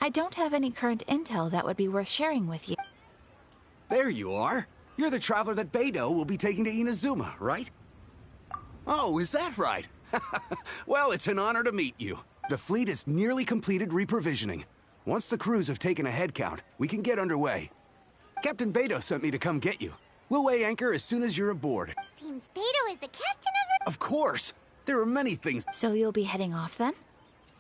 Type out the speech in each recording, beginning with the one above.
I don't have any current intel that would be worth sharing with you. There you are. You're the traveler that Beidou will be taking to Inazuma, right? Oh, is that right? Well, it's an honor to meet you. The fleet has nearly completed reprovisioning. Once the crews have taken a head count, we can get underway. Captain Beidou sent me to come get you. We'll weigh anchor as soon as you're aboard. Seems Beidou is the captain of her. Of course! There are many things. So you'll be heading off then?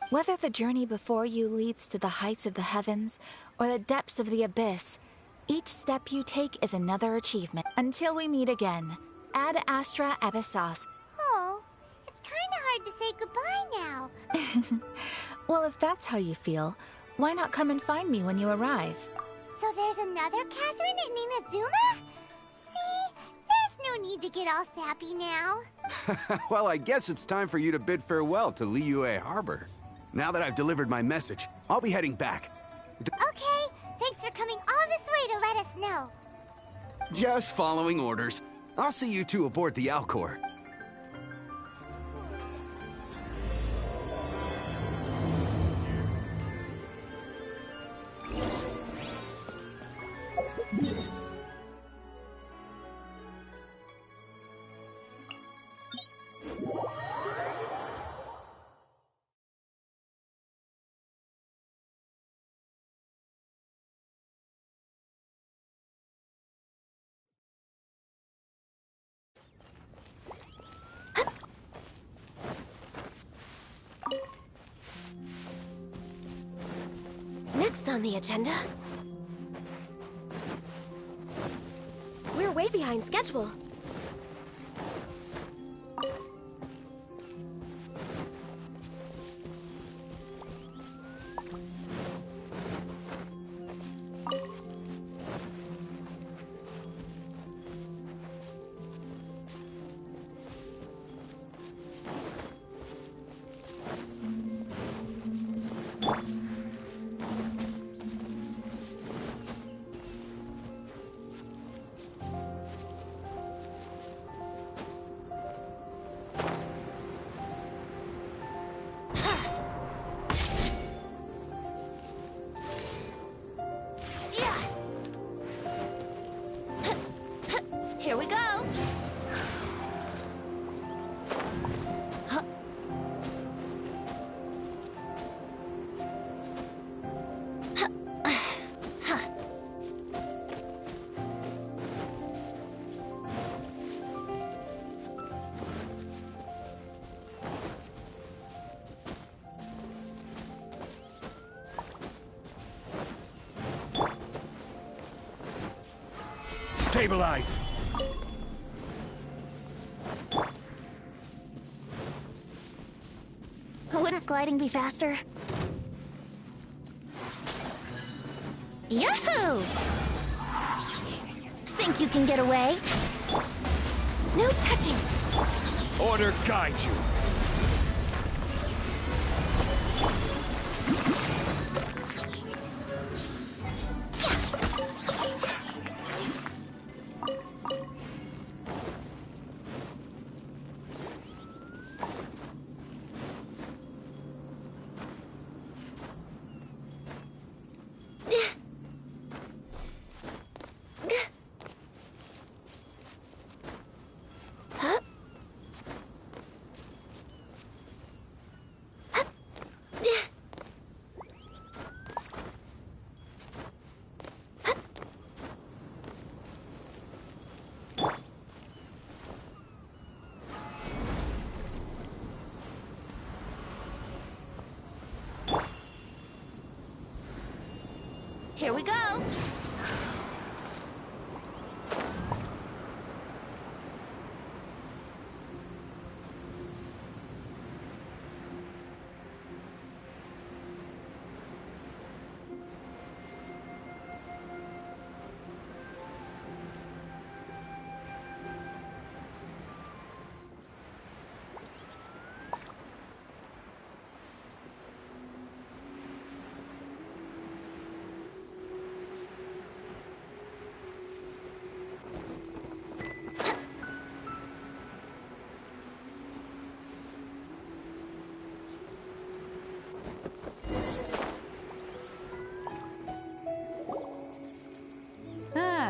Whether the journey before you leads to the heights of the heavens or the depths of the abyss, each step you take is another achievement. Until we meet again, Ad Astra Abyssos. Oh, it's kinda hard to say goodbye now. Well, if that's how you feel, why not come and find me when you arrive? So there's another Catherine in Inazuma? See, there's no need to get all sappy now. Well, I guess it's time for you to bid farewell to Liyue Harbor. Now that I've delivered my message, I'll be heading back. Okay, thanks for coming all this way to let us know. Just following orders. I'll see you two aboard the Alcor. Next on the agenda... We're way behind schedule. Here we go! Stabilize! Wouldn't gliding be faster? Yahoo! Think you can get away? No touching! Order guide you! Here we go!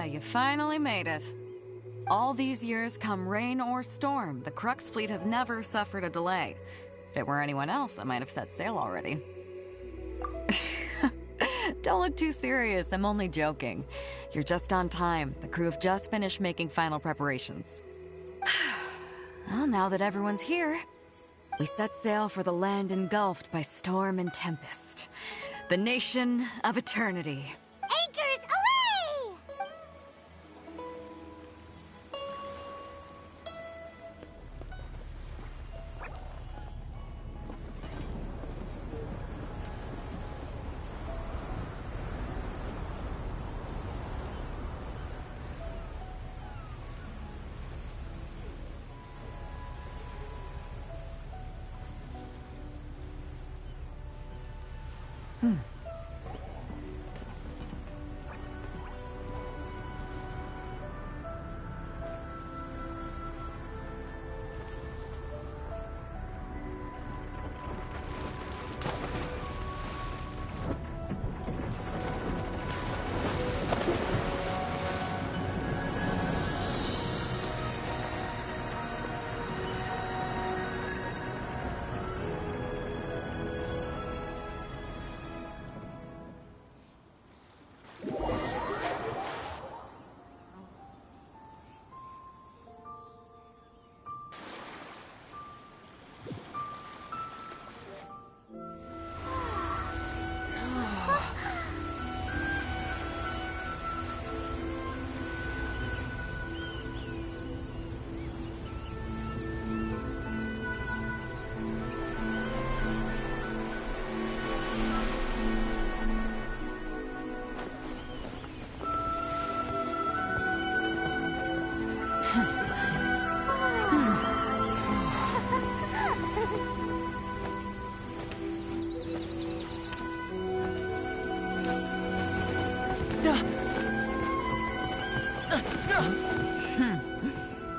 You finally made it. All these years, come rain or storm, the Crux fleet has never suffered a delay. If it were anyone else, I might have set sail already. Don't look too serious, I'm only joking. You're just on time. The crew have just finished making final preparations. Well, now that everyone's here, we set sail for the land engulfed by storm and tempest. The nation of eternity. Anchors away!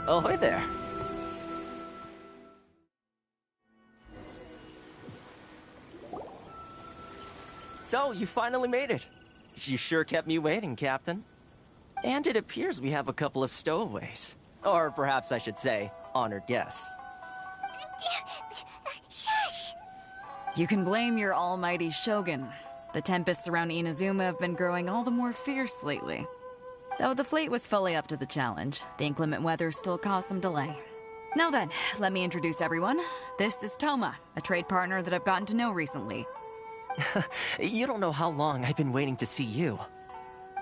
Ahoy there. So, you finally made it. You sure kept me waiting, Captain. And it appears we have a couple of stowaways. Or perhaps I should say, honored guests. Shush! You can blame your almighty Shogun. The tempests around Inazuma have been growing all the more fierce lately. Though the fleet was fully up to the challenge, the inclement weather still caused some delay. Now then, let me introduce everyone. This is Toma, a trade partner that I've gotten to know recently. You don't know how long I've been waiting to see you.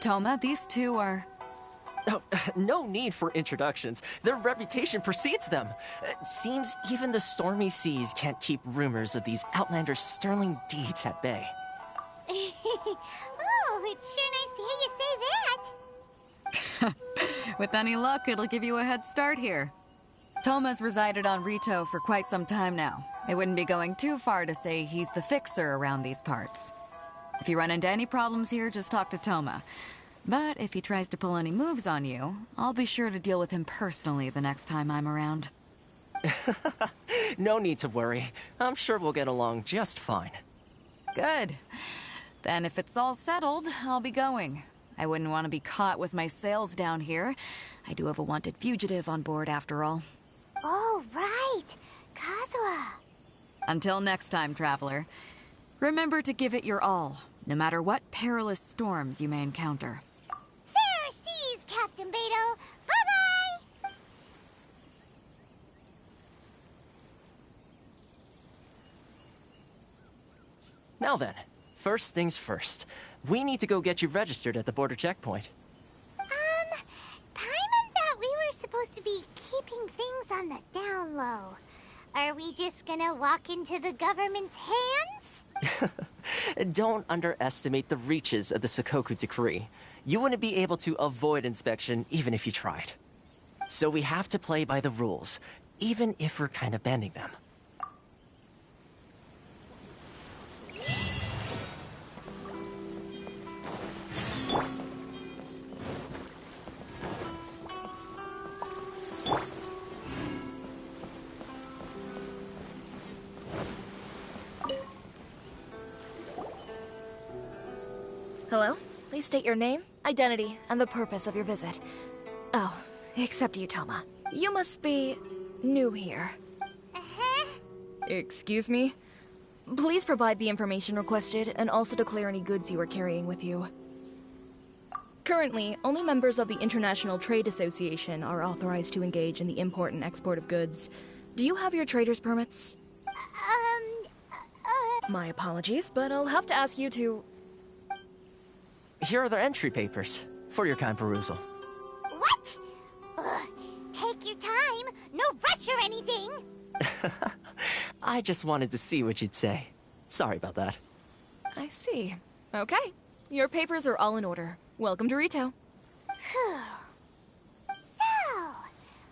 Toma, these two are... Oh, no need for introductions. Their reputation precedes them. It seems even the stormy seas can't keep rumors of these outlanders' sterling deeds at bay. Oh, it's sure nice to hear you say that. With any luck, it'll give you a head start here. Toma's resided on Rito for quite some time now. It wouldn't be going too far to say he's the fixer around these parts. If you run into any problems here, just talk to Toma. But if he tries to pull any moves on you, I'll be sure to deal with him personally the next time I'm around. No need to worry. I'm sure we'll get along just fine. Good. Then if it's all settled, I'll be going. I wouldn't want to be caught with my sails down here. I do have a wanted fugitive on board after all. Oh, right. Kazuha. Until next time, traveler. Remember to give it your all, no matter what perilous storms you may encounter. Fair seas, Captain Beidou. Bye-bye! Now then, first things first. We need to go get you registered at the border checkpoint. Paimon thought we were supposed to be keeping things on the down low. Are we just gonna walk into the government's hands? Don't underestimate the reaches of the Sakoku Decree. You wouldn't be able to avoid inspection even if you tried. So we have to play by the rules, even if we're kind of bending them. Hello? Please state your name. identity, and the purpose of your visit. Oh, except you, Toma. You must be new here. Excuse me? Please provide the information requested and also declare any goods you are carrying with you. Currently, only members of the International Trade Association are authorized to engage in the import and export of goods. Do you have your trader's permits? My apologies, but I'll have to ask you to... Here are their entry papers, for your kind perusal. What? Ugh, take your time. No rush or anything. I just wanted to see what you'd say. Sorry about that. I see. Okay. Your papers are all in order. Welcome to Rito. So,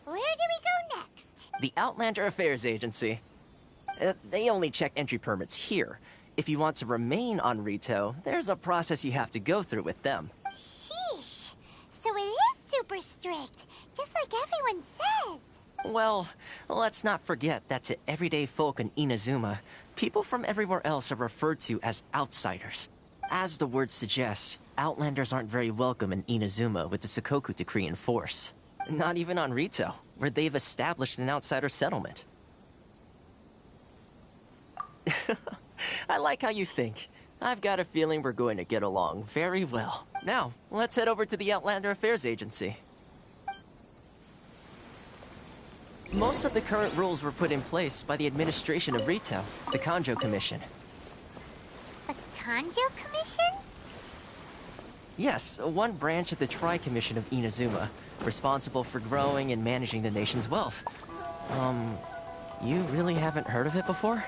where do we go next? The Outlander Affairs Agency. They only check entry permits here. If you want to remain on Rito, there's a process you have to go through with them. Sheesh. So it is super strict, just like everyone says. Well, let's not forget that to everyday folk in Inazuma, people from everywhere else are referred to as outsiders. As the word suggests, Outlanders aren't very welcome in Inazuma with the Sakoku Decree in force. Not even on Rito, where they've established an outsider settlement. I like how you think. I've got a feeling we're going to get along very well. Now, let's head over to the Outlander Affairs Agency. Most of the current rules were put in place by the administration of Rito, the Kanjo Commission. The Kanjo Commission? Yes, one branch of the Tri-Commission of Inazuma, responsible for growing and managing the nation's wealth. You really haven't heard of it before?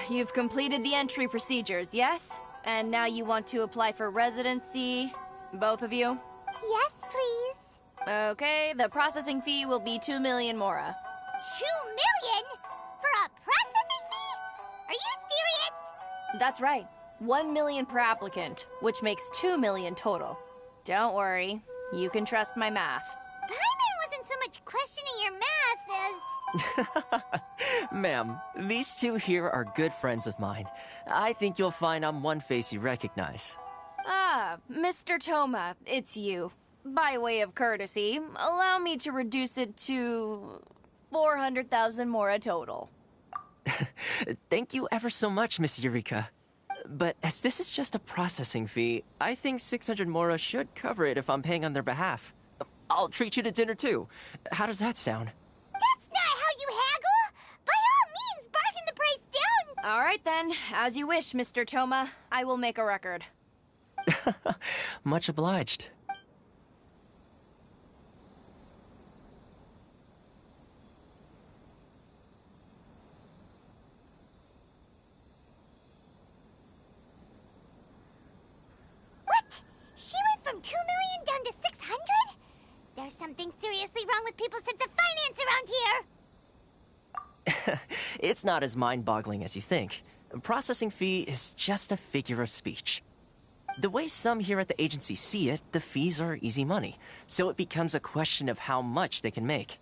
You've completed the entry procedures, yes? And now you want to apply for residency? Both of you? Yes, please. Okay, the processing fee will be 2 million mora. 2 million? For a processing fee? Are you serious? That's right. 1 million per applicant, which makes 2 million total. Don't worry, you can trust my math. Paimon wasn't so much questioning your math as... Ma'am, these two here are good friends of mine. I think you'll find I'm one face you recognize. Ah, Mr. Toma, it's you. By way of courtesy, allow me to reduce it to 400,000 mora total. Thank you ever so much, Miss Eureka. But as this is just a processing fee, I think 600 mora should cover it if I'm paying on their behalf. I'll treat you to dinner too. How does that sound? That's not how you haggle! By all means, bargain the price down! All right then, as you wish, Mr. Toma. I will make a record. Much obliged. What? She went from 2 million down to 600? There's something seriously wrong with people's sense of finance around here! It's not as mind-boggling as you think. A processing fee is just a figure of speech. The way some here at the agency see it, the fees are easy money, so it becomes a question of how much they can make.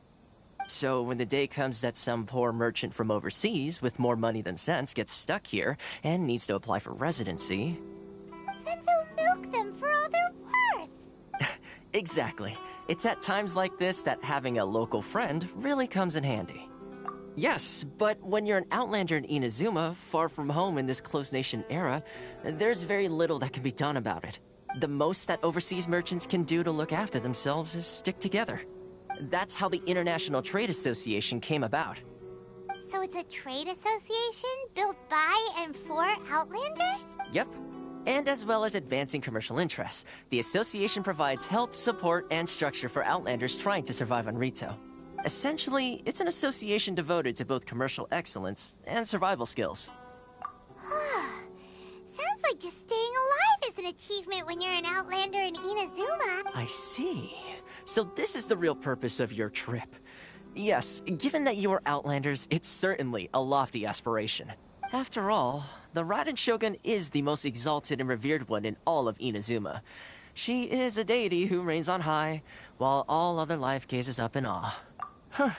So when the day comes that some poor merchant from overseas with more money than sense gets stuck here and needs to apply for residency... Then they'll milk them for all they're worth! Exactly. It's at times like this that having a local friend really comes in handy. Yes, but when you're an outlander in Inazuma, far from home in this closed nation era, there's very little that can be done about it. The most that overseas merchants can do to look after themselves is stick together. That's how the International Trade Association came about. So it's a trade association built by and for Outlanders? Yep. And as well as advancing commercial interests, the association provides help, support, and structure for Outlanders trying to survive on Rito. Essentially, it's an association devoted to both commercial excellence and survival skills. Sounds like just staying alive is an achievement when you're an Outlander in Inazuma. I see. So this is the real purpose of your trip. Yes, given that you are Outlanders, it's certainly a lofty aspiration. After all, the Raiden Shogun is the most exalted and revered one in all of Inazuma. She is a deity who reigns on high, while all other life gazes up in awe. Huh.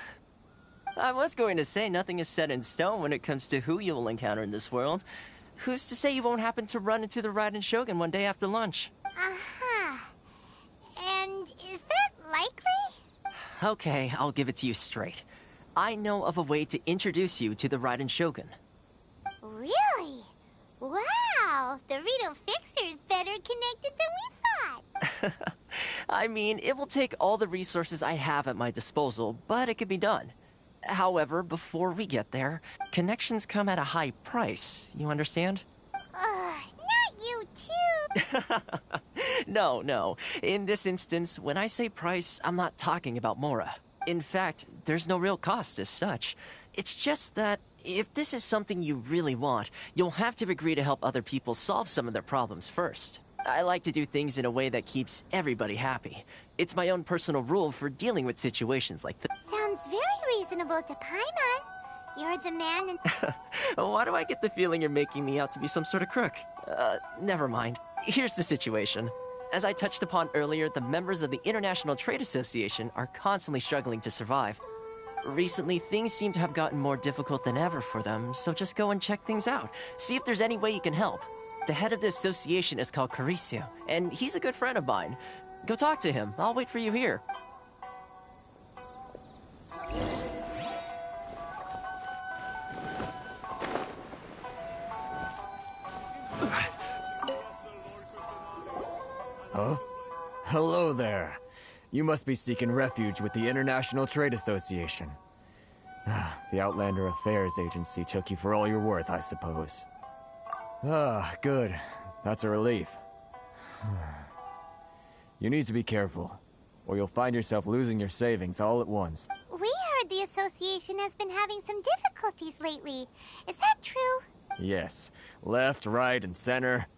I was going to say nothing is set in stone when it comes to who you will encounter in this world. Who's to say you won't happen to run into the Raiden Shogun one day after lunch? Uh-huh. And is that likely? Okay, I'll give it to you straight. I know of a way to introduce you to the Raiden Shogun. Really? Wow! The Rito Fixer's better connected than we thought! I mean, it will take all the resources I have at my disposal, but it could be done. However, before we get there, connections come at a high price, you understand? Not you too! No. In this instance, when I say price, I'm not talking about Mora. In fact, there's no real cost as such. It's just that if this is something you really want, you'll have to agree to help other people solve some of their problems first. I like to do things in a way that keeps everybody happy. It's my own personal rule for dealing with situations like this. Sounds very reasonable to Paimon. You're the man and... Why do I get the feeling you're making me out to be some sort of crook? Never mind. Here's the situation. As I touched upon earlier, the members of the International Trade Association are constantly struggling to survive. Recently, things seem to have gotten more difficult than ever for them, so just go and check things out. See if there's any way you can help. The head of the association is called Caricio, and he's a good friend of mine. Go talk to him. I'll wait for you here. Huh? Hello there. You must be seeking refuge with the International Trade Association. The Outlander Affairs Agency took you for all you're worth, I suppose. Good. That's a relief. You need to be careful, or you'll find yourself losing your savings all at once. We heard the association has been having some difficulties lately. Is that true? Yes. Left, right, and center.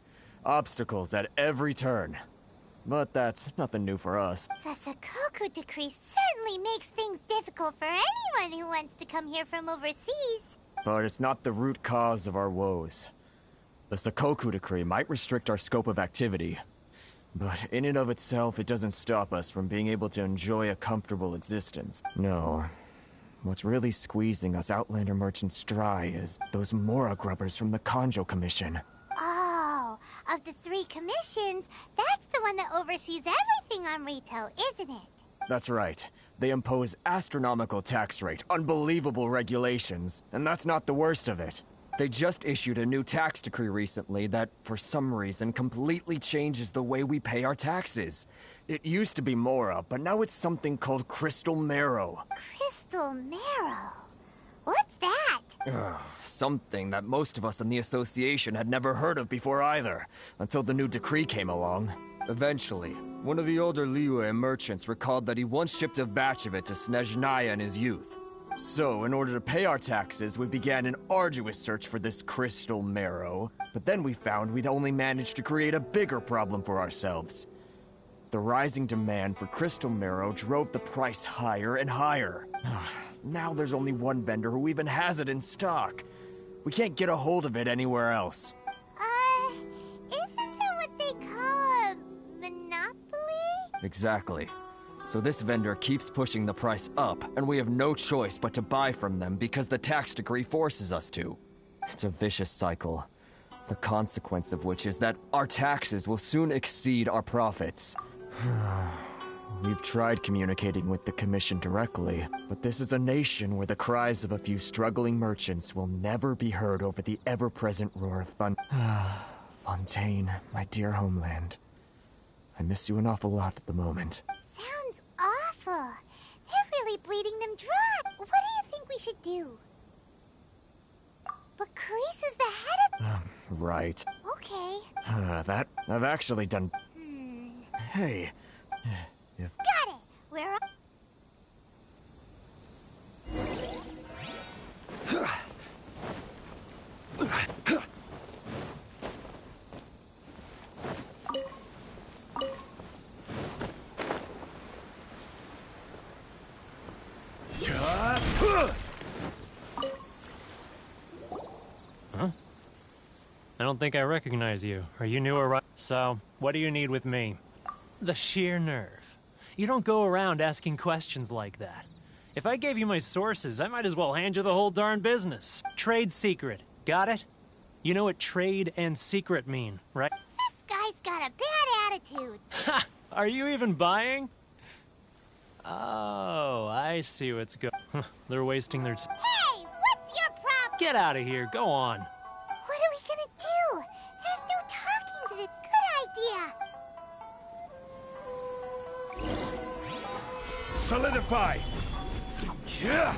Obstacles at every turn. But that's nothing new for us. The Sakoku Decree certainly makes things difficult for anyone who wants to come here from overseas. But it's not the root cause of our woes. The Sakoku Decree might restrict our scope of activity, but in and of itself, it doesn't stop us from being able to enjoy a comfortable existence. No. What's really squeezing us Outlander merchants dry is those Mora grubbers from the Kanjo Commission. Oh, of the 3 commissions, that's the one that oversees everything on Rito, isn't it? That's right. They impose astronomical tax rate, unbelievable regulations, and that's not the worst of it. They just issued a new tax decree recently that, for some reason, completely changes the way we pay our taxes. It used to be Mora, but now it's something called Crystal Marrow. Crystal Marrow? What's that? Something that most of us in the association had never heard of before either, until the new decree came along. Eventually, one of the older Liyue merchants recalled that he once shipped a batch of it to Snezhnaya in his youth. So, in order to pay our taxes, we began an arduous search for this Crystal Marrow. But then we found we'd only managed to create a bigger problem for ourselves. The rising demand for Crystal Marrow drove the price higher and higher. Now there's only one vendor who even has it in stock. We can't get a hold of it anywhere else. Isn't that what they call a monopoly? Exactly. So this vendor keeps pushing the price up, and we have no choice but to buy from them because the tax decree forces us to. It's a vicious cycle. The consequence of which is that our taxes will soon exceed our profits. We've tried communicating with the Commission directly, but this is a nation where the cries of a few struggling merchants will never be heard over the ever-present roar of Fontaine, my dear homeland. I miss you an awful lot at the moment. Sounds awful. They're really bleeding them dry. What do you think we should do? But Carice is the head of... Right. Okay. That I've actually done... Hey, if... Got it! We're up. Huh? don't think I recognize you. Are you new or what? So, what do you need with me? The sheer nerve. You don't go around asking questions like that. If I gave you my sources, I might as well hand you the whole darn business. Trade secret. Got it? You know what trade and secret mean, right? This guy's got a bad attitude. Ha! Are you even buying? Oh, I see what's going. They're wasting their time. Hey, what's your problem? Get out of here. Go on. What are we gonna do? There's no talking to this. Good idea. Solidify! Yeah!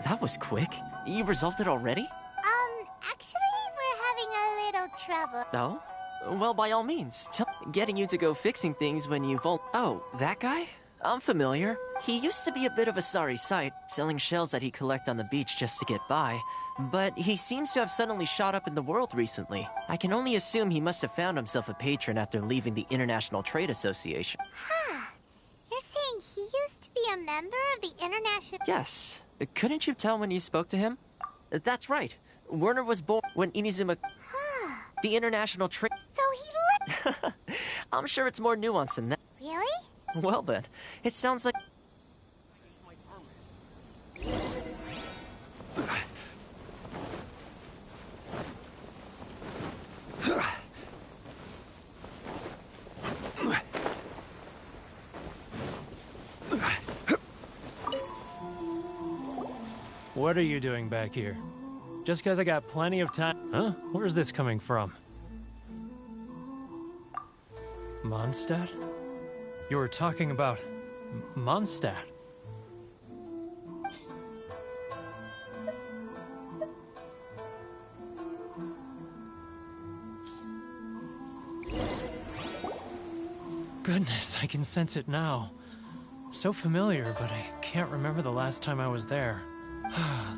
That was quick. You resolved it already? Actually, we're having a little trouble. No? Well, by all means, getting you to go fixing things when you've Oh, that guy? I'm familiar. He used to be a bit of a sorry sight, selling shells that he'd collect on the beach just to get by. But he seems to have suddenly shot up in the world recently. I can only assume he must have found himself a patron after leaving the International Trade Association. Huh. You're saying he used to be a member of the International... Yes. Couldn't you tell when you spoke to him? That's right. Werner was born when Inazuma... the International Trade... So he left... I'm sure it's more nuanced than that. Really? Well then, it sounds like... What are you doing back here? Just because I got plenty of time. Huh? Where's this coming from? Mondstadt? You were talking about Mondstadt. Goodness, I can sense it now. So familiar, but I can't remember the last time I was there.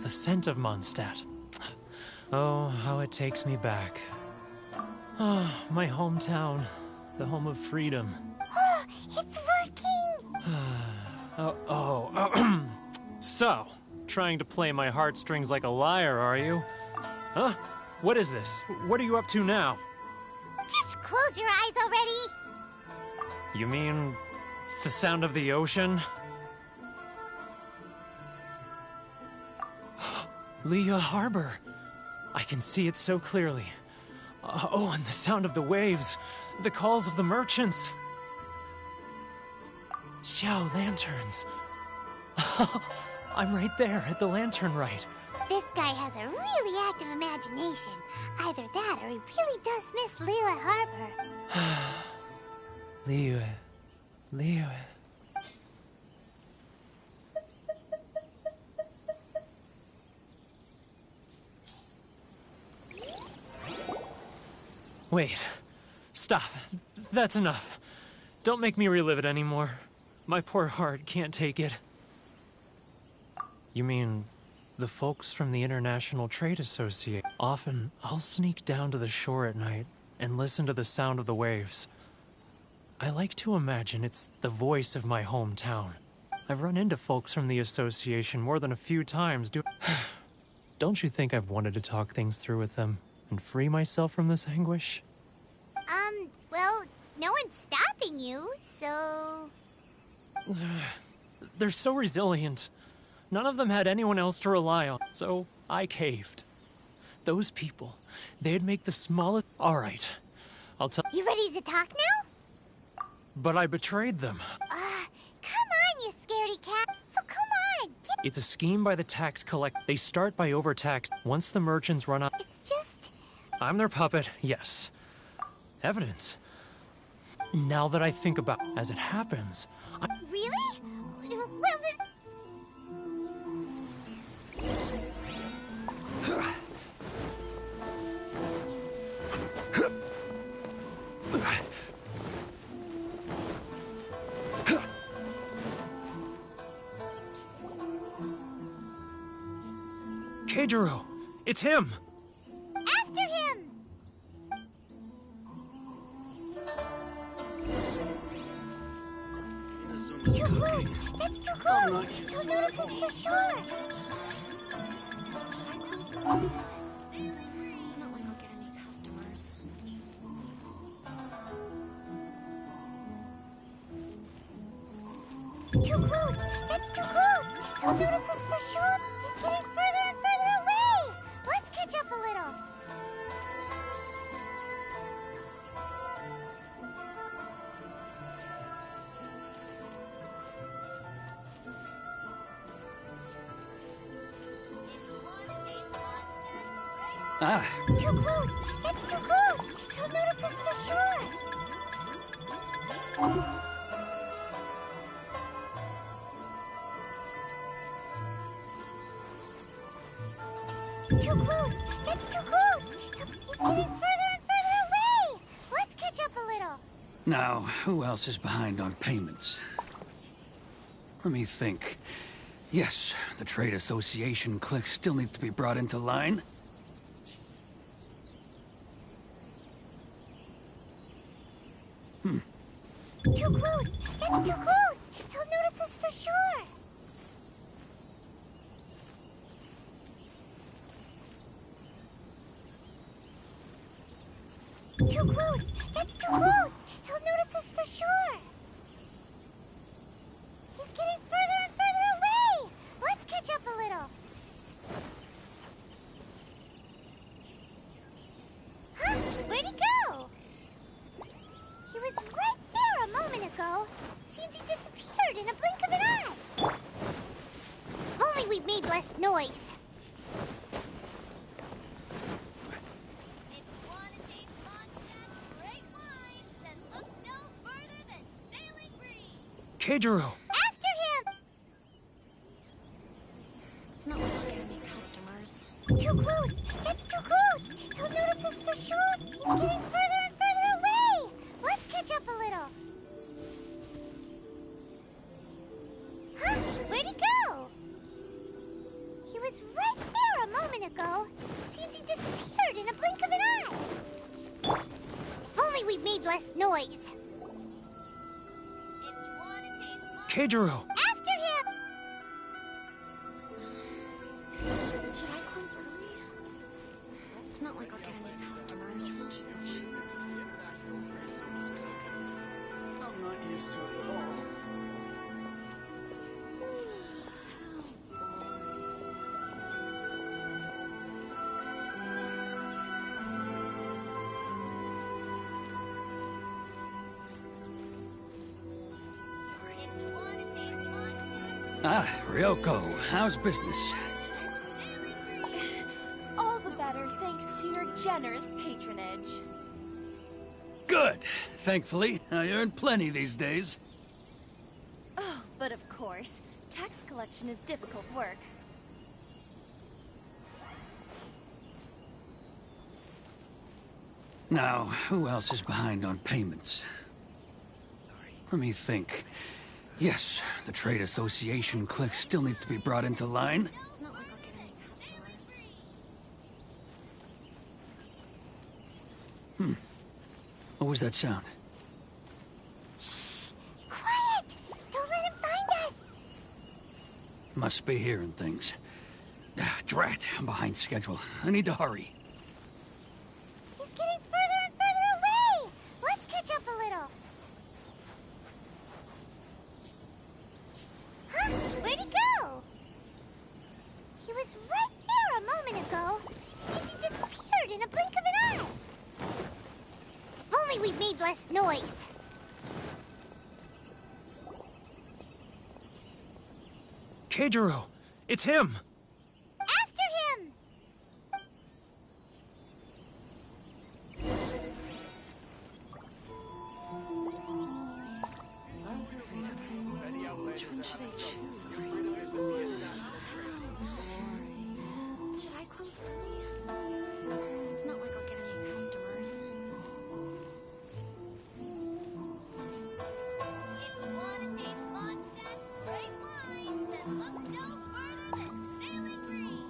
The scent of Mondstadt. Oh, how it takes me back. Oh, my hometown. The home of freedom. It's working! So, trying to play my heartstrings like a liar, are you? Huh? What is this? What are you up to now? Just close your eyes already! You mean the sound of the ocean? Leah Harbor. I can see it so clearly. Oh, and the sound of the waves. The calls of the merchants. Xiao lanterns. I'm right there at the lantern right. This guy has a really active imagination. Either that or he really does miss Liyue Harbor. Liyue. Wait. Stop. That's enough. Don't make me relive it anymore. My poor heart can't take it. You mean the folks from the International Trade Association? Often, I'll sneak down to the shore at night and listen to the sound of the waves. I like to imagine it's the voice of my hometown. I've run into folks from the association more than a few times. Don't you think I've wanted to talk things through with them and free myself from this anguish? Well, no one's stopping you, so... They're so resilient. None of them had anyone else to rely on, so I caved. Those people, they'd make the smallest... All right, I'll tell... You ready to talk now? But I betrayed them. Come on, you scaredy cat. So come on, It's a scheme by the tax collect. They start by overtax. Once the merchants run out... It's just... I'm their puppet, yes. Evidence. Now that I think about as it happens... Really? Well, then... Keijiro! It's him! After close! That's too close! He'll notice us for sure! Should I close early? It's not like I'll get any customers. Too close! That's too close! He'll notice us for sure! He's getting further and further away! Let's catch up a little! Ah, Too close! That's too close! He'll notice us for sure! Too close! That's too close! He's getting further and further away! Let's catch up a little! now, who else is behind on payments? Let me think. Yes, the Trade Association clique still needs to be brought into line. Too close! That's too close! He'll notice us for sure! Too close! That's too close! He'll notice us for sure! He's getting further and further away! Let's catch up a little! Huh? Where'd he go? He was right there a moment ago. Seems he disappeared in a blink of an eye. If only we made less noise. If you want to taste Mondstadt's great wine, then look no further than Sailing Green. Keijiro! After him! It's not like I'll get any customers. Too close! That's too close! He'll notice us for sure! He's getting further and further away! Let's catch up a little! Huh? Where'd he go? He was right there a moment ago. Seems he disappeared in a blink of an eye. If only we made less noise. If you want to taste Keijiro! After him! Should I close early? It's not like I'll get any customers. I'm not used to it at all. if you want to taste Mondstadt's Ah, Ryoko, how's business? All the better thanks to your generous patronage. Good. Thankfully, I earn plenty these days. Oh, but of course, tax collection is difficult work. Now, who else is behind on payments? Let me think. Yes, the Trade Association clique still needs to be brought into line. It's not like I'll get any customers. What was that sound? Quiet! Don't let him find us! Must be hearing things. Ah, drat, I'm behind schedule. I need to hurry. He's getting further and further away! Let's catch up a little! Huh? Where'd he go? He was right there a moment ago. Seems he disappeared in a blink of an eye. If only we made less noise. Keijiro! It's him! After him! Which one should I choose? Should I close early? It's not like I'll get any customers. If you want to taste Mondstadt's great wine, then look no further than Sailing Green.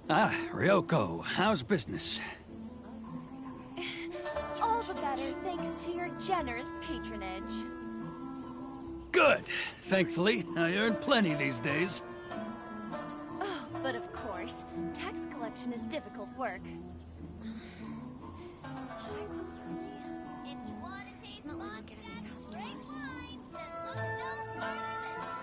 Ah, Ryoko, how's business? All the better thanks to your generous patronage. Good. Thankfully, I earn plenty these days. Oh, but of course, tax collection is difficult work. Should I close early? If you want to taste It's not like I'll fun, get any great customers. wines, then look no further than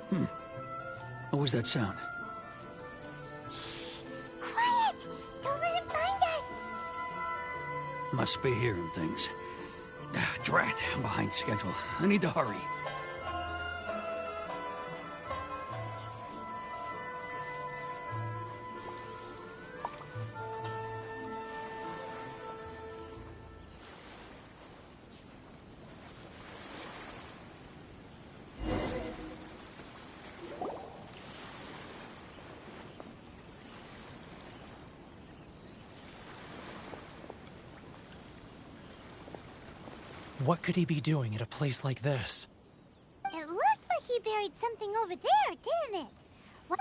Failing What was that sound? Quiet! Don't let him find us! Must be hearing things. Drat, I'm behind schedule. I need to hurry. What could he be doing at a place like this? It looked like he buried something over there, didn't it? What?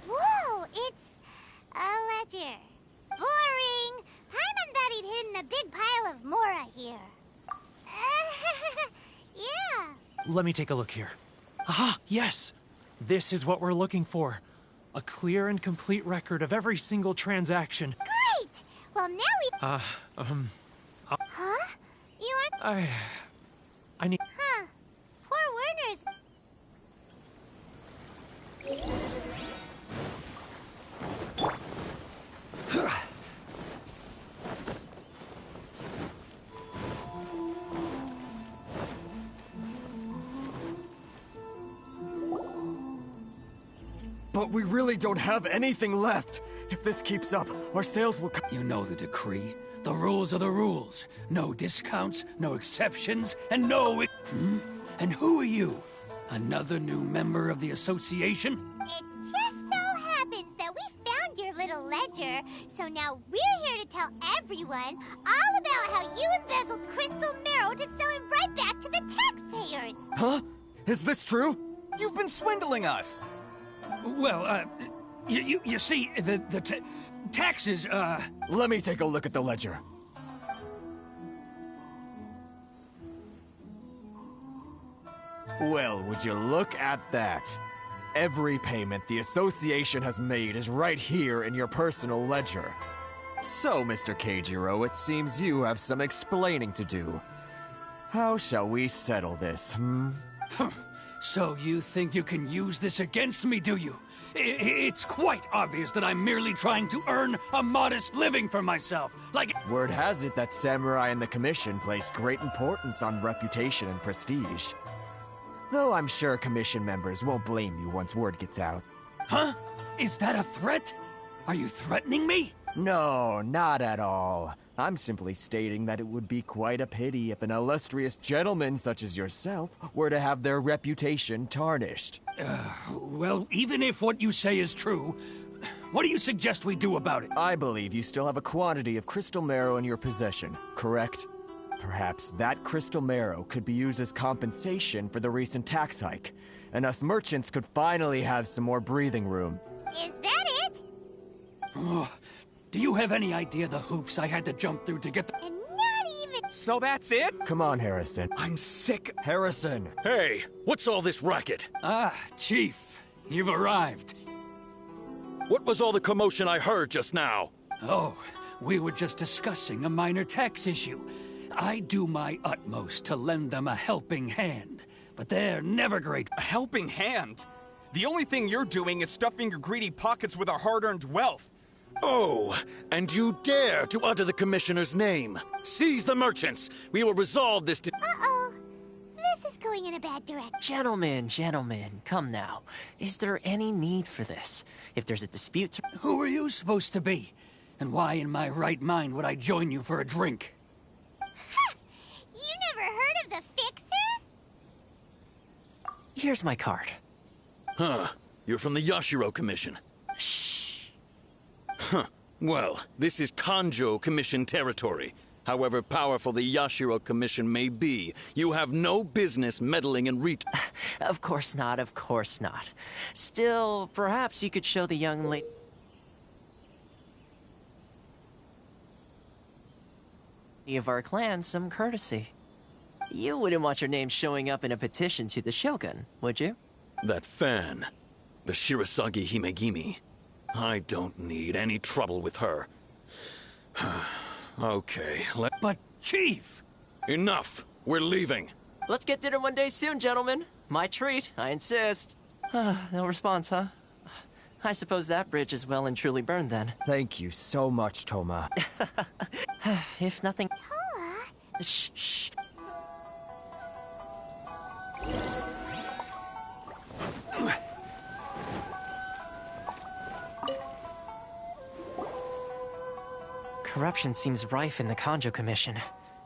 Whoa, it's a ledger. Boring! Paimon thought he'd hidden a big pile of Mora here. Yeah. Let me take a look here. Aha, yes! This is what we're looking for. A clear and complete record of every single transaction. Great! Well, now we... Huh? You are... I need... Huh. Poor Werner's... But we really don't have anything left. If this keeps up, our sales will You know the decree. The rules are the rules. No discounts, no exceptions, and no... And who are you? Another new member of the association? It just so happens that we found your little ledger, so now we're here to tell everyone all about how you embezzled crystal marrow to sell it right back to the taxpayers. Huh? Is this true? You've been swindling us! Well, you see, the taxes, Let me take a look at the ledger. Well, would you look at that? Every payment the association has made is right here in your personal ledger. So, Mr. Keijiro, it seems you have some explaining to do. How shall we settle this, So you think you can use this against me, do you? It's quite obvious that I'm merely trying to earn a modest living for myself, like... Word has it that Samurai and the Commission place great importance on reputation and prestige. Though I'm sure Commission members won't blame you once word gets out. Huh? Is that a threat? Are you threatening me? No, not at all. I'm simply stating that it would be quite a pity if an illustrious gentleman such as yourself were to have their reputation tarnished. Well, even if what you say is true, what do you suggest we do about it? I believe you still have a quantity of crystal marrow in your possession, correct? Perhaps that crystal marrow could be used as compensation for the recent tax hike, and us merchants could finally have some more breathing room. Is that it? Oh, do you have any idea the hoops I had to jump through to get the... And not even... So that's it? Come on, Harrison. I'm sick. Harrison! Hey, what's all this racket? Ah, Chief, you've arrived. What was all the commotion I heard just now? Oh, we were just discussing a minor tax issue. I do my utmost to lend them a helping hand, but they're never grateful. A helping hand? The only thing you're doing is stuffing your greedy pockets with our hard-earned wealth. Oh, and you dare to utter the Commissioner's name. Seize the merchants. We will resolve this Uh-oh. This is going in a bad direction. Gentlemen, come now. Is there any need for this? If there's a dispute... Who are you supposed to be? And why in my right mind would I join you for a drink? Ha! You never heard of the Fixer? Here's my card. Huh. You're from the Yashiro Commission. Shh. Well, this is Kanjo Commission territory. However powerful the Yashiro Commission may be, you have no business meddling in Of course not, of course not. Still, perhaps you could show the young lady of our clan some courtesy. You wouldn't want your name showing up in a petition to the Shogun, would you? That fan, the Shirasagi Himegimi. I don't need any trouble with her. Okay, But, Chief! Enough! We're leaving. Let's get dinner one day soon, gentlemen. My treat, I insist. No response, huh? I suppose that bridge is well and truly burned then. Thank you so much, Toma. If nothing... Toma? Shh, shh. Corruption seems rife in the Kanjo Commission.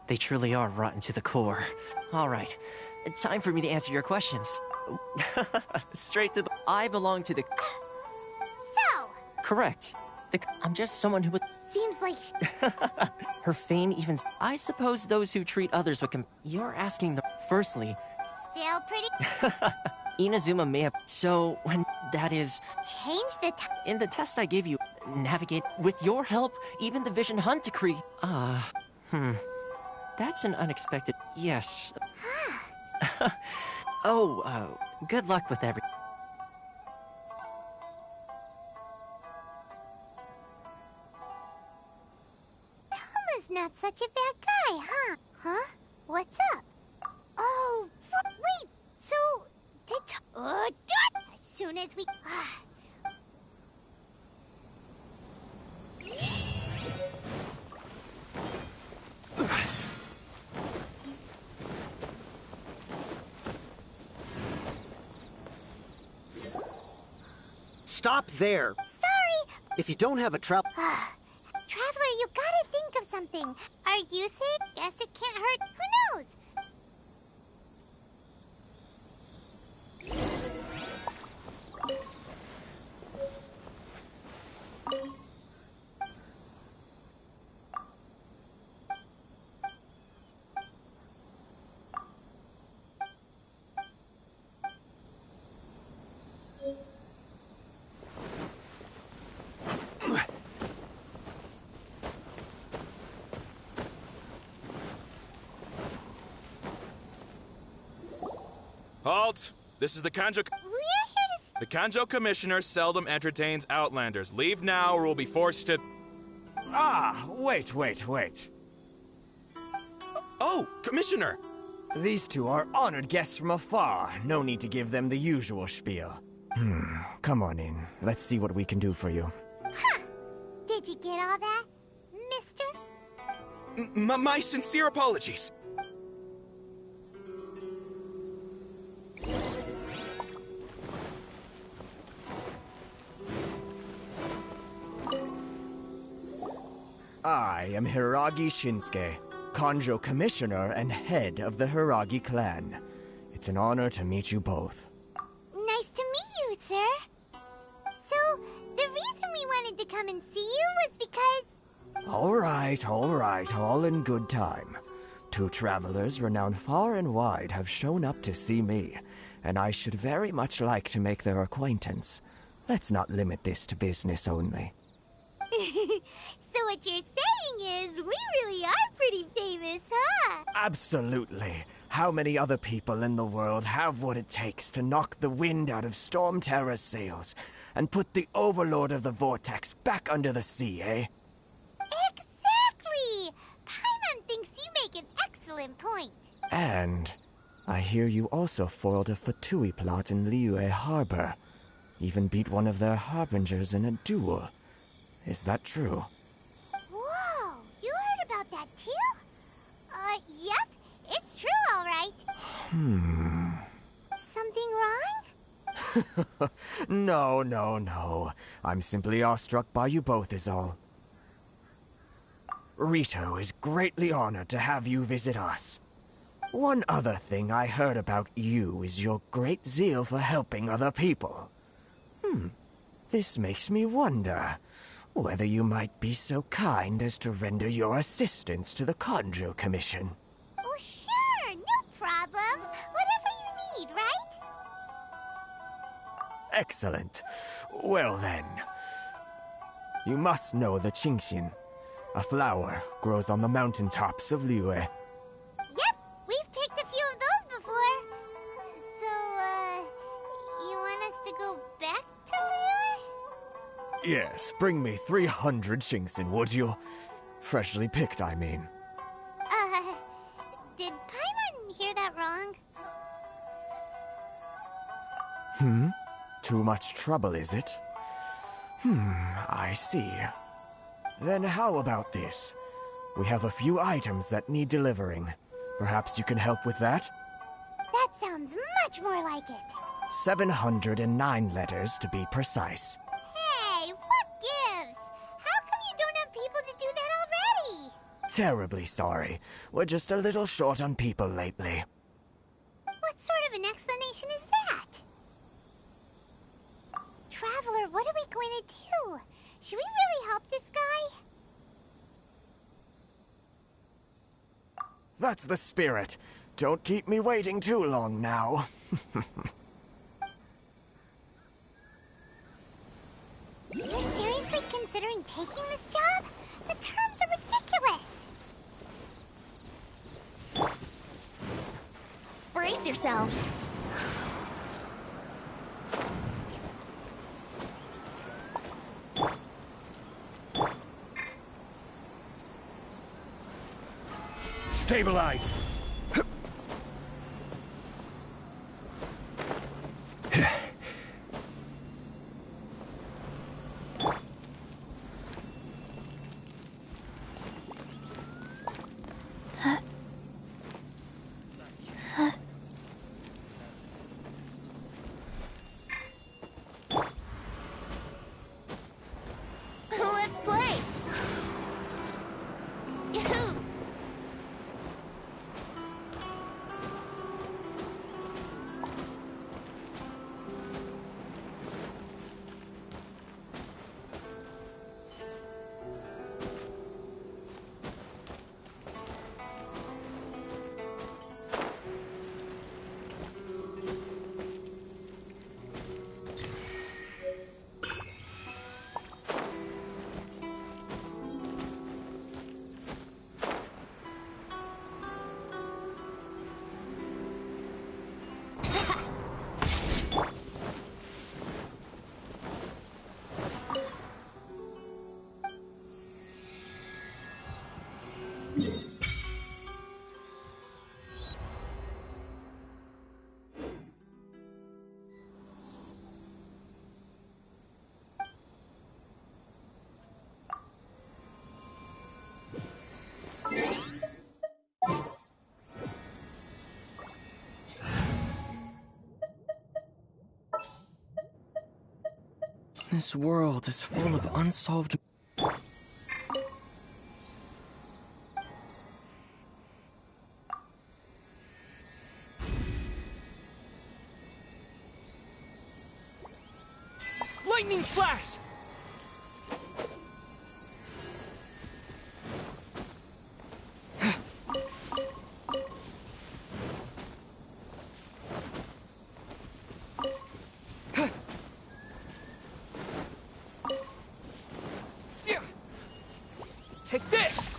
They truly are rotten to the core. All right, time for me to answer your questions. Straight to the... I belong to the... So? Correct. I'm just someone who would... Seems like... Her fame even... I suppose those who treat others with You're asking the... Firstly... Still pretty... Inazuma may have... So, when... That is... Change the In the test I gave you, navigate... With your help, even the Vision Hunt decree... That's an unexpected... Yes. Good luck with every... Toma's not such a bad guy, huh? Huh? What's up? Oh, wait. So, as soon as we... Stop there! Sorry! If you don't have a Traveler, you gotta think of something. Are you sick? Guess it can't hurt. Who knows? Halt! This is the Kanjo... We're here to... The Kanjo Commissioner seldom entertains Outlanders. Leave now or we'll be forced to... Wait. Oh, Commissioner! These two are honored guests from afar. No need to give them the usual spiel. Come on in. Let's see what we can do for you. Huh. Did you get all that, mister? My sincere apologies. I am Hiragi Shinsuke, Kanjo Commissioner and head of the Hiragi clan. It's an honor to meet you both. Nice to meet you, sir. So, the reason we wanted to come and see you was because... All right, all in good time. Two travelers renowned far and wide have shown up to see me, and I should very much like to make their acquaintance. Let's not limit this to business only. So what you're saying is, we really are pretty famous, huh? Absolutely. How many other people in the world have what it takes to knock the wind out of Storm Terror's sails and put the Overlord of the Vortex back under the sea, eh? Exactly! Paimon thinks you make an excellent point. And I hear you also foiled a Fatui plot in Liyue Harbor. Even beat one of their harbingers in a duel. Is that true? Whoa, you heard about that too? Yep, it's true, all right. Something wrong? No. I'm simply awestruck by you both is all. Rito is greatly honored to have you visit us. One other thing I heard about you is your great zeal for helping other people. This makes me wonder, whether you might be so kind as to render your assistance to the Kanjo Commission. Oh, sure, no problem. Whatever you need, right? Excellent. Well then. You must know the Qingxin. A flower grows on the mountaintops of Liyue. Yep, we've picked a few of those before. So, you want us to go back to Liyue? Yes, bring me 300 Qingxin, would you? Freshly picked, I mean. Did Paimon hear that wrong? Too much trouble, is it? I see. Then how about this? We have a few items that need delivering. Perhaps you can help with that? That sounds much more like it. 709 letters to be precise. Hey, what gives? How come you don't have people to do that already? Terribly sorry. We're just a little short on people lately. What sort of an explanation is that? Traveler, what are we going to do? Should we really help this guy? That's the spirit. Don't keep me waiting too long now. You're seriously considering taking this job? The terms are ridiculous. Brace yourselves. Stabilize! Let's play. Yahoo! This world is full of unsolved... Lightning flash! Take this!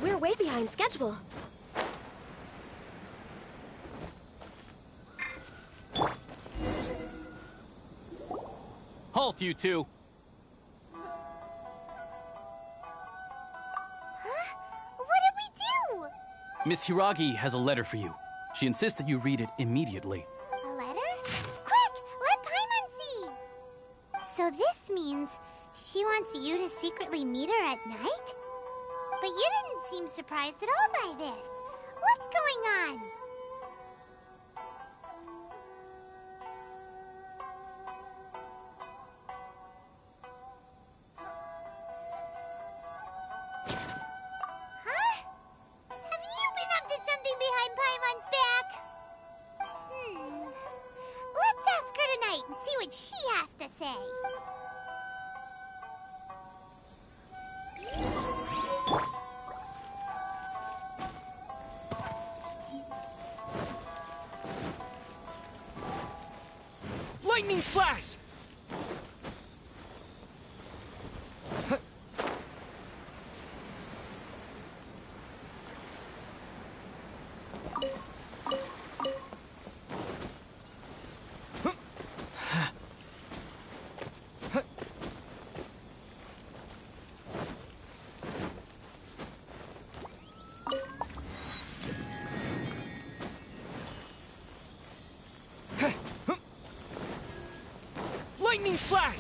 We're way behind schedule. Halt, you two! What did we do? Miss Hiragi has a letter for you. She insists that you read it immediately. A letter? Quick, let Paimon see! So this means she wants you to secretly meet her at night? But you didn't seem surprised at all by this. What's going on? Huh? Have you been up to something to say. Lightning flash! Lightning flash!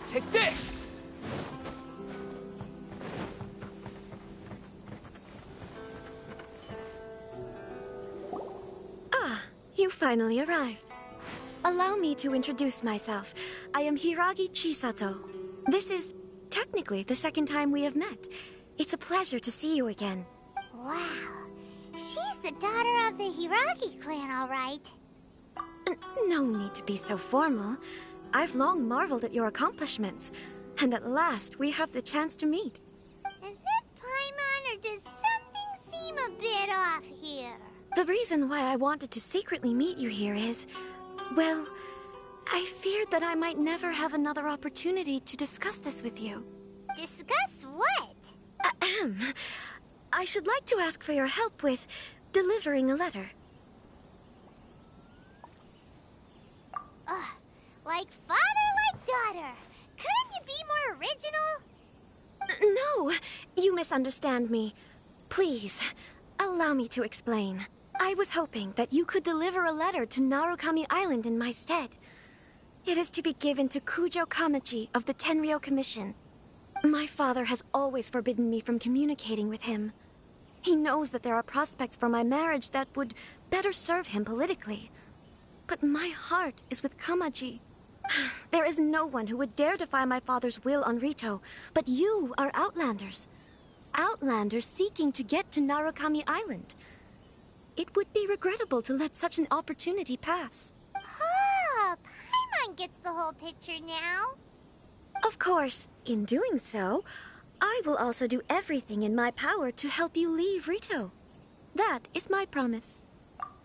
Take this! Ah, you finally arrived. Allow me to introduce myself. I am Hiragi Chisato. This is technically the second time we have met. It's a pleasure to see you again. Wow. She's the daughter of the Hiragi clan, all right. No need to be so formal. I've long marveled at your accomplishments, and at last we have the chance to meet. Is it Paimon, or does something seem a bit off here? The reason why I wanted to secretly meet you here is, well, I feared that I might never have another opportunity to discuss this with you. Discuss what? Ahem. I should like to ask for your help with delivering a letter. Ugh. Like father, like daughter. Couldn't you be more original? No, you misunderstand me. Please, allow me to explain. I was hoping that you could deliver a letter to Narukami Island in my stead. It is to be given to Kujo Kamachi of the Tenryou Commission. My father has always forbidden me from communicating with him. He knows that there are prospects for my marriage that would better serve him politically. But my heart is with Kamachi. There is no one who would dare defy my father's will on Rito, but you are Outlanders. Outlanders seeking to get to Narukami Island. It would be regrettable to let such an opportunity pass. Oh, Paimon gets the whole picture now. Of course, in doing so, I will also do everything in my power to help you leave Rito. That is my promise.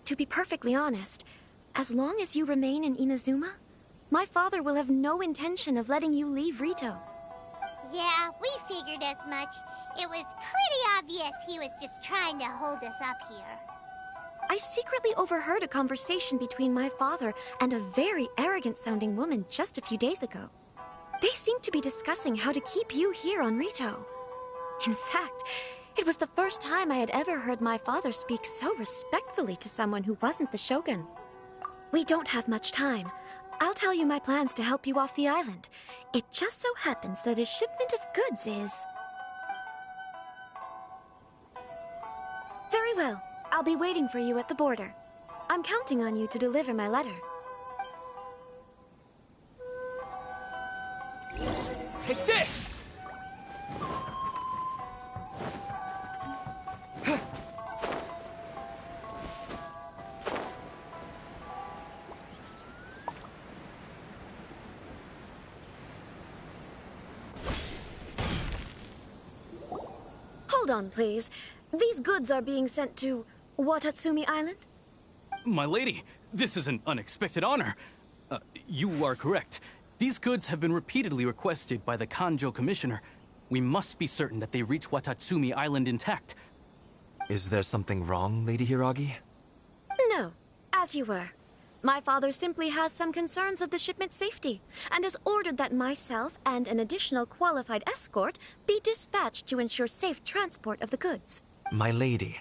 To be perfectly honest, as long as you remain in Inazuma, my father will have no intention of letting you leave Rito. Yeah, we figured as much. It was pretty obvious he was just trying to hold us up here. I secretly overheard a conversation between my father and a very arrogant-sounding woman just a few days ago. They seemed to be discussing how to keep you here on Rito. In fact, it was the first time I had ever heard my father speak so respectfully to someone who wasn't the Shogun. We don't have much time. I'll tell you my plans to help you off the island. It just so happens that a shipment of goods is... Very well. I'll be waiting for you at the border. I'm counting on you to deliver my letter. Take this! Hold on, please. These goods are being sent to Watatsumi Island? My lady, this is an unexpected honor. You are correct. These goods have been repeatedly requested by the Kanjo Commissioner. We must be certain that they reach Watatsumi Island intact. Is there something wrong, Lady Hiragi? No, as you were. My father simply has some concerns of the shipment's safety, and has ordered that myself and an additional qualified escort be dispatched to ensure safe transport of the goods. My lady,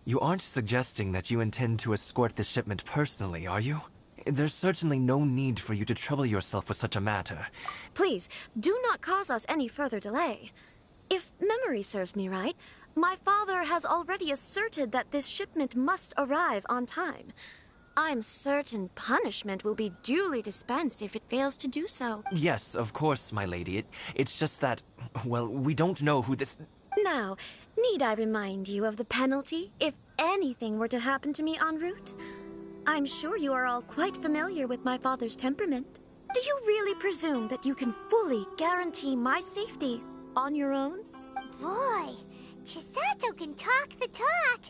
You aren't suggesting that you intend to escort this shipment personally, are you? There's certainly no need for you to trouble yourself with such a matter. Please, do not cause us any further delay. If memory serves me right, my father has already asserted that this shipment must arrive on time. I'm certain punishment will be duly dispensed if it fails to do so. Yes, of course, my lady. It's just that, well, we don't know who this... Now, need I remind you of the penalty if anything were to happen to me en route? I'm sure you are all quite familiar with my father's temperament. Do you really presume that you can fully guarantee my safety on your own? Boy, Chisato can talk the talk.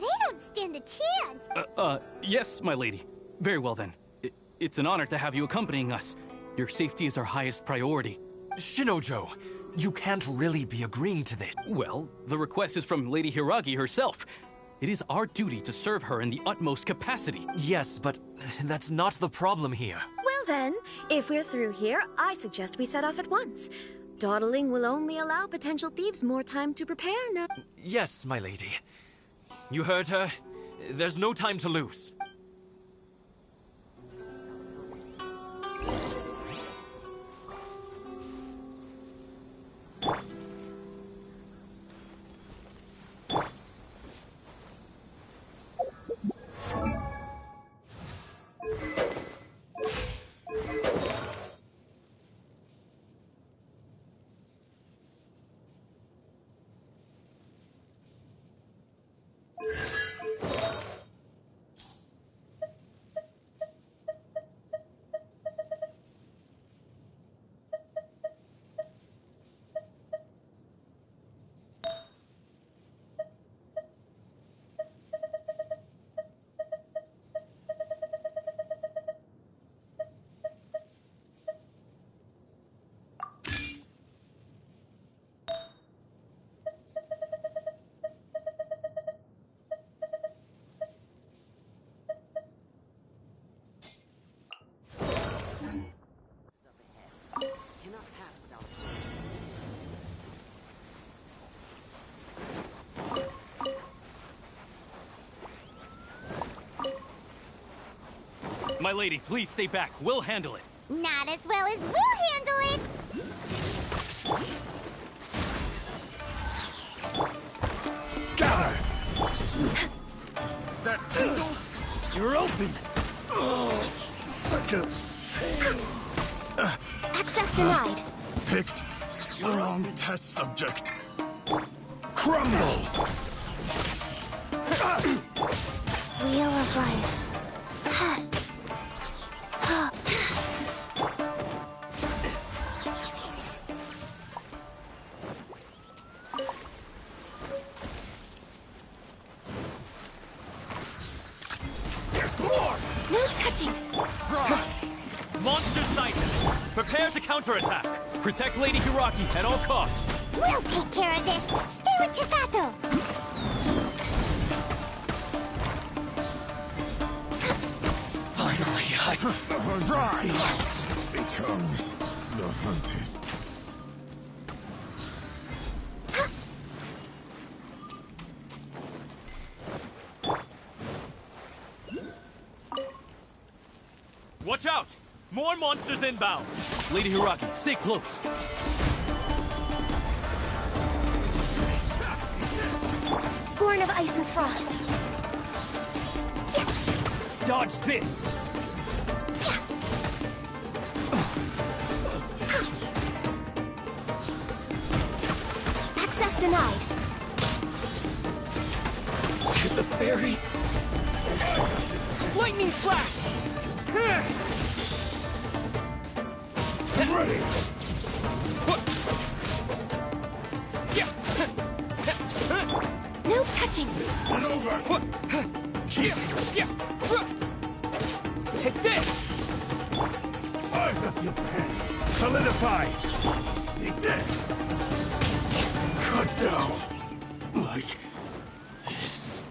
They don't stand a chance. Yes, my lady. Very well then. It's an honor to have you accompanying us. Your safety is our highest priority. Shinojo, you can't really be agreeing to this. Well, the request is from Lady Hiragi herself. It is our duty to serve her in the utmost capacity. Yes, but that's not the problem here. Well then, if we're through here, I suggest we set off at once. Dawdling will only allow potential thieves more time to prepare now. Yes, my lady. You heard her. There's no time to lose. My lady, please stay back. We'll handle it. Not as well as we'll handle it. Gather! That tingle? You're open! Oh, such a pain. Access denied. Picked the wrong test subject. Crumble! Wheel of life. There's more! No touching! Monster sighted! Prepare to counterattack! Protect Lady Hiragi at all costs! We'll take care of this. Stay with Chisato. Finally, the bride becomes the hunted. Watch out! More monsters inbound! Lady Hiragi, stay close! Born of ice and frost. Dodge this! Access denied. To the ferry. Lightning slash! Ready! No touching! Take this! I've got your pen. Solidify! Take this! Cut down! Like this.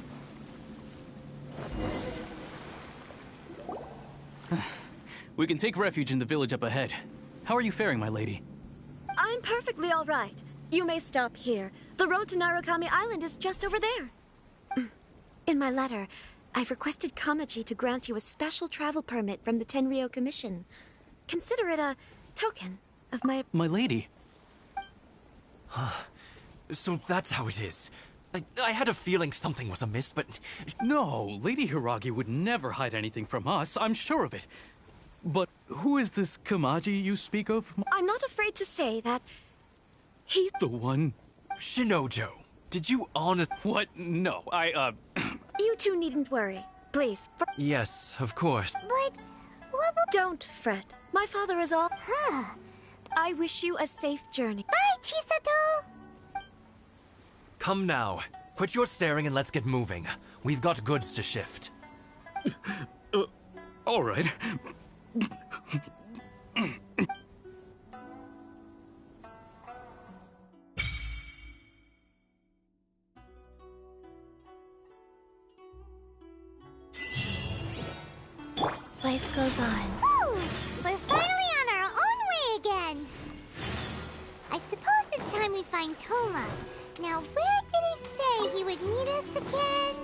We can take refuge in the village up ahead. How are you faring, my lady? I'm perfectly all right. You may stop here. The road to Narukami Island is just over there. in my letter, I've requested Kamaji to grant you a special travel permit from the Tenryou Commission. Consider it a token of my... My lady. So that's how it is. I had a feeling something was amiss, but... No, Lady Hiragi would never hide anything from us, I'm sure of it. But who is this Kamaji you speak of? I'm not afraid to say that he's... The one? Shinojo, did you honest... What? No, You two needn't worry. Please. Yes, of course. But what will... Don't fret. My father is all... I wish you a safe journey. Bye, Chisato! Come now. Quit your staring and let's get moving. We've got goods to shift. All right. Life goes on. Woo! We're finally on our own way again. I suppose it's time we find Toma. Now, where did he say he would meet us again?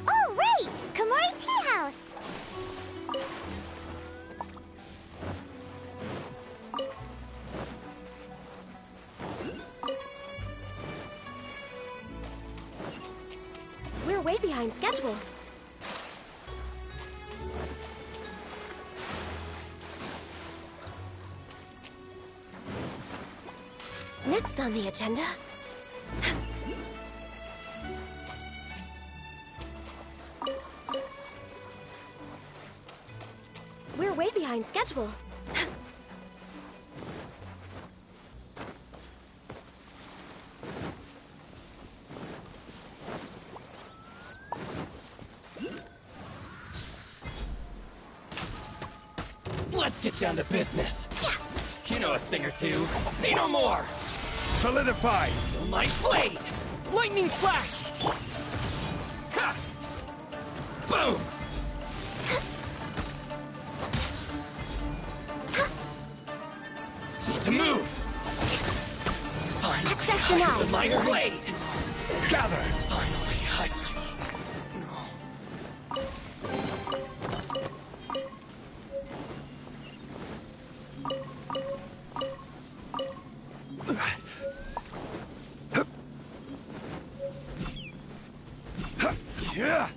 Oh, right! Komori Tea House! We're way behind schedule. Next on the agenda... We're way behind schedule. Let's get down to business. You know a thing or two. Say no more! Solidify! Feel my blade! Lightning flash! Ha! Boom! Need to move! Finally, Access denied. with my blade! Gather! Finally, Yeah!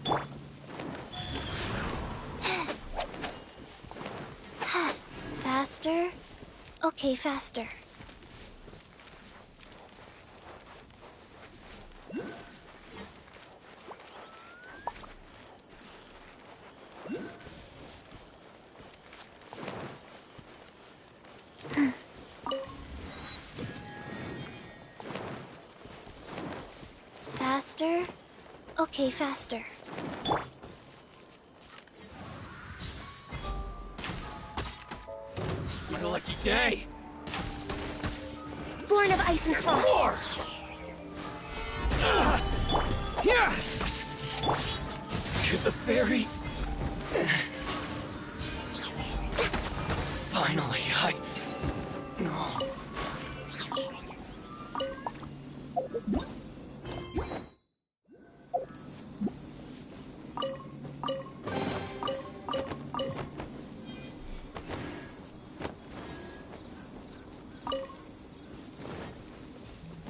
Faster? Okay, faster. Faster? Okay, faster. my lucky day! Born of ice and frost. War! Yeah! To the ferry. Finally, No.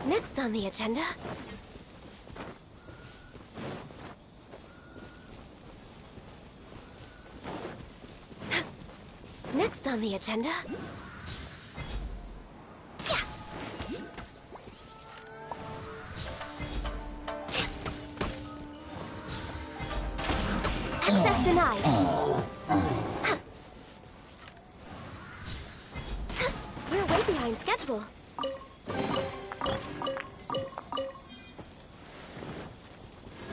Next on the agenda... Next on the agenda... Access denied. We're way behind schedule.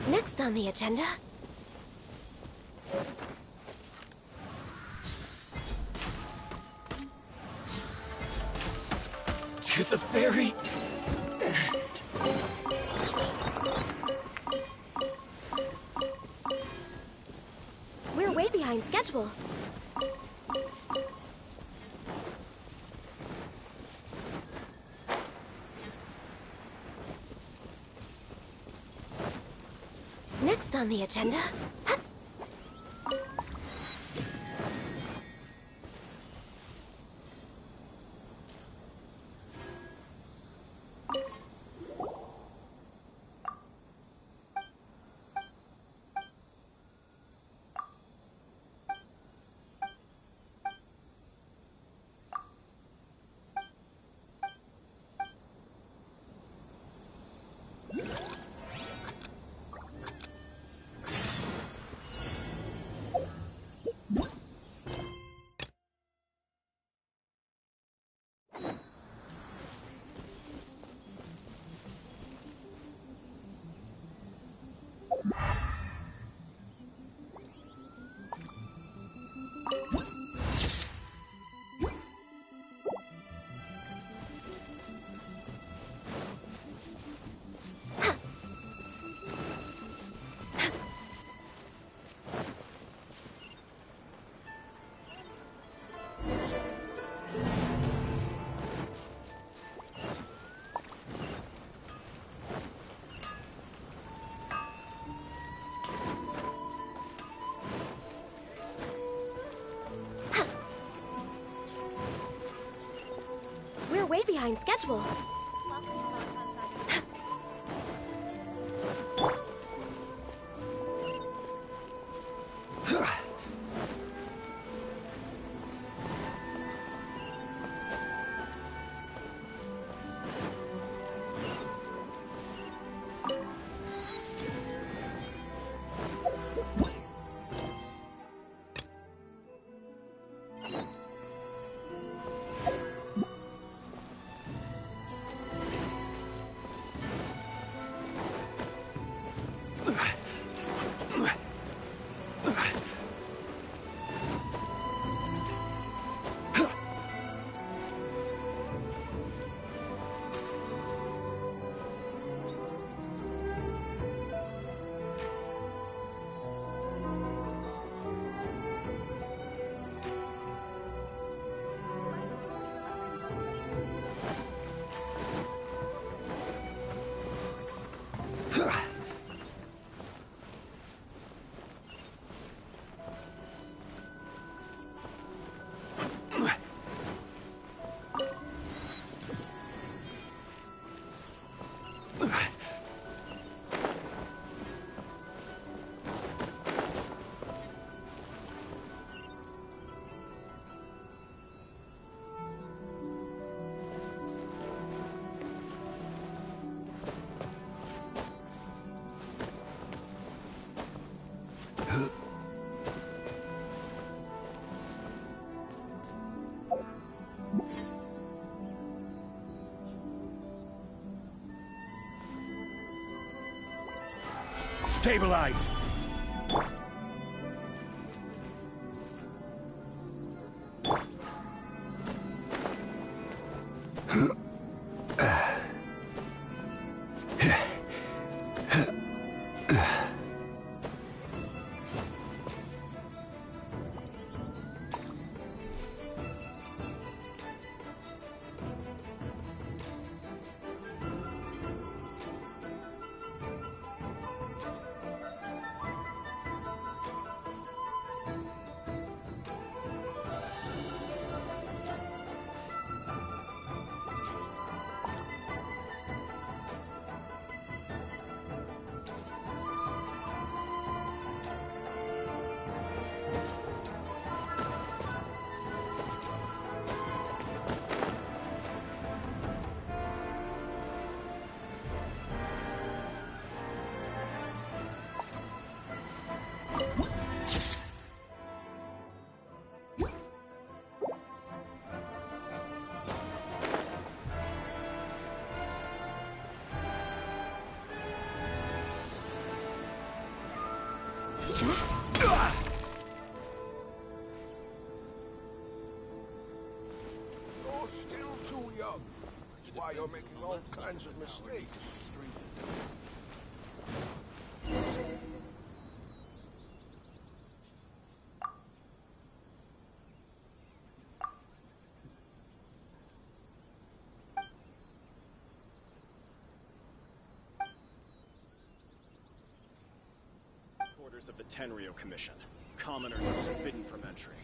Next on the agenda... To the ferry. We're way behind schedule. Next on the agenda? We're way behind schedule. Stabilize! You're still too young. That's why you're making all kinds of mistakes. of the Tenryo Commission. Commoners are forbidden from entry.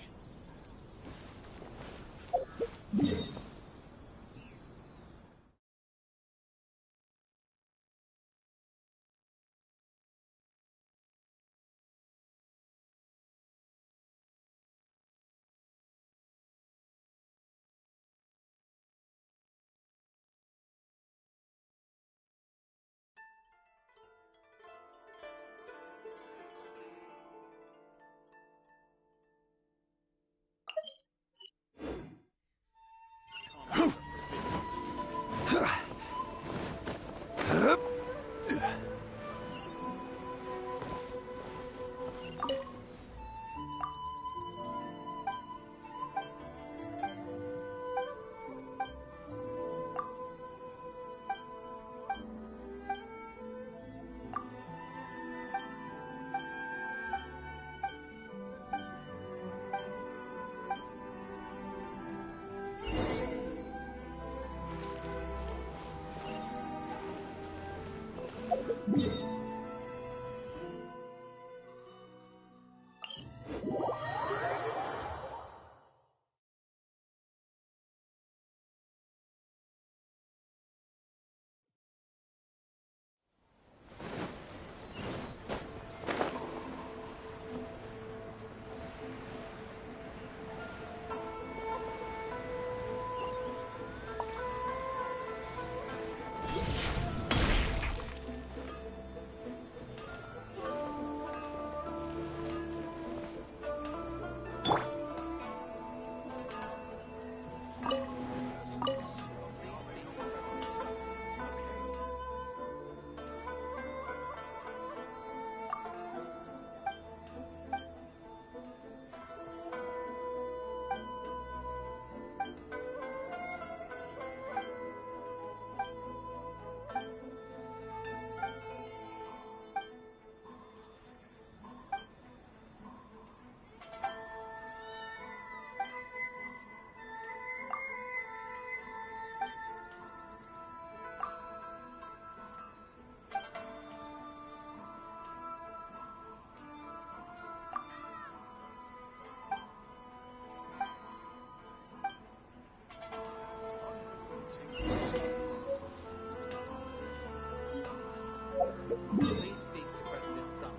Please speak to President Sung.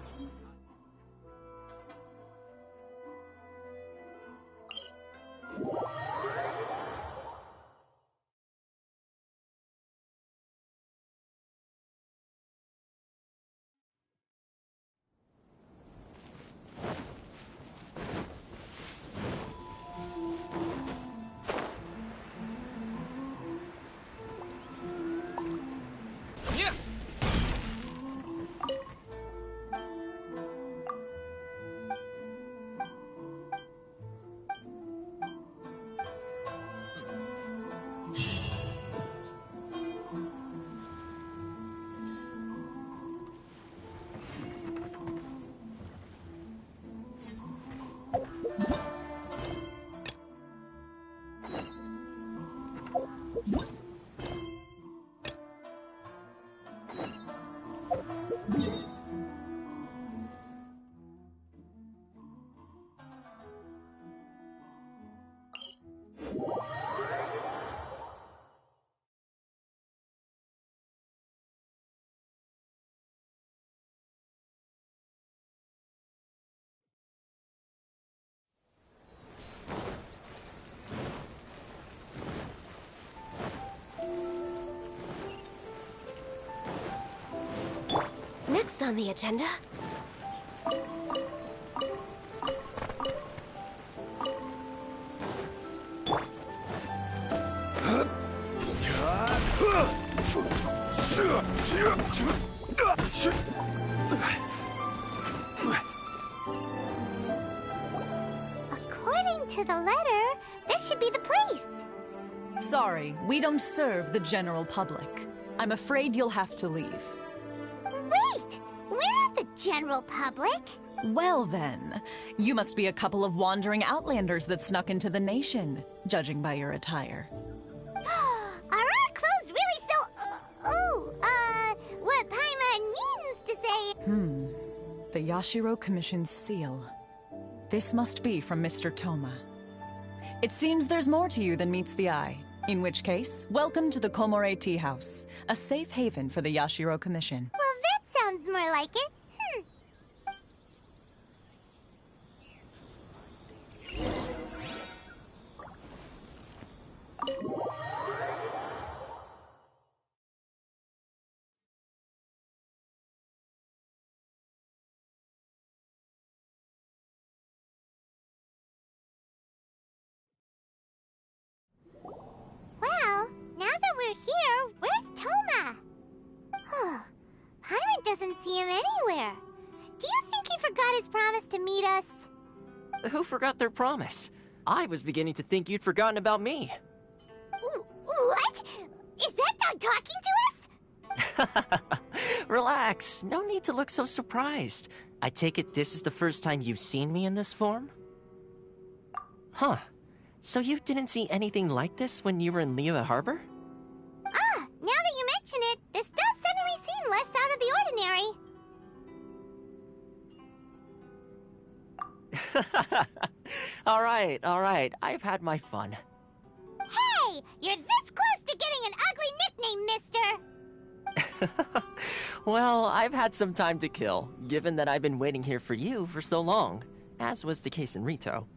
Next on the agenda. According to the letter, this should be the place. Sorry, we don't serve the general public. I'm afraid you'll have to leave. Wait! We're not the general public. Well then, you must be a couple of wandering outlanders that snuck into the nation, judging by your attire. Are our clothes really so... what Paimon means to say... The Yashiro Commission's seal. This must be from Mr. Toma. It seems there's more to you than meets the eye. In which case, welcome to the Komore Tea House, a safe haven for the Yashiro Commission. Well, that sounds more like it. Well, now that we're here, where's Toma? Paimon doesn't see him anywhere. Do you think he forgot his promise to meet us? Who forgot their promise? I was beginning to think you'd forgotten about me. What? Is that dog talking to us? Relax. No need to look so surprised. I take it this is the first time you've seen me in this form? Huh. So you didn't see anything like this when you were in Liyue Harbor? Ah, now that you mention it, this does suddenly seem less out of the ordinary. All right. I've had my fun. Hey! You're this close to getting an ugly nickname, mister! Well, I've had some time to kill, given that I've been waiting here for you for so long, as was the case in Rito.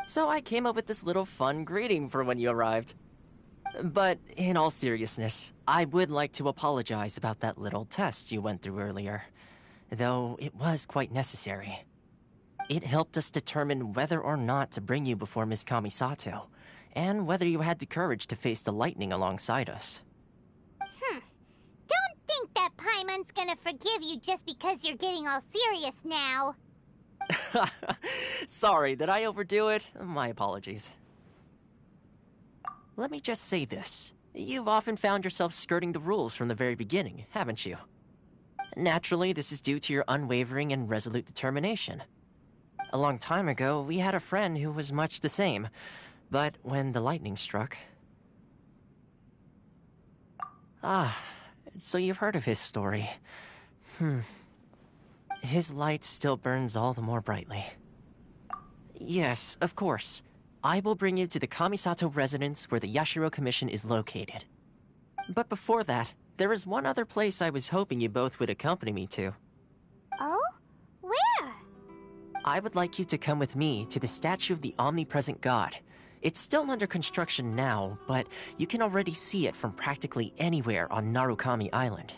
So I came up with this little fun greeting for when you arrived. But in all seriousness, I would like to apologize about that little test you went through earlier, though it was quite necessary. It helped us determine whether or not to bring you before Miss Kamisato, and whether you had the courage to face the lightning alongside us. Don't think that Paimon's gonna forgive you just because you're getting all serious now. Sorry, did I overdo it? My apologies. Let me just say this. You've often found yourself skirting the rules from the very beginning, haven't you? Naturally, this is due to your unwavering and resolute determination. A long time ago, we had a friend who was much the same, but when the lightning struck... so you've heard of his story. His light still burns all the more brightly. Yes, of course. I will bring you to the Kamisato residence where the Yashiro Commission is located. But before that, there is one other place I was hoping you both would accompany me to. Oh? Where? I would like you to come with me to the statue of the omnipresent god. It's still under construction now, but you can already see it from practically anywhere on Narukami Island.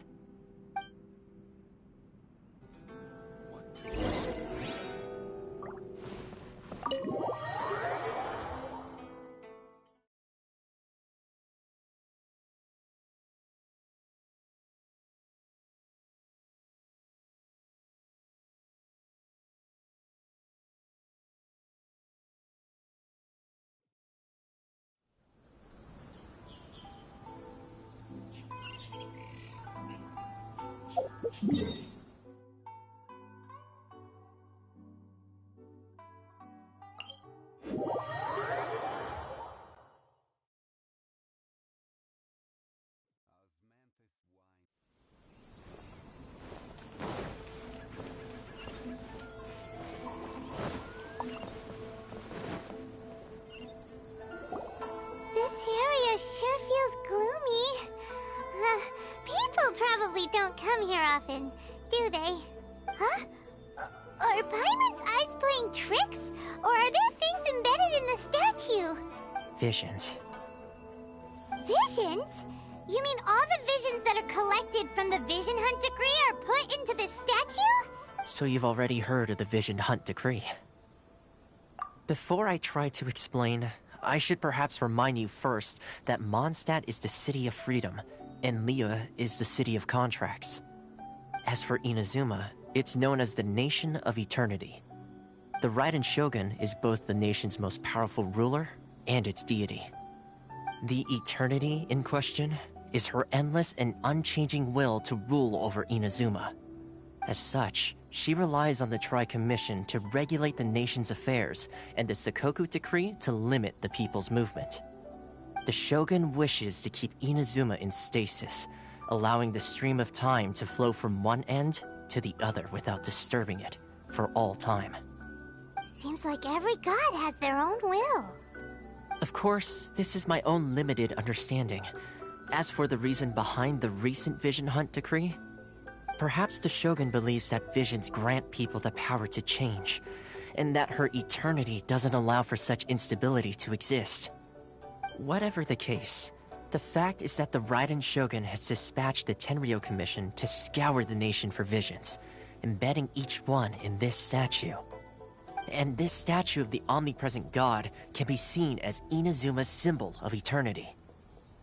Sure feels gloomy. People probably don't come here often, do they? Huh? Are Paimon's eyes playing tricks? Or are there things embedded in the statue? Visions. Visions? You mean all the visions that are collected from the Vision Hunt Decree are put into the statue? So you've already heard of the Vision Hunt Decree. Before I try to explain, I should perhaps remind you first that Mondstadt is the city of freedom, and Liyue is the city of contracts. As for Inazuma, it's known as the Nation of Eternity. The Raiden Shogun is both the nation's most powerful ruler and its deity. The Eternity in question is her endless and unchanging will to rule over Inazuma. As such, she relies on the Tri-Commission to regulate the nation's affairs and the Sakoku Decree to limit the people's movement. The Shogun wishes to keep Inazuma in stasis, allowing the stream of time to flow from one end to the other without disturbing it for all time. Seems like every god has their own will. Of course, this is my own limited understanding. As for the reason behind the recent Vision Hunt decree, perhaps the Shogun believes that visions grant people the power to change, and that her eternity doesn't allow for such instability to exist. Whatever the case, the fact is that the Raiden Shogun has dispatched the Tenryo Commission to scour the nation for visions, embedding each one in this statue. And this statue of the omnipresent god can be seen as Inazuma's symbol of eternity.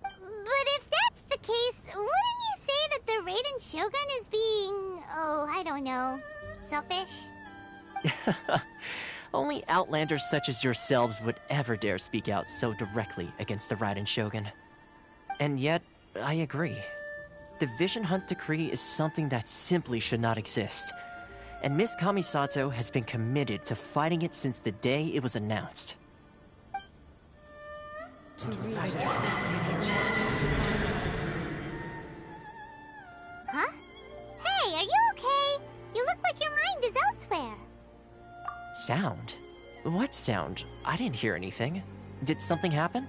But if that's the case, wouldn't you say that the Raiden Shogun is being, I don't know, selfish? Only outlanders such as yourselves would ever dare speak out so directly against the Raiden Shogun. And yet, I agree. The Vision Hunt decree is something that simply should not exist. And Miss Kamisato has been committed to fighting it since the day it was announced. Huh? Hey, are you okay? You look like your mind is elsewhere. Sound? What sound? I didn't hear anything. Did something happen?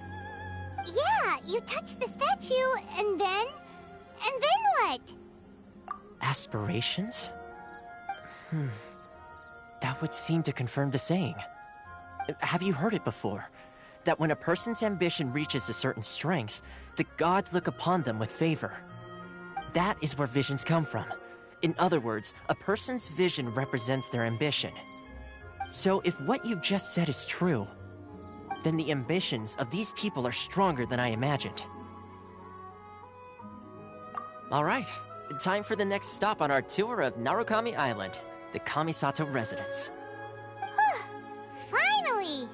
Yeah, you touched the statue, and then what? Aspirations? That would seem to confirm the saying. Have you heard it before? That when a person's ambition reaches a certain strength, the gods look upon them with favor. That is where visions come from. In other words, a person's vision represents their ambition. So if what you just said is true, then the ambitions of these people are stronger than I imagined. All right, time for the next stop on our tour of Narukami Island, the Kamisato residence. Finally!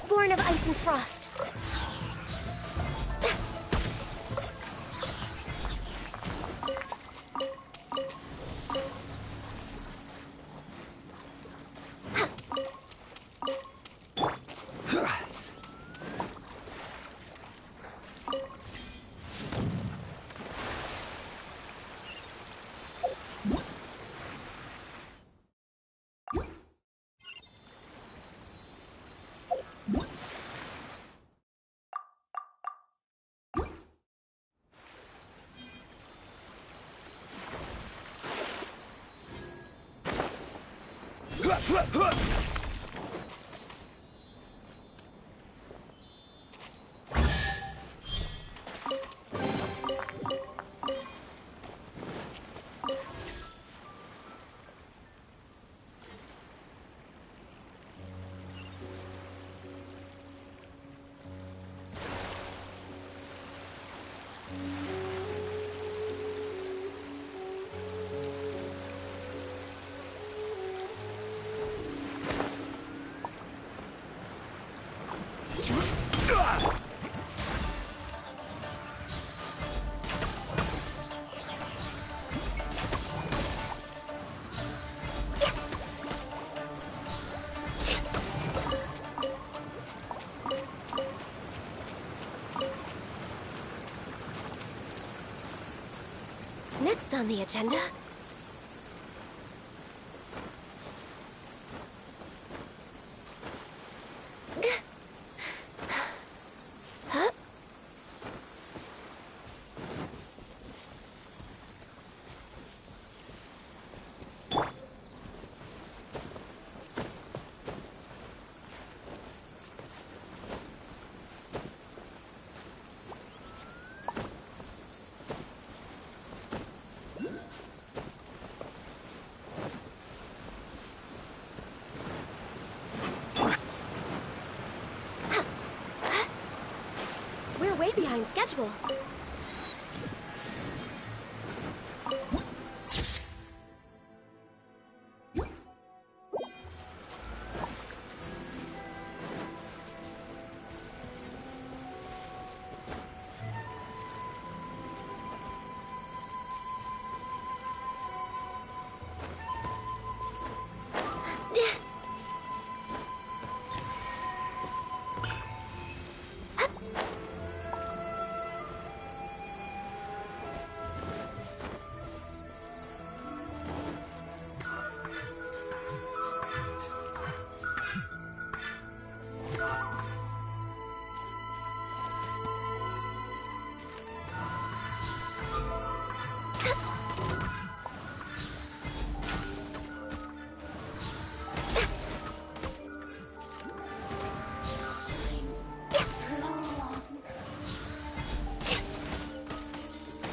Born of ice and frost. Next on the agenda... behind schedule.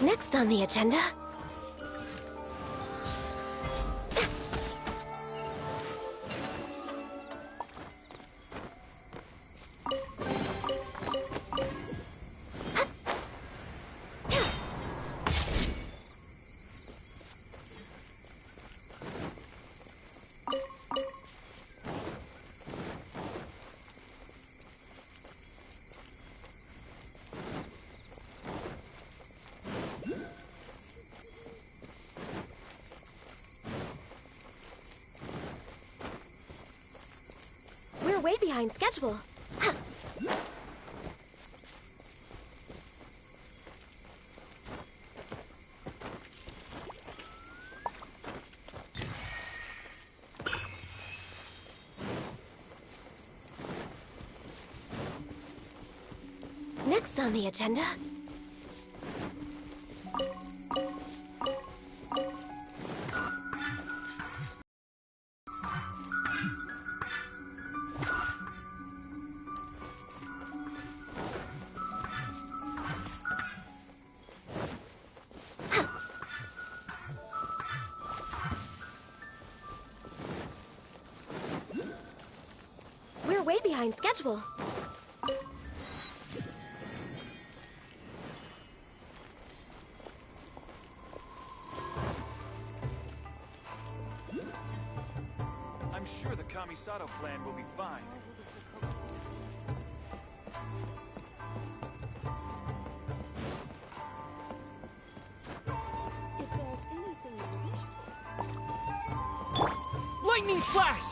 Next on the agenda... We're way behind schedule. Next on the agenda... We're way behind schedule. I'm sure the Kamisato clan will be fine. If there's anything you wish Lightning flash!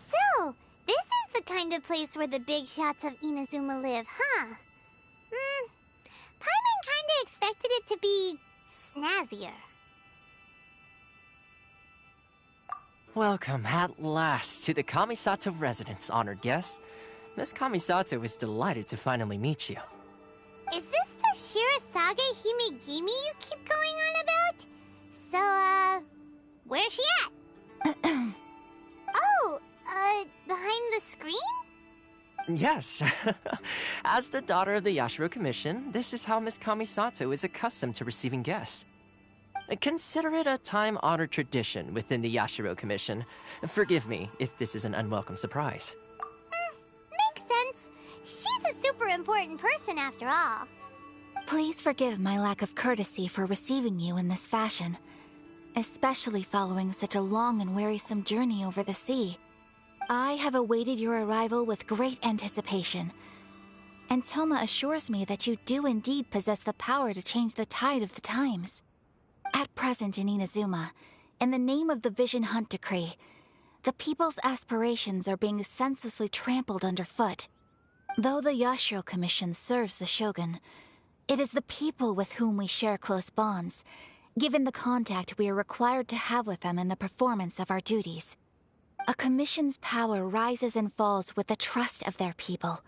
So, this is the kind of place where the big shots of Inazuma live, huh? Paimon kinda expected it to be... snazzier. Welcome at last to the Kamisato residence, honored guests. Miss Kamisato is delighted to finally meet you. Is this the Shirasage Himegimi you keep going on about? So, where's she at? Oh, behind the screen? Yes. As the daughter of the Yashiro Commission, this is how Miss Kamisato is accustomed to receiving guests. Consider it a time-honored tradition within the Yashiro Commission. Forgive me if this is an unwelcome surprise. Makes sense. She's a super important person after all. Please forgive my lack of courtesy for receiving you in this fashion, especially following such a long and wearisome journey over the sea. I have awaited your arrival with great anticipation, and Toma assures me that you do indeed possess the power to change the tide of the times. At present in Inazuma, in the name of the Vision Hunt Decree, the people's aspirations are being senselessly trampled underfoot. Though the Yashiro Commission serves the Shogun, it is the people with whom we share close bonds, given the contact we are required to have with them in the performance of our duties. A commission's power rises and falls with the trust of their people.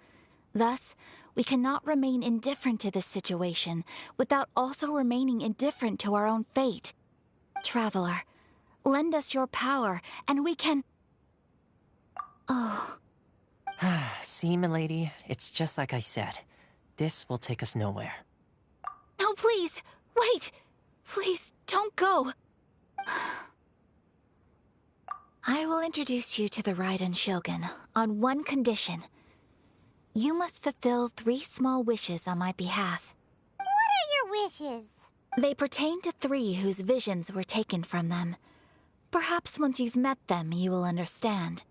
Thus, we cannot remain indifferent to this situation without also remaining indifferent to our own fate. Traveler, lend us your power, and we can... Oh, See, milady, it's just like I said. This will take us nowhere. No, please! Wait! Please, don't go! I will introduce you to the Raiden Shogun on one condition. You must fulfill 3 small wishes on my behalf. What are your wishes? They pertain to 3 whose visions were taken from them. Perhaps once you've met them, you will understand.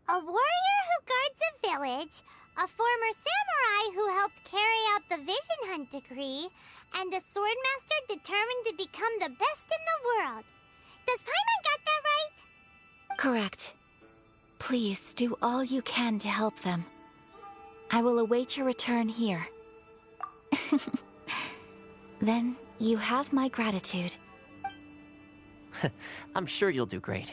A warrior who guards a village, a former samurai who helped carry out the Vision Hunt decree, and a swordmaster determined to become the best in the world. Does Paimon got that right? Correct. Please do all you can to help them. I will await your return here. Then you have my gratitude. I'm sure you'll do great.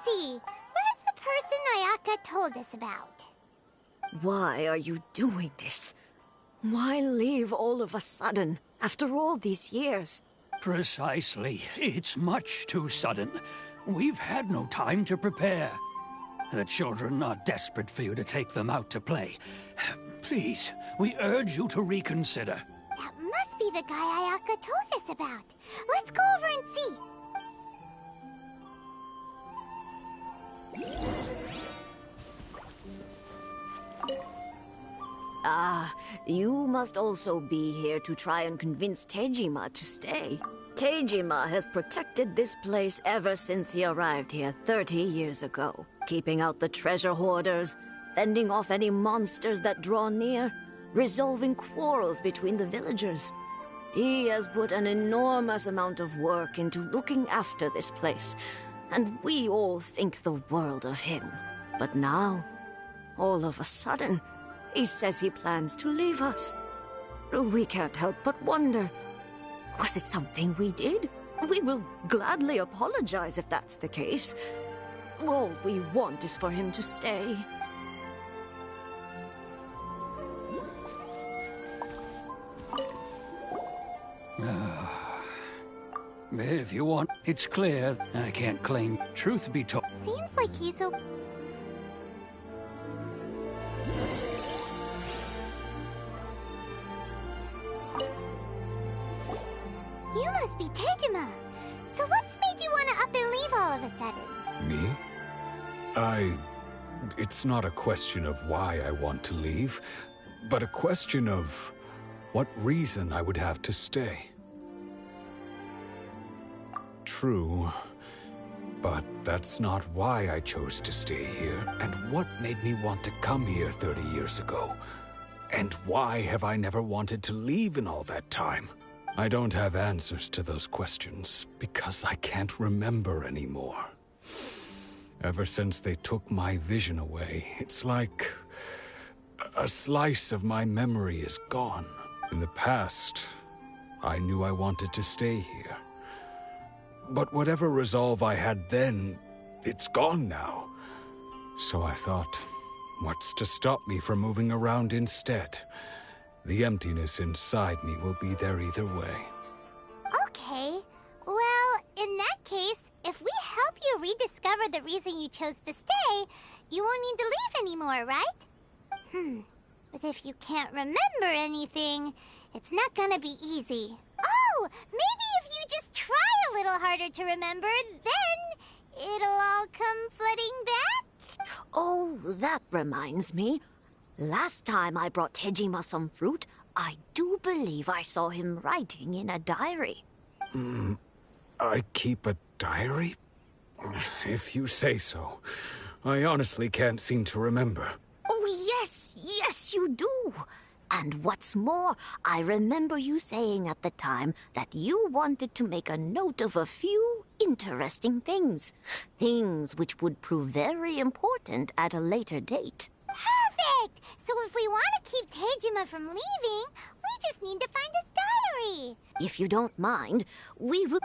See, where's the person Ayaka told us about? Why are you doing this? Why leave all of a sudden, after all these years? Precisely. It's much too sudden. We've had no time to prepare. The children are desperate for you to take them out to play. Please, we urge you to reconsider. That must be the guy Ayaka told us about. Let's go over and see. Ah, you must also be here to try and convince Tejima to stay. Tejima has protected this place ever since he arrived here 30 years ago, keeping out the treasure hoarders, fending off any monsters that draw near, resolving quarrels between the villagers. He has put an enormous amount of work into looking after this place, and we all think the world of him. But now, all of a sudden, he says he plans to leave us. We can't help but wonder, was it something we did? We will gladly apologize if that's the case. All we want is for him to stay. If you want, it's clear. I can't claim. Truth be told. Seems like he's a... You must be Tejima. So what's made you want to up and leave all of a sudden? Me? It's not a question of why I want to leave, but a question of what reason I would have to stay. True, but that's not why I chose to stay here, and what made me want to come here 30 years ago. And why have I never wanted to leave in all that time? I don't have answers to those questions, because I can't remember anymore. Ever since they took my vision away, it's like a slice of my memory is gone. In the past, I knew I wanted to stay here. But whatever resolve I had then, it's gone now. So I thought, what's to stop me from moving around instead? The emptiness inside me will be there either way. Okay. Well, in that case, if we help you rediscover the reason you chose to stay, you won't need to leave anymore, right? But if you can't remember anything, it's not gonna be easy. Oh, maybe if you just try a little harder to remember, then it'll all come flooding back? Oh, that reminds me. Last time I brought Tejima some fruit, I do believe I saw him writing in a diary. I keep a diary? If you say so. I honestly can't seem to remember. Oh, yes, you do. And what's more, I remember you saying at the time that you wanted to make a note of a few interesting things. Things which would prove very important at a later date. Perfect! So if we want to keep Tejima from leaving, we just need to find his diary. If you don't mind, we will...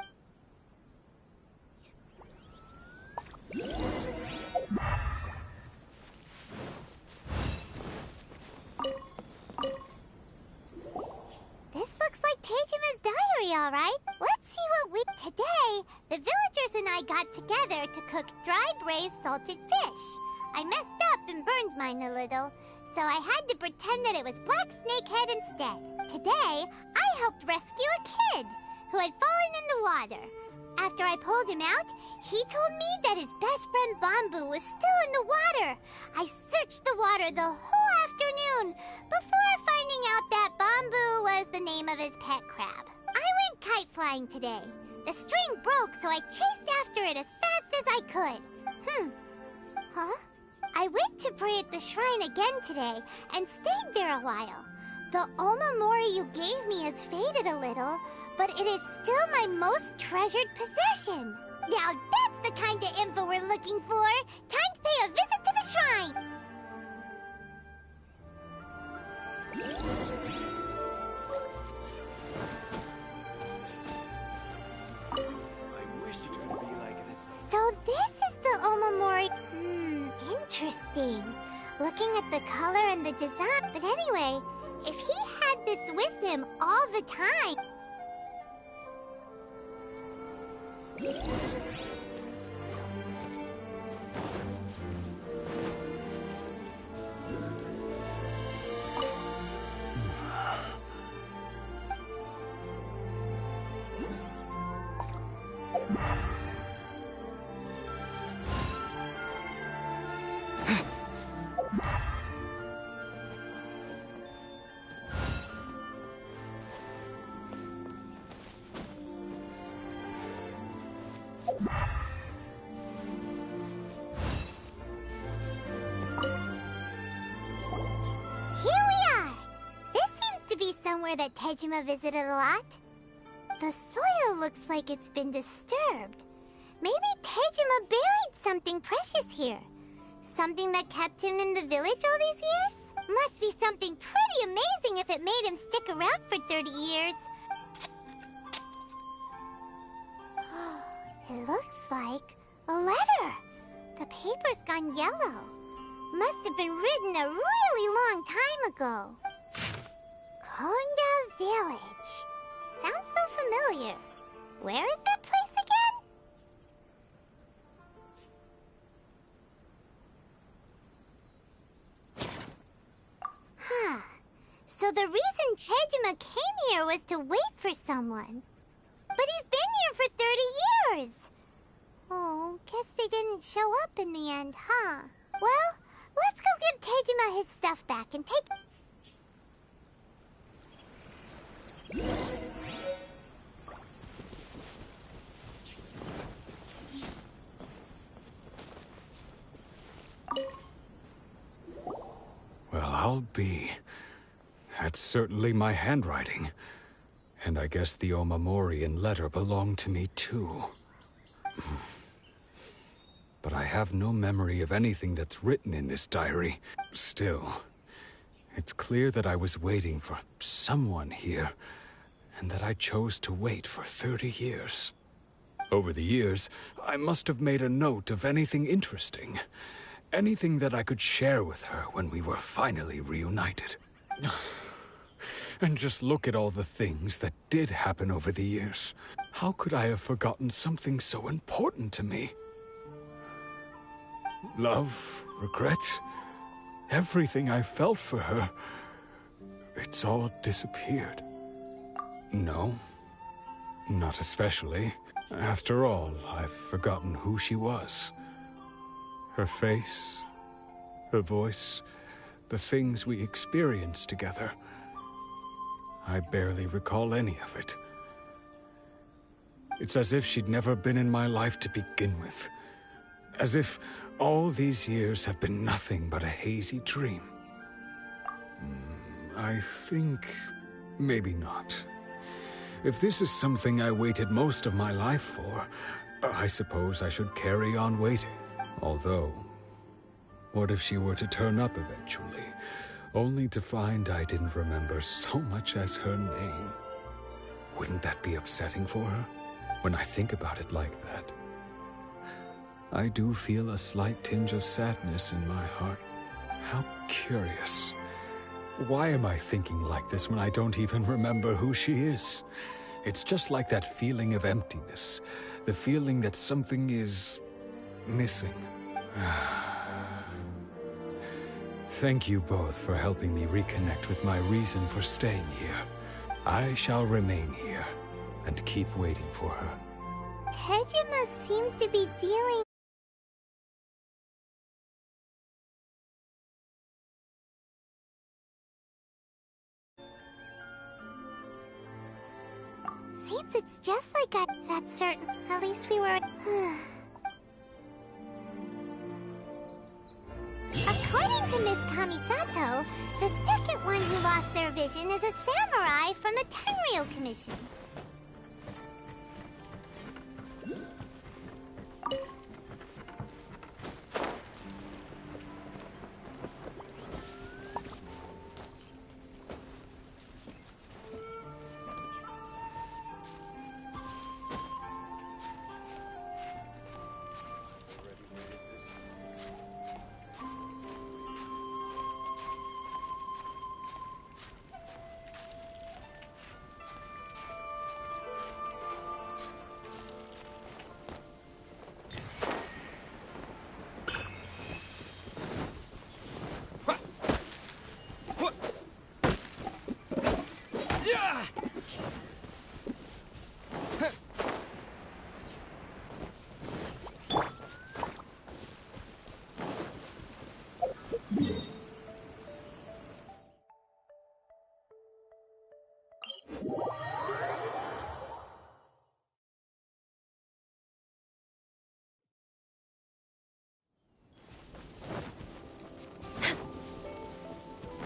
This looks like Tejima's diary, all right. Let's see what we... Today, the villagers and I got together to cook dry braised salted fish. I messed up and burned mine a little, so I had to pretend that it was Black Snakehead instead. Today, I helped rescue a kid who had fallen in the water. After I pulled him out, he told me that his best friend Bamboo was still in the water. I searched the water the whole afternoon before finding out that Bamboo was the name of his pet crab. I went kite flying today. The string broke, so I chased after it as fast as I could. Huh? I went to pray at the shrine again today and stayed there a while. The Omamori you gave me has faded a little, but it is still my most treasured possession. Now that's the kind of info we're looking for. Time to pay a visit to the shrine. I wish it could be like this. So this is the Omamori... interesting. Looking at the color and the design. But anyway, if he had this with him all the time... that Tejima visited a lot. The soil looks like it's been disturbed. Maybe Tejima buried something precious here. Something that kept him in the village all these years? Must be something pretty amazing if it made him stick around for 30 years. It looks like a letter. The paper's gone yellow. Must have been written a really long time ago. Konda Village. Sounds so familiar. Where is that place again? So the reason Tejima came here was to wait for someone. But he's been here for 30 years. Oh, guess they didn't show up in the end, huh? Well, let's go give Tejima his stuff back and take... Well, I'll be. That's certainly my handwriting. And I guess the Omamorian letter belonged to me too. But I have no memory of anything that's written in this diary. Still, it's clear that I was waiting for someone here, and that I chose to wait for 30 years. Over the years, I must have made a note of anything interesting. Anything that I could share with her when we were finally reunited. And just look at all the things that did happen over the years. How could I have forgotten something so important to me? Love, regret, everything I felt for her, it's all disappeared. No, Not especially. After all, I've forgotten who she was. Her face, her voice, the things we experienced together. I barely recall any of it. It's as if she'd never been in my life to begin with. As if all these years have been nothing but a hazy dream. I think maybe not. If this is something I waited most of my life for, I suppose I should carry on waiting. Although, what if she were to turn up eventually, only to find I didn't remember so much as her name? Wouldn't that be upsetting for her? When I think about it like that, I do feel a slight tinge of sadness in my heart. How curious. Why am I thinking like this when I don't even remember who she is? It's just like that feeling of emptiness, the feeling that something is missing. Thank you both for helping me reconnect with my reason for staying here. I shall remain here and keep waiting for her. Tejima seems to be dealing... Seems it's just like that's certain. At least we were... According to Miss Kamisato, the second one who lost their vision is a samurai from the Tenryou Commission.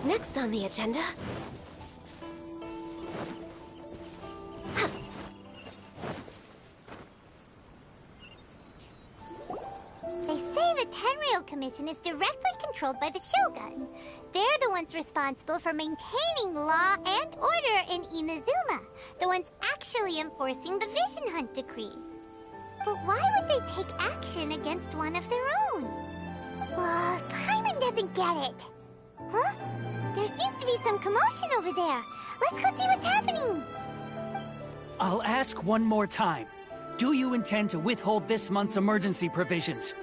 Next on the agenda... They say the Tenryou Commission is directly controlled by the Shogun. They're the ones responsible for maintaining law and order in Inazuma. The ones actually enforcing the Vision Hunt Decree. But why would they take action against one of their own? Paimon doesn't get it. Huh? There seems to be some commotion over there. Let's go see what's happening. I'll ask one more time. Do you intend to withhold this month's emergency provisions?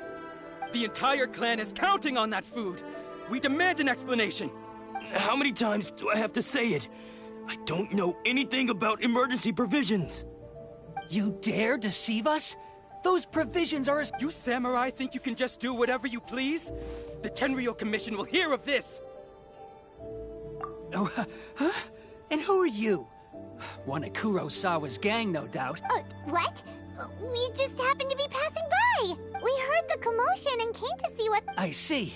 The entire clan is counting on that food. We demand an explanation. How many times do I have to say it? I don't know anything about emergency provisions. You dare deceive us? Those provisions are You samurai think you can just do whatever you please? The Tenryou Commission will hear of this! Oh, huh? And who are you? One of Kurosawa's gang, no doubt. What? We just happened to be passing by. We heard the commotion and came to see what... I see.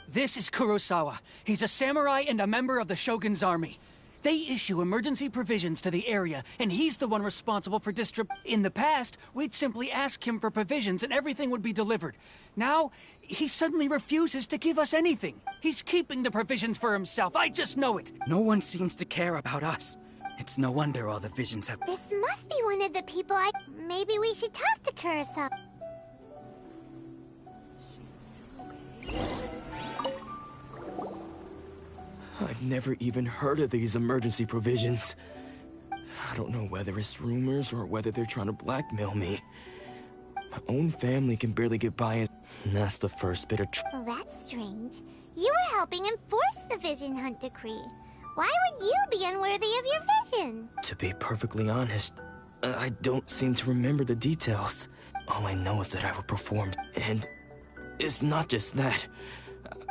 This is Kurosawa. He's a samurai and a member of the Shogun's army. They issue emergency provisions to the area, and he's the one responsible for In the past, we'd simply ask him for provisions and everything would be delivered. Now, he suddenly refuses to give us anything. He's keeping the provisions for himself. I just know it. No one seems to care about us. It's no wonder all the visions have... This must be one of the people Maybe we should talk to Kurosawa. I've never even heard of these emergency provisions. I don't know whether it's rumors or whether they're trying to blackmail me. My own family can barely get by as... That's the first bit of Well, that's strange. You were helping enforce the Vision Hunt Decree. Why would you be unworthy of your vision? To be perfectly honest, I don't seem to remember the details. All I know is that I performed, and it's not just that.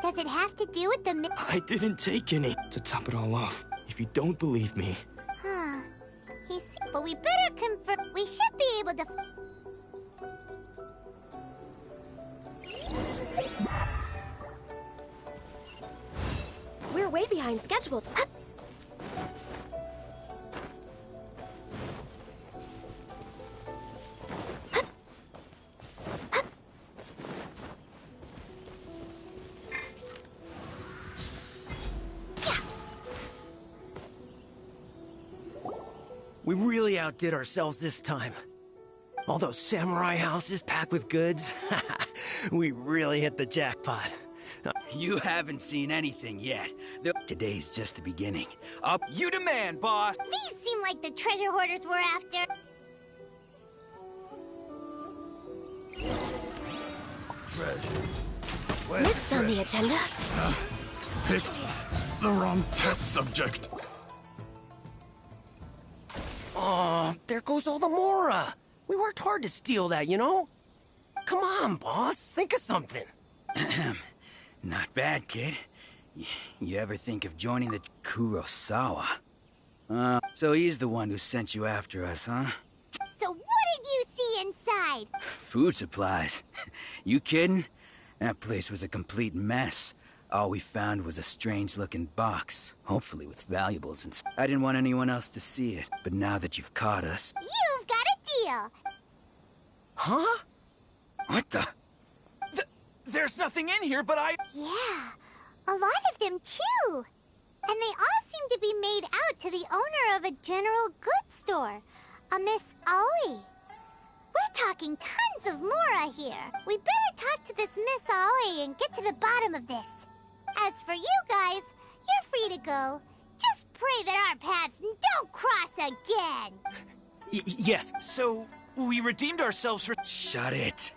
Does it have to do with the I didn't take any. To top it all off, if you don't believe me... Huh. But we better confirm. We should be able to... We're way behind schedule. We really outdid ourselves this time. All those samurai houses packed with goods. We really hit the jackpot. You haven't seen anything yet. Today's just the beginning. Up You demand, boss! These seem like the treasure hoarders we're after. Treasure. Next on the agenda. Picked the wrong test subject. Oh, there goes all the Mora. We worked hard to steal that, you know? Come on, boss. Think of something. Not bad, kid. You ever think of joining the Kurosawa? So he's the one who sent you after us, huh? So what did you see inside? Food supplies. You kidding? That place was a complete mess. All we found was a strange-looking box, hopefully with valuables and I didn't want anyone else to see it, but now that you've caught us... You've got a deal! Huh? What the... There's nothing in here, but I... Yeah, a lot of them too. And they all seem to be made out to the owner of a general goods store, a Miss Aoi. We're talking tons of Mora here. We better talk to this Miss Aoi and get to the bottom of this. As for you guys, you're free to go. Just pray that our paths don't cross again. Yes, so we redeemed ourselves for... Shut it.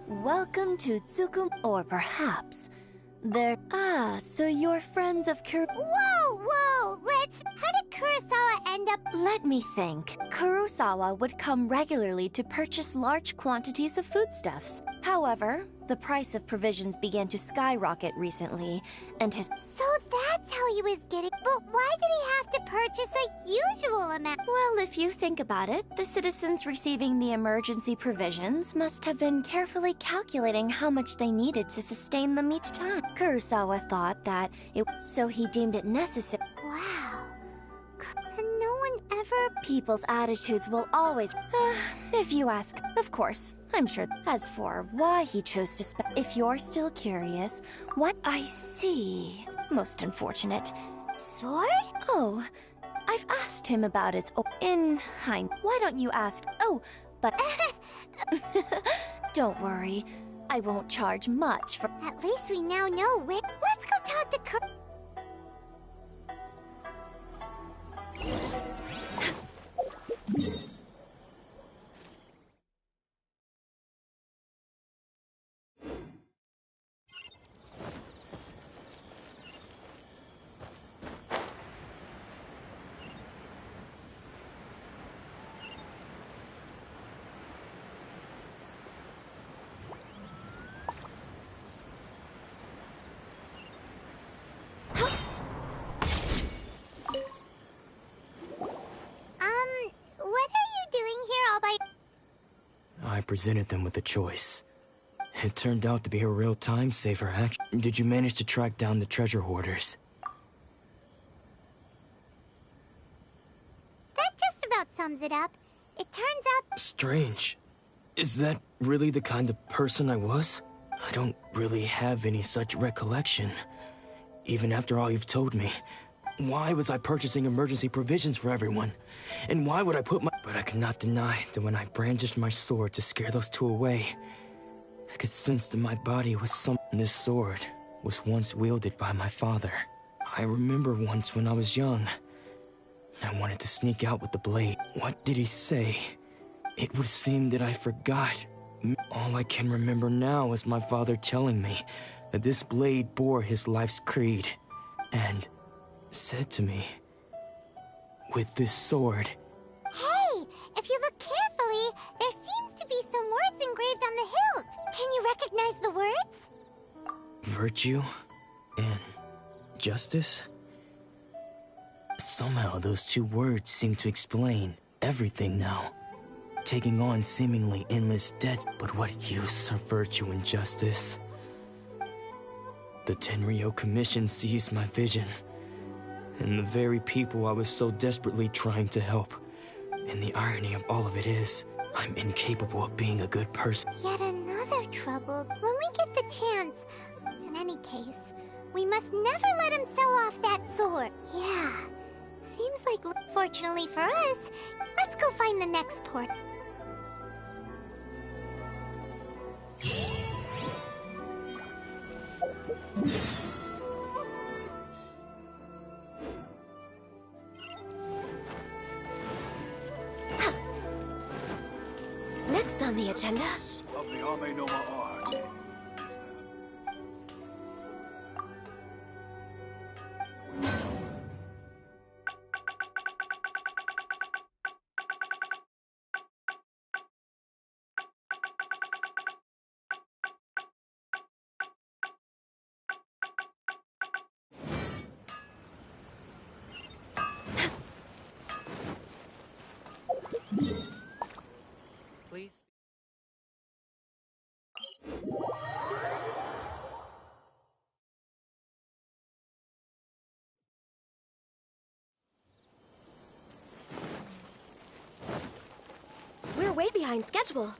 Welcome to Tsukum, or perhaps they're... Ah, so you're friends of Whoa! How did Kurosawa end up... Let me think. Kurosawa would come regularly to purchase large quantities of foodstuffs. However, the price of provisions began to skyrocket recently, and his... So that's how he was getting... But why did he have to purchase a usual amount? Well, if you think about it, the citizens receiving the emergency provisions must have been carefully calculating how much they needed to sustain them each time. Kurosawa thought that it... So he deemed it necessary... Wow. And no one ever... People's attitudes will always... if you ask, of course. I'm sure. As for why he chose to spend... If you're still curious, what... I see. Most unfortunate. Sword? Oh, I've asked him about his... In hind... Why don't you ask... Oh, but... Don't worry. I won't charge much for... At least we now know where... Let's go talk to I presented them with a choice. It turned out to be a real time-saver, actually. Did you manage to track down the treasure hoarders? That just about sums it up. It turns out... Strange. Is that really the kind of person I was? I don't really have any such recollection. Even after all you've told me. Why was I purchasing emergency provisions for everyone? And why would I put my... But I could not deny that when I brandished my sword to scare those two away, I could sense that my body was some... This sword was once wielded by my father. I remember once when I was young, I wanted to sneak out with the blade. What did he say? It would seem that I forgot. All I can remember now is my father telling me that this blade bore his life's creed, and said to me, with this sword... Hey, if you look carefully, there seems to be some words engraved on the hilt. Can you recognize the words? Virtue and justice? Somehow those two words seem to explain everything now. Taking on seemingly endless debts, but what use are virtue and justice? The Tenryo Commission seized my vision, and the very people I was so desperately trying to help. And the irony of all of it is, I'm incapable of being a good person. Yet another trouble. When we get the chance, in any case, we must never let him sell off that sword. Yeah, seems like, fortunately for us, let's go find the next port. Next on the agenda... Of the Ame Noma art. Please. We're way behind schedule.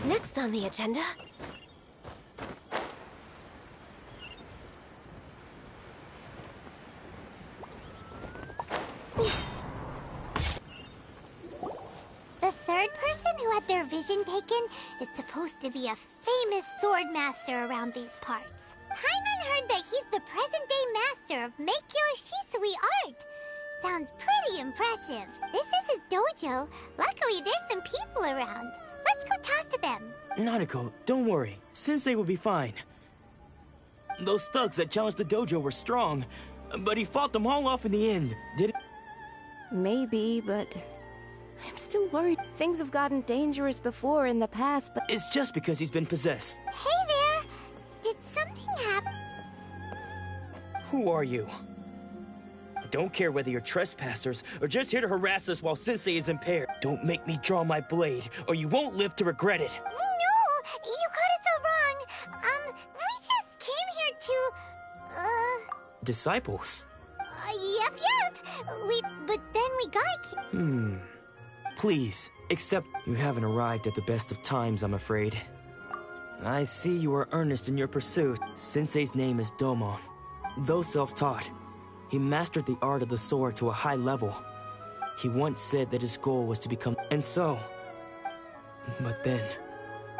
Next on the agenda... The third person who had their vision taken is supposed to be a famous sword master around these parts. Hyman heard that he's the present-day master of Meikyo Shisui art. Sounds pretty impressive. This is his dojo. Luckily, there's some people around. Let's go talk to them. Nanako, don't worry. Sensei will be fine. Those thugs that challenged the dojo were strong, but he fought them all off in the end, did it? Maybe, but... I'm still worried. Things have gotten dangerous before in the past, but... It's just because he's been possessed. Hey there! Did something happen? Who are you? I don't care whether you're trespassers or just here to harass us while Sensei is impaired. Don't make me draw my blade, or you won't live to regret it. No! You got it so wrong. We just came here to... Disciples? Yep. But then we got... Please, accept... You haven't arrived at the best of times, I'm afraid. I see you are earnest in your pursuit. Sensei's name is Domon. Though self-taught, he mastered the art of the sword to a high level. He once said that his goal was to become... And so... But then...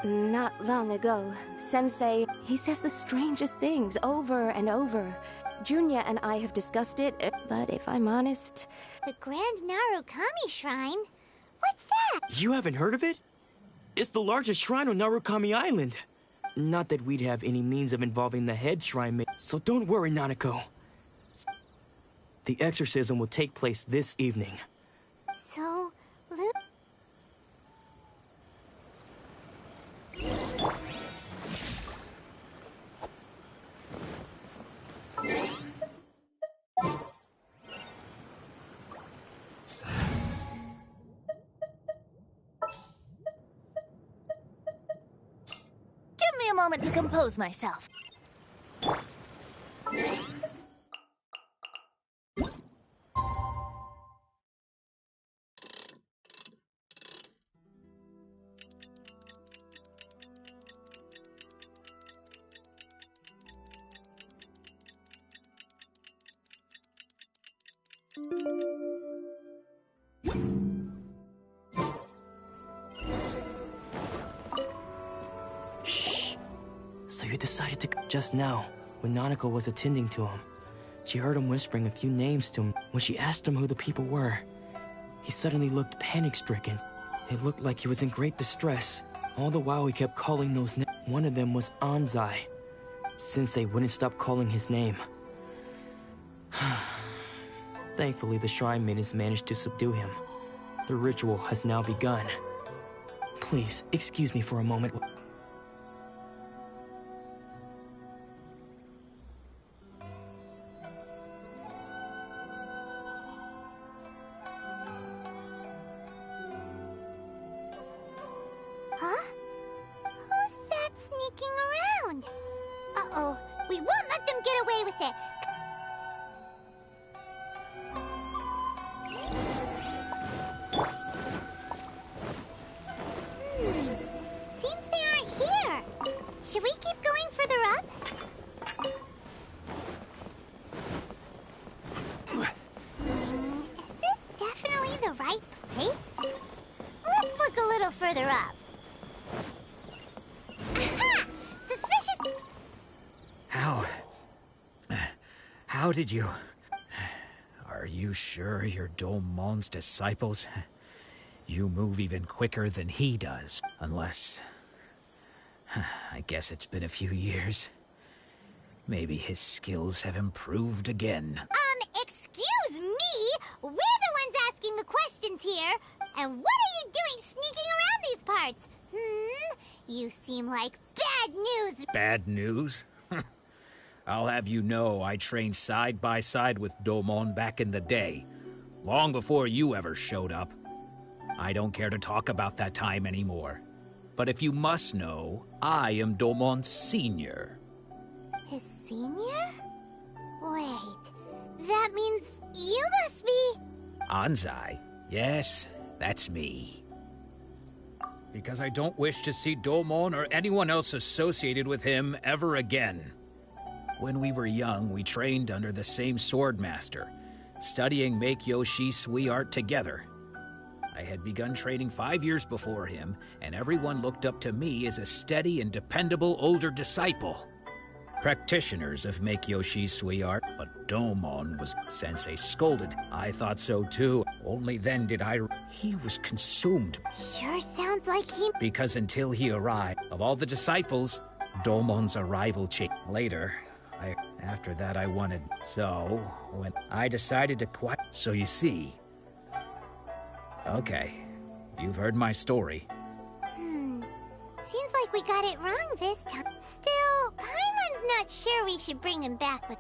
Not long ago, Sensei, he says the strangest things over and over. Junya and I have discussed it, but if I'm honest... The Grand Narukami Shrine? What's that? You haven't heard of it? It's the largest shrine on Narukami Island. Not that we'd have any means of involving the head shrine maiden, so don't worry, Nanako. The exorcism will take place this evening. So, Luke... Give me a moment to compose myself. So you decided to... Just now, when Nanako was attending to him, she heard him whispering a few names to him. When she asked him who the people were, he suddenly looked panic-stricken. It looked like he was in great distress. All the while he kept calling those names. One of them was Anzai. Sensei wouldn't stop calling his name. Thankfully, the shrine maidens managed to subdue him. The ritual has now begun. Please, excuse me for a moment. Huh? Who's that sneaking around? Uh-oh, we won't let them get away with it. Seems they aren't here. Should we keep going further up? Is this definitely the right place? Let's look a little further up. Aha! Suspicious... How did you... Are you sure you're Domon's disciples? You move even quicker than he does. Unless... I guess it's been a few years. Maybe his skills have improved again. Excuse me? We're the ones asking the questions here. And what are you doing sneaking around these parts? You seem like bad news. Bad news? I'll have you know I trained side by side with Domon back in the day, long before you ever showed up. I don't care to talk about that time anymore. But if you must know, I am Domon's senior. His senior? Wait, that means you must be... Anzai? Yes, that's me. Because I don't wish to see Domon or anyone else associated with him ever again. When we were young, we trained under the same swordmaster, studying Make-Yoshi Sui art together. I had begun training 5 years before him, and everyone looked up to me as a steady and dependable older disciple. Practitioners of Make-Yoshi Sui art, but Domon was... Sensei scolded. I thought so too. Only then did I... He was consumed. Sure sounds like he... Because until he arrived, of all the disciples, Domon's a rival chick. Later, after that I wanted... So, when I decided to quit... So you see... Okay, you've heard my story. Seems like we got it wrong this time. Still, Paimon's not sure we should bring him back with...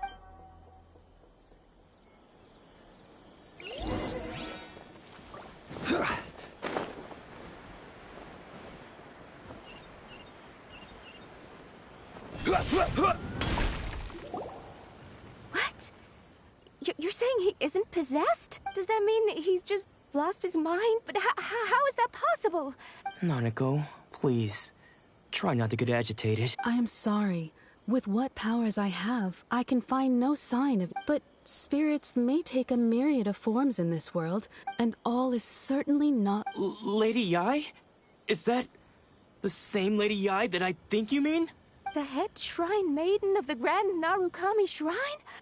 What? You're saying he isn't possessed? Does that mean he's just lost his mind? But how is that possible? Nanako, please. Try not to get agitated. I am sorry. With what powers I have, I can find no sign of... But spirits may take a myriad of forms in this world, and all is certainly not... Lady Yai? Is that the same Lady Yai that I think you mean? The head shrine maiden of the Grand Narukami Shrine?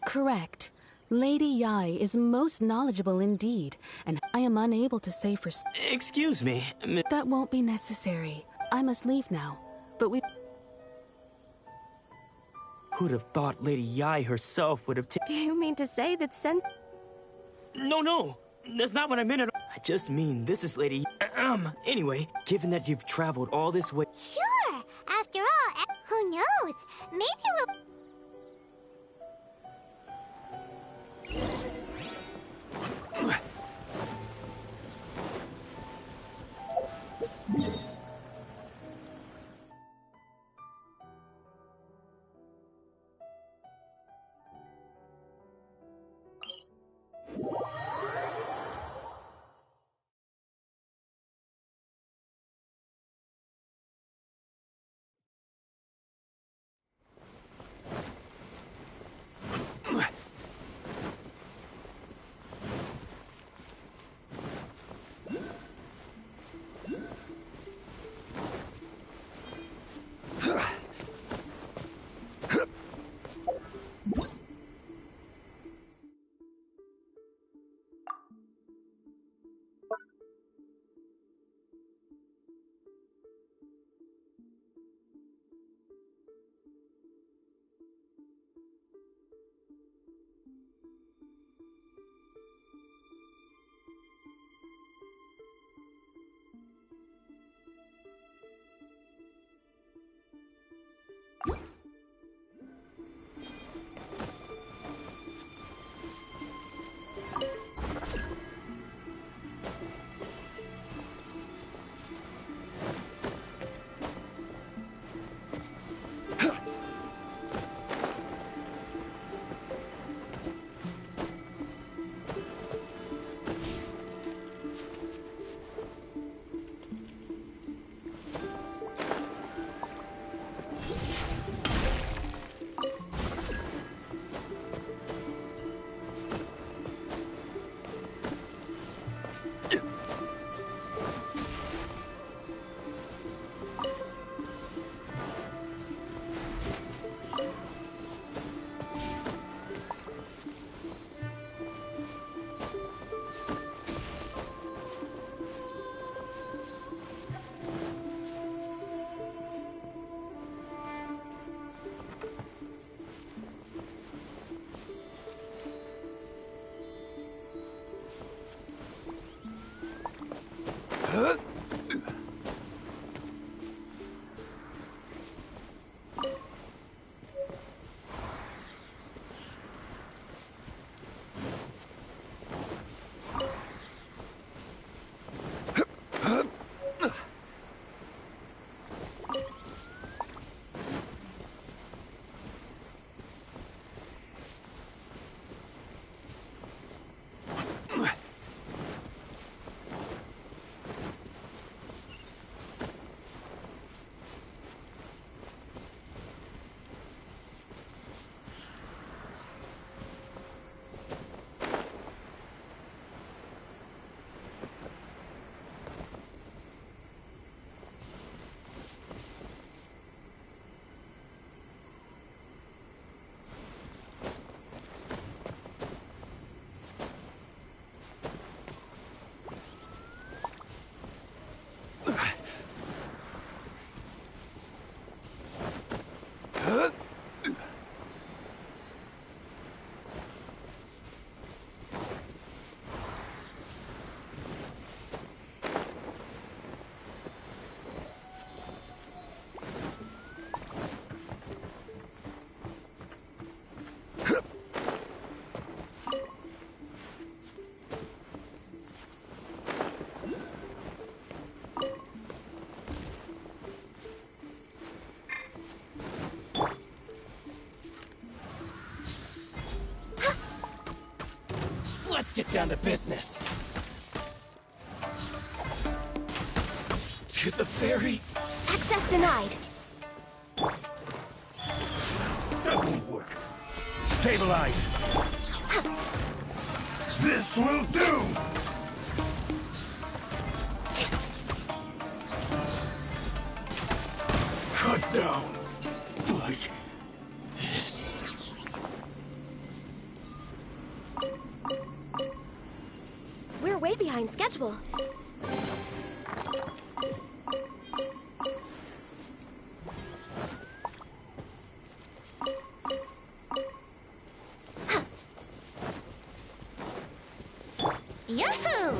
Correct. Lady Yai is most knowledgeable indeed, and I am unable to say for... Excuse me. That won't be necessary. I must leave now, but we... Who'd have thought Lady Yai herself would have Do you mean to say that No, that's not what I meant at all. I just mean this is Lady... Anyway, given that you've traveled all this way... Sure! After all, who knows? Maybe we'll... get down to business. To the ferry? Access denied. That won't work. Stabilize. This will do! Cut down. Like this. We're way behind schedule. Yahoo!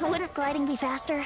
Wouldn't gliding be faster?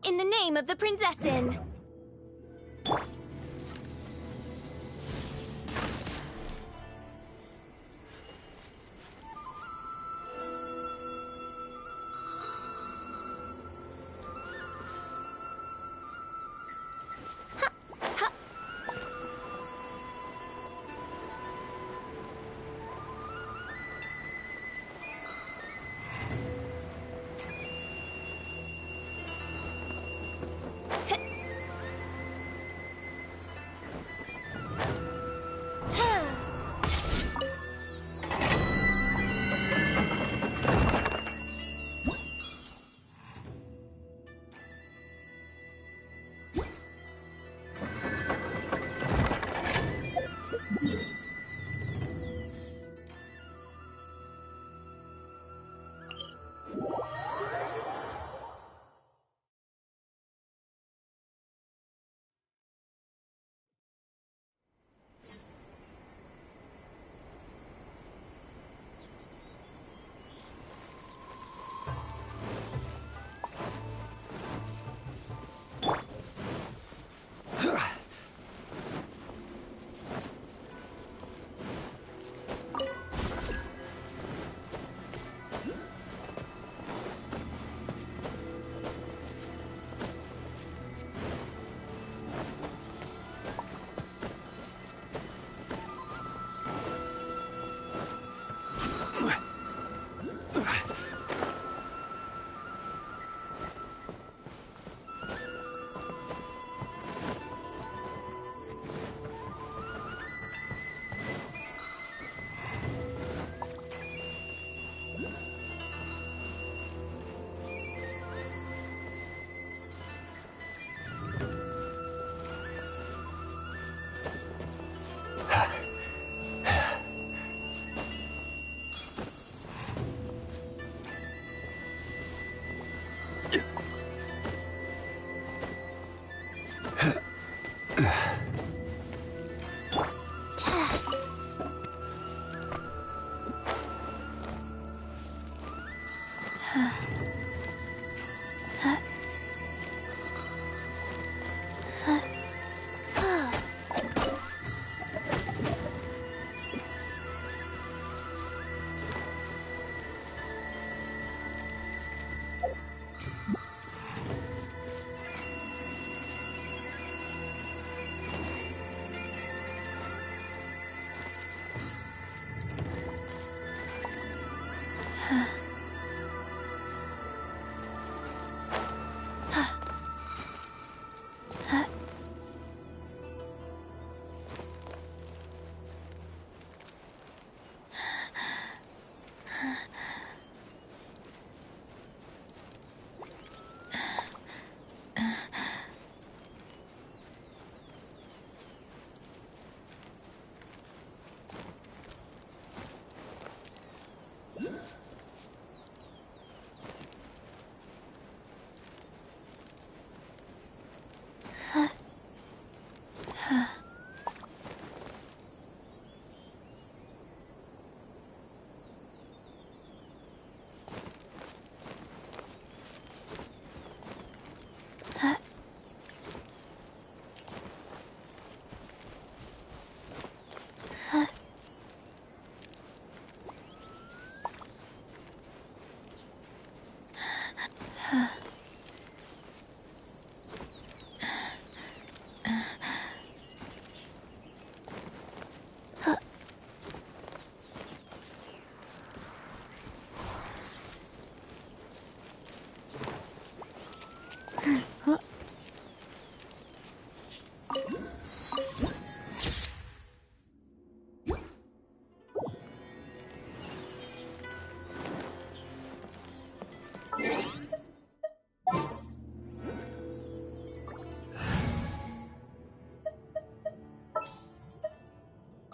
In the name of the Prinzessin!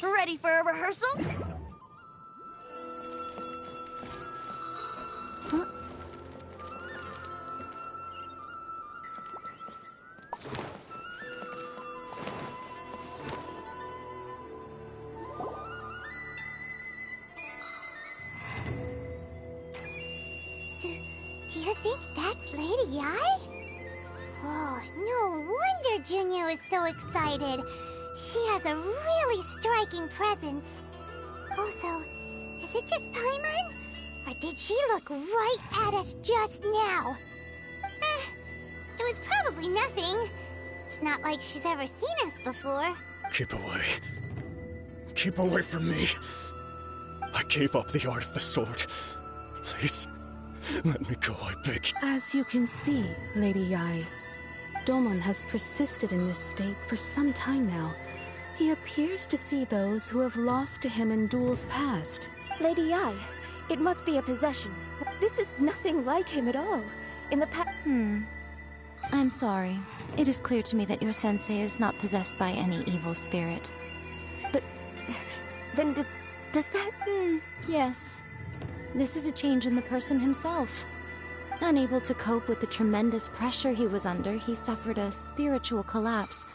Ready for a rehearsal? Do you think that's Lady Ai? Oh, no wonder Junior is so excited. She has a really striking presence. Also, is it just Paimon? Or did she look right at us just now? It was probably nothing. It's not like she's ever seen us before. Keep away. Keep away from me. I gave up the art of the sword. Please, let me go, I beg you. As you can see, Lady Yae, Domon has persisted in this state for some time now. He appears to see those who have lost to him in duels past. Lady Yae, it must be a possession. This is nothing like him at all. In the I'm sorry. It is clear to me that your sensei is not possessed by any evil spirit. But then does that... Yes. This is a change in the person himself. Unable to cope with the tremendous pressure he was under, he suffered a spiritual collapse.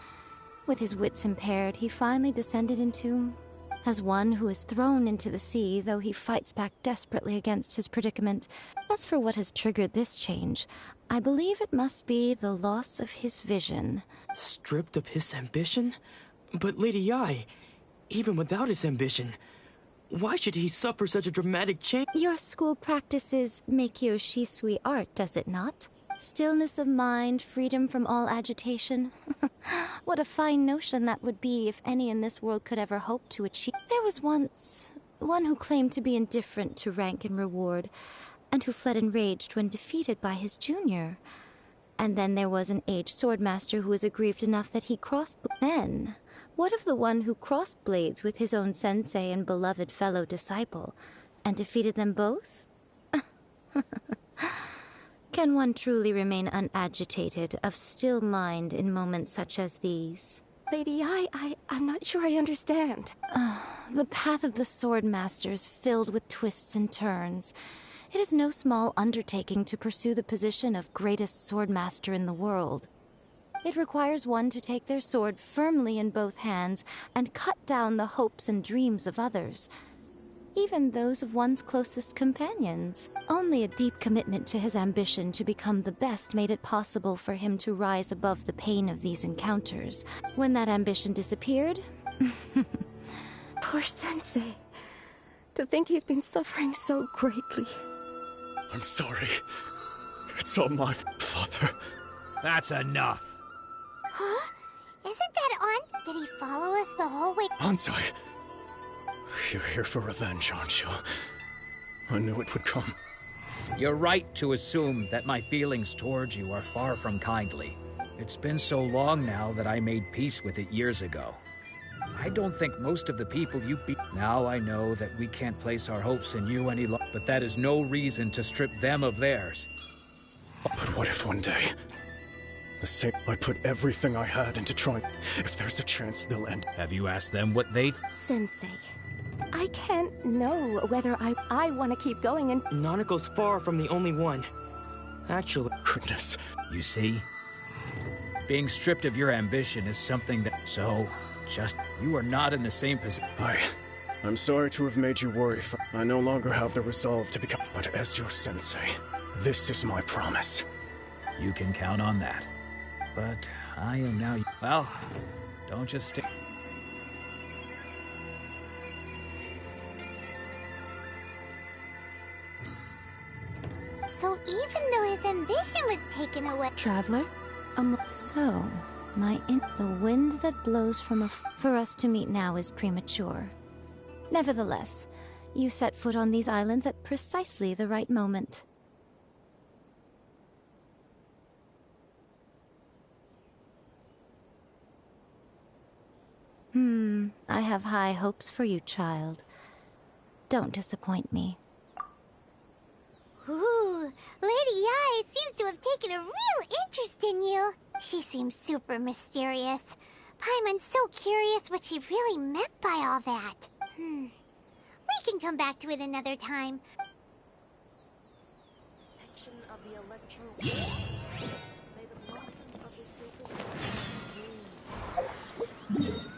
With his wits impaired, he finally descended into... as one who is thrown into the sea, though he fights back desperately against his predicament. As for what has triggered this change, I believe it must be the loss of his vision. Stripped of his ambition? But Lady Yae, even without his ambition, why should he suffer such a dramatic change? Your school practices Meikyo Shisui art, does it not? Stillness of mind, freedom from all agitation. What a fine notion that would be if any in this world could ever hope to achieve. There was once one who claimed to be indifferent to rank and reward, and who fled enraged when defeated by his junior. And then there was an aged swordmaster who was aggrieved enough that he crossed... Then, what of the one who crossed blades with his own sensei and beloved fellow disciple, and defeated them both? Can one truly remain unagitated, of still mind in moments such as these? Lady Yae, I'm not sure I understand. The path of the swordmaster is filled with twists and turns. It is no small undertaking to pursue the position of greatest swordmaster in the world. It requires one to take their sword firmly in both hands and cut down the hopes and dreams of others. even those of one's closest companions. Only a deep commitment to his ambition to become the best made it possible for him to rise above the pain of these encounters. When that ambition disappeared... Poor Sensei. To think he's been suffering so greatly. I'm sorry. It's all my father. That's enough. Huh? Isn't that on? Did he follow us the whole way? Ansai, you're here for revenge, aren't you? I knew it would come. You're right to assume that my feelings towards you are far from kindly. It's been so long now that I made peace with it years ago. I don't think most of the people you beat... Now I know that we can't place our hopes in you any longer, but that is no reason to strip them of theirs. But what if one day... I put everything I had into trying... If there's a chance they'll end... Have you asked them what they... Sensei, I can't know whether I want to keep going and... Nanako's far from the only one. Actually... Goodness. You see? Being stripped of your ambition is something that... So, just... You are not in the same position. I'm sorry to have made you worry. I no longer have the resolve to become... But as your sensei, this is my promise. You can count on that. But I am now... Well, don't just stick... So even though his ambition was taken away... Traveler? So, the wind that blows from for us to meet now is premature. Nevertheless, you set foot on these islands at precisely the right moment. I have high hopes for you, child. Don't disappoint me. Ooh, Lady Ai seems to have taken a real interest in you. She seems super mysterious. Paimon's so curious what she really meant by all that. We can come back to it another time. Protection of the electro... May the blossoms of the silver bloom.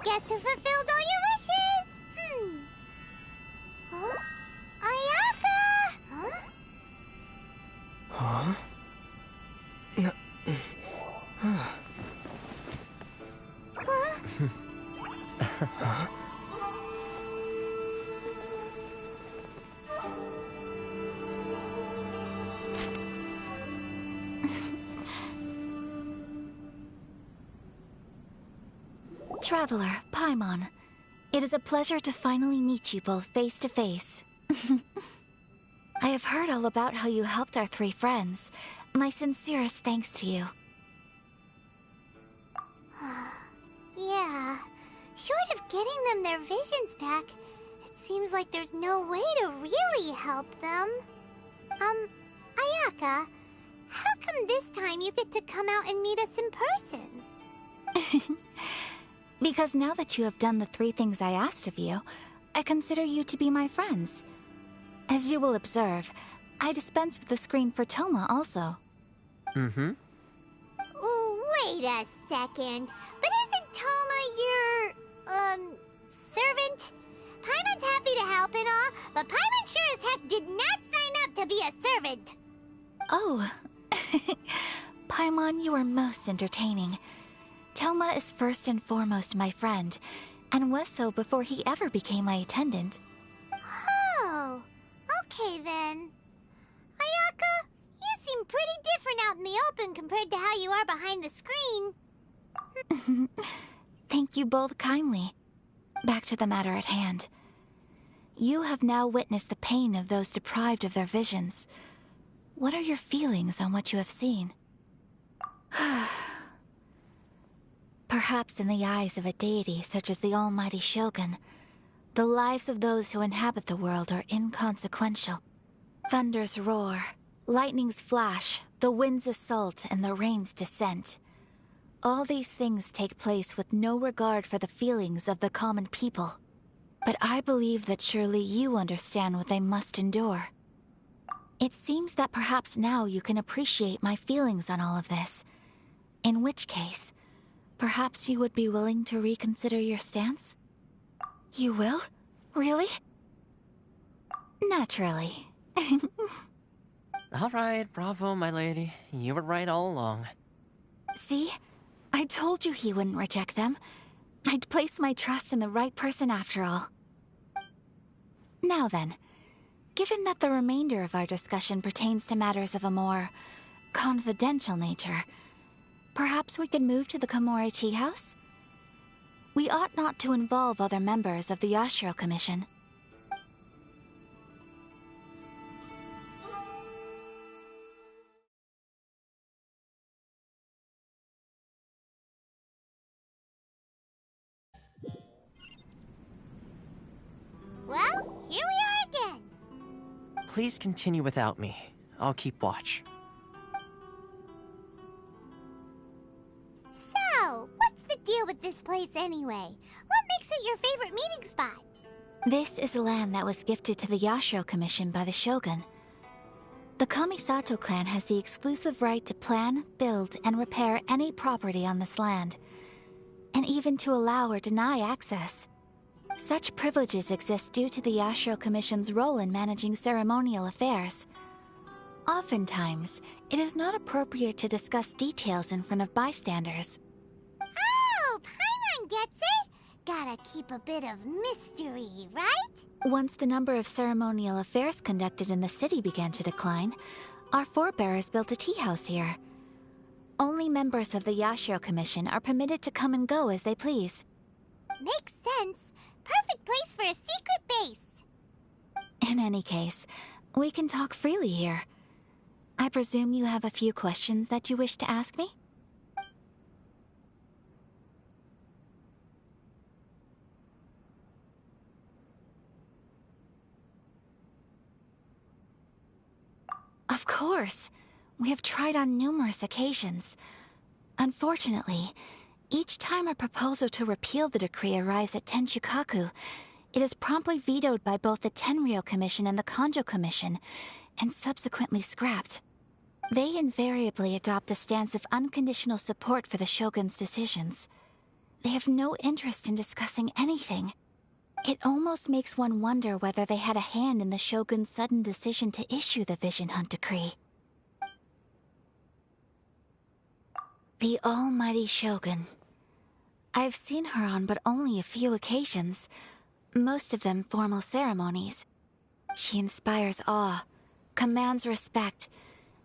Guess who fulfilled all your wishes? Huh? Ayaka! Huh? Huh? Huh? Traveler, Paimon, it is a pleasure to finally meet you both face to face. I have heard all about how you helped our three friends. My sincerest thanks to you. Yeah. Short of getting them their visions back, it seems like there's no way to really help them. Ayaka, how come this time you get to come out and meet us in person? Because now that you have done the three things I asked of you, I consider you to be my friends. As you will observe, I dispense with the screen for Toma also. Ooh, wait a second. But isn't Toma your, servant? Paimon's happy to help and all, but Paimon sure as heck did not sign up to be a servant. Oh. Paimon, you are most entertaining. Toma is first and foremost my friend, and was so before he ever became my attendant. Oh, okay then. Ayaka, you seem pretty different out in the open compared to how you are behind the screen. Thank you both kindly. Back to the matter at hand. You have now witnessed the pain of those deprived of their visions. What are your feelings on what you have seen? Perhaps in the eyes of a deity such as the almighty Shogun, the lives of those who inhabit the world are inconsequential. Thunders roar, lightnings flash, the winds assault, and the rains descend. All these things take place with no regard for the feelings of the common people. But I believe that surely you understand what they must endure. It seems that perhaps now you can appreciate my feelings on all of this. In which case, perhaps you would be willing to reconsider your stance? You will? Really? Naturally. All right, bravo, my lady. You were right all along. See? I told you he wouldn't reject them. I'd place my trust in the right person after all. Now then, given that the remainder of our discussion pertains to matters of a more confidential nature, perhaps we could move to the Komore Tea House? We ought not to involve other members of the Yashiro Commission. Well, here we are again. Please continue without me. I'll keep watch. So, what's the deal with this place anyway? What makes it your favorite meeting spot? This is land that was gifted to the Yashiro Commission by the Shogun. The Kamisato clan has the exclusive right to plan, build, and repair any property on this land, and even to allow or deny access. Such privileges exist due to the Yashiro Commission's role in managing ceremonial affairs. Oftentimes, it is not appropriate to discuss details in front of bystanders. Oh, Paimon gets it! Gotta keep a bit of mystery, right? Once the number of ceremonial affairs conducted in the city began to decline, our forebears built a tea house here. Only members of the Yashiro Commission are permitted to come and go as they please. Makes sense. Perfect place for a secret base. In any case, we can talk freely here. I presume you have a few questions that you wish to ask me? Of course. We have tried on numerous occasions. Unfortunately, each time a proposal to repeal the decree arrives at Tenshukaku, it is promptly vetoed by both the Tenryou Commission and the Kanjo Commission, and subsequently scrapped. They invariably adopt a stance of unconditional support for the Shogun's decisions. They have no interest in discussing anything. It almost makes one wonder whether they had a hand in the Shogun's sudden decision to issue the Vision Hunt Decree. The almighty Shogun. I've seen her on but only a few occasions, most of them formal ceremonies. She inspires awe, commands respect,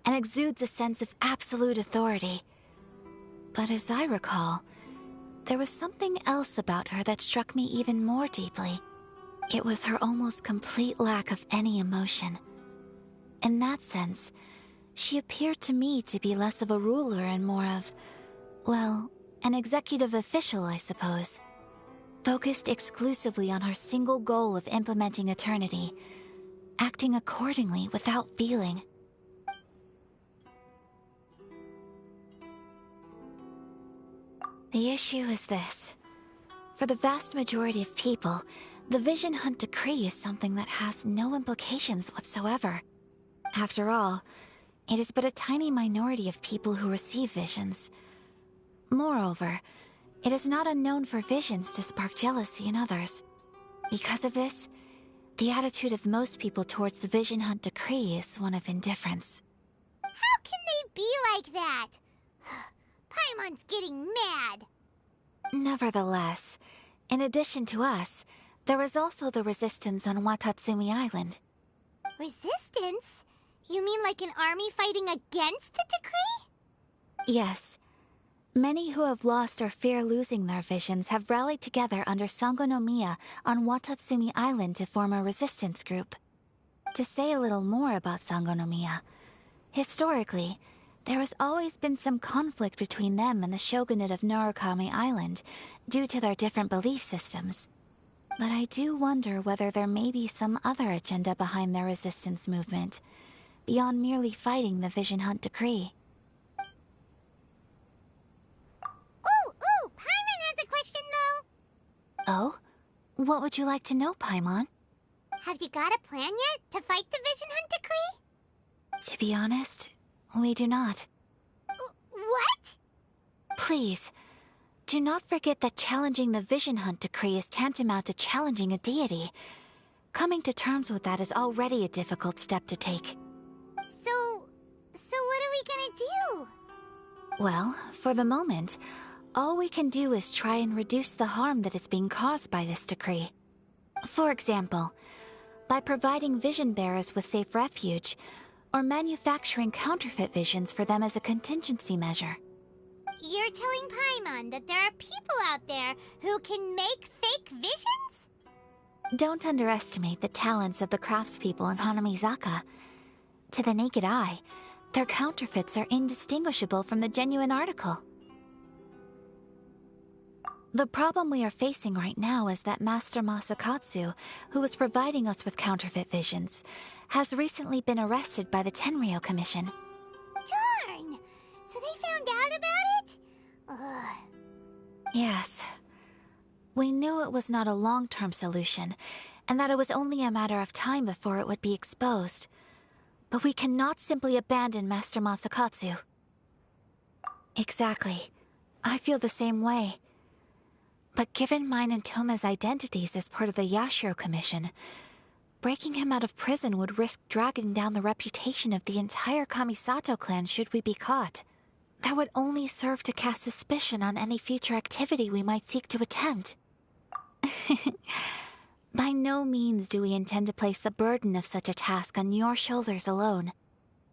and exudes a sense of absolute authority. But as I recall, there was something else about her that struck me even more deeply. It was her almost complete lack of any emotion. In that sense, she appeared to me to be less of a ruler and more of, well, an executive official, I suppose. Focused exclusively on her single goal of implementing eternity, acting accordingly without feeling. The issue is this. For the vast majority of people, the Vision Hunt Decree is something that has no implications whatsoever. After all, it is but a tiny minority of people who receive visions. Moreover, it is not unknown for visions to spark jealousy in others. Because of this, the attitude of most people towards the Vision Hunt Decree is one of indifference. How can they be like that? Paimon's getting mad. Nevertheless, in addition to us, there is also the resistance on Watatsumi Island. Resistance? You mean like an army fighting against the decree? Yes. Many who have lost or fear losing their visions have rallied together under Sangonomiya on Watatsumi Island to form a resistance group. To say a little more about Sangonomiya, historically, there has always been some conflict between them and the shogunate of Narukami Island due to their different belief systems. But I do wonder whether there may be some other agenda behind their resistance movement, beyond merely fighting the Vision Hunt decree. Ooh, Paimon has a question though. Oh? What would you like to know, Paimon? Have you got a plan yet to fight the Vision Hunt decree? To be honest, we do not. What? Please, do not forget that challenging the Vision Hunt decree is tantamount to challenging a deity. Coming to terms with that is already a difficult step to take. So what are we gonna do? Well, for the moment, all we can do is try and reduce the harm that is being caused by this decree. For example, by providing vision bearers with safe refuge, or manufacturing counterfeit visions for them as a contingency measure. You're telling Paimon that there are people out there who can make fake visions? Don't underestimate the talents of the craftspeople in Hanamizaka. To the naked eye, their counterfeits are indistinguishable from the genuine article. The problem we are facing right now is that Master Masakatsu, who was providing us with counterfeit visions, has recently been arrested by the Tenryou Commission. Darn! So they found out about it? Ugh. Yes. We knew it was not a long-term solution, and that it was only a matter of time before it would be exposed. But we cannot simply abandon Master Masakatsu. Exactly. I feel the same way. But given mine and Toma's identities as part of the Yashiro Commission, breaking him out of prison would risk dragging down the reputation of the entire Kamisato clan should we be caught. That would only serve to cast suspicion on any future activity we might seek to attempt. By no means do we intend to place the burden of such a task on your shoulders alone.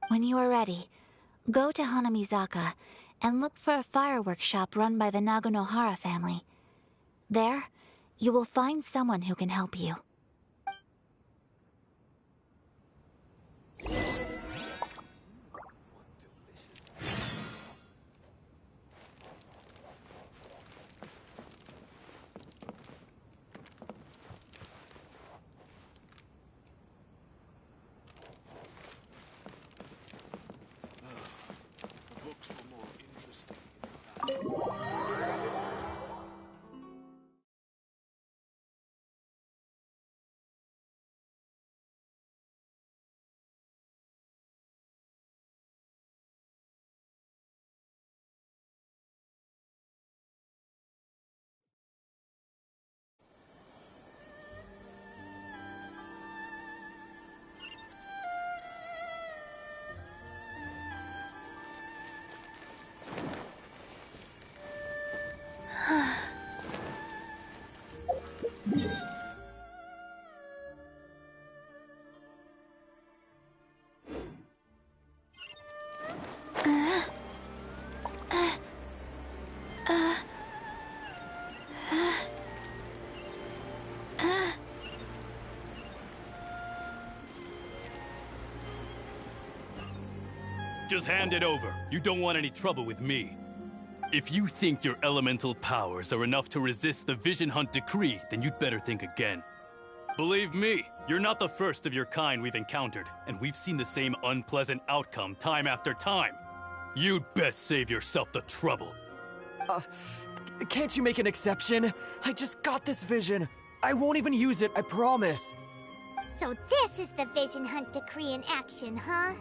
When you are ready, go to Hanamizaka and look for a fireworks shop run by the Naganohara family. There, you will find someone who can help you. Just hand it over. You don't want any trouble with me. If you think your elemental powers are enough to resist the Vision Hunt decree, then you'd better think again. Believe me, you're not the first of your kind we've encountered, and we've seen the same unpleasant outcome time after time. You'd best save yourself the trouble. Can't you make an exception? I just got this vision. I won't even use it, I promise. So this is the Vision Hunt decree in action, huh?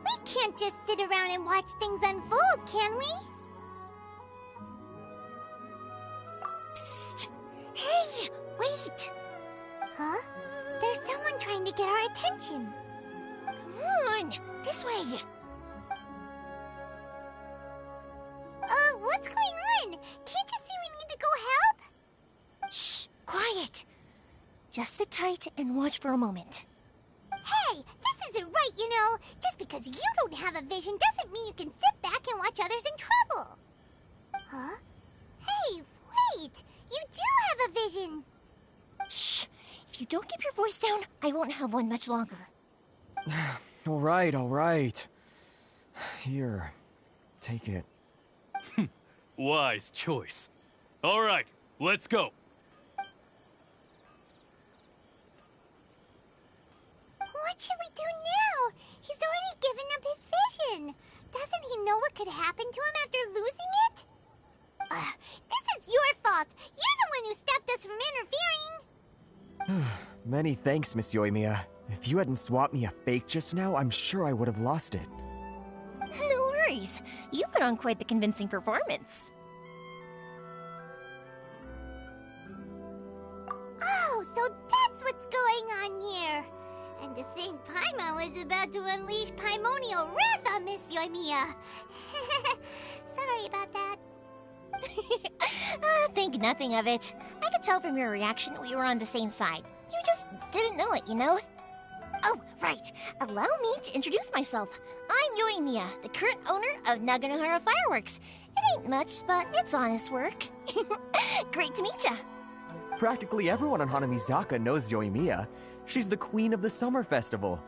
We can't just sit around and watch things unfold, can we? Psst! Hey, wait! Huh? There's someone trying to get our attention. Come on, this way. What's going on? Can't you see we need to go help? Shh, quiet. Just sit tight and watch for a moment. Hey, this isn't right, you know. Just because you don't have a vision doesn't mean you can sit back and watch others in trouble. Huh? Hey, wait! You do have a vision! Shh! If you don't keep your voice down, I won't have one much longer. All right. Here, take it. Wise choice. All right, let's go. What should we do now? He's already given up his vision. Doesn't he know what could happen to him after losing it? This is your fault. You're the one who stopped us from interfering. Many thanks, Miss Yoimiya. If you hadn't swapped me a fake just now, I'm sure I would have lost it. No worries. You put on quite the convincing performance. Oh, so that's what's going on here. And to think Paimon was about to unleash Paimonial wrath on Miss Yoimiya. Sorry about that. Think nothing of it. I could tell from your reaction we were on the same side. You just didn't know it, you know? Oh, right. Allow me to introduce myself. I'm Yoimiya, the current owner of Naganohara Fireworks. It ain't much, but it's honest work. Great to meet ya. Practically everyone on Hanamizaka knows Yoimiya. She's the queen of the summer festival.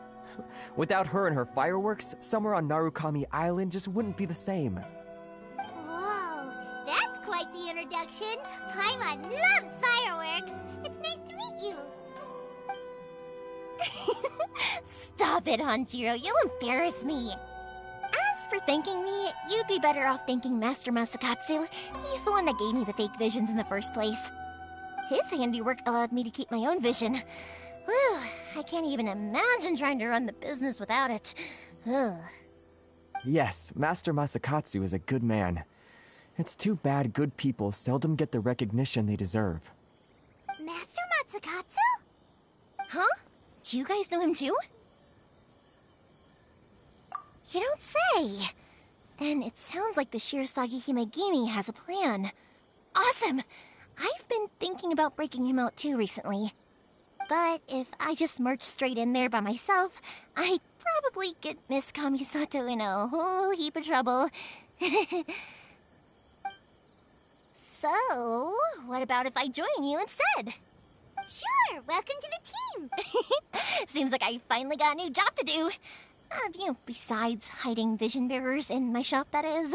Without her and her fireworks, summer on Narukami Island just wouldn't be the same. Whoa, that's quite the introduction. Paimon loves fireworks. It's nice to meet you. Stop it, Hanjiro. You'll embarrass me. As for thanking me, you'd be better off thanking Master Masakatsu. He's the one that gave me the fake visions in the first place. His handiwork allowed me to keep my own vision. Whew, I can't even imagine trying to run the business without it. Ugh. Yes, Master Masakatsu is a good man. It's too bad good people seldom get the recognition they deserve. Master Masakatsu? Huh? Do you guys know him too? You don't say. Then it sounds like the Shirasagi Himegimi has a plan. Awesome! I've been thinking about breaking him out too recently. But if I just marched straight in there by myself, I'd probably get Miss Kamisato in a whole heap of trouble. So, what about if I join you instead? Sure, welcome to the team. Seems like I finally got a new job to do. Besides hiding vision bearers in my shop, that is.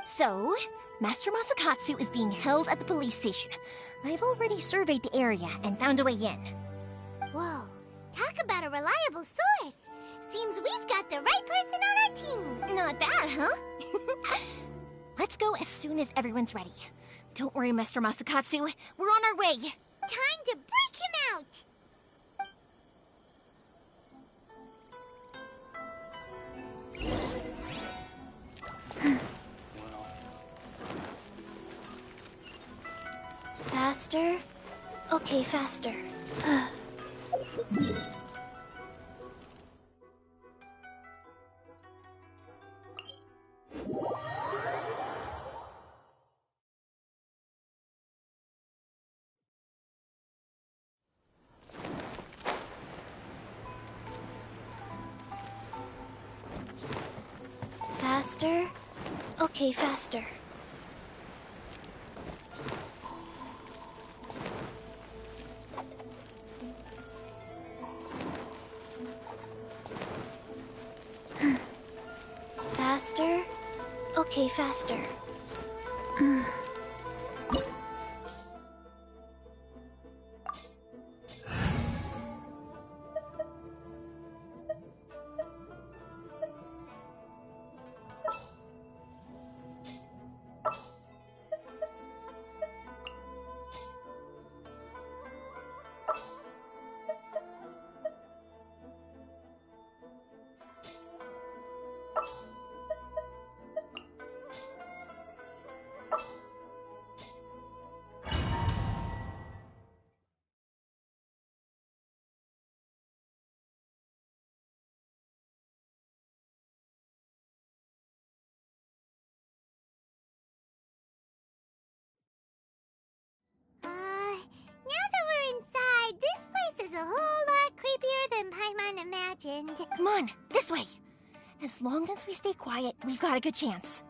So, Master Masakatsu is being held at the police station. I've already surveyed the area and found a way in. Whoa, talk about a reliable source. Seems we've got the right person on our team. Not bad, huh? Let's go as soon as everyone's ready. Don't worry, Master Masakatsu. We're on our way. Time to break him out. Faster? Okay, faster. Faster? Okay, faster. Faster? Okay, faster. Now that we're inside, this place is a whole lot creepier than Paimon imagined. Come on, this way. As long as we stay quiet, we've got a good chance.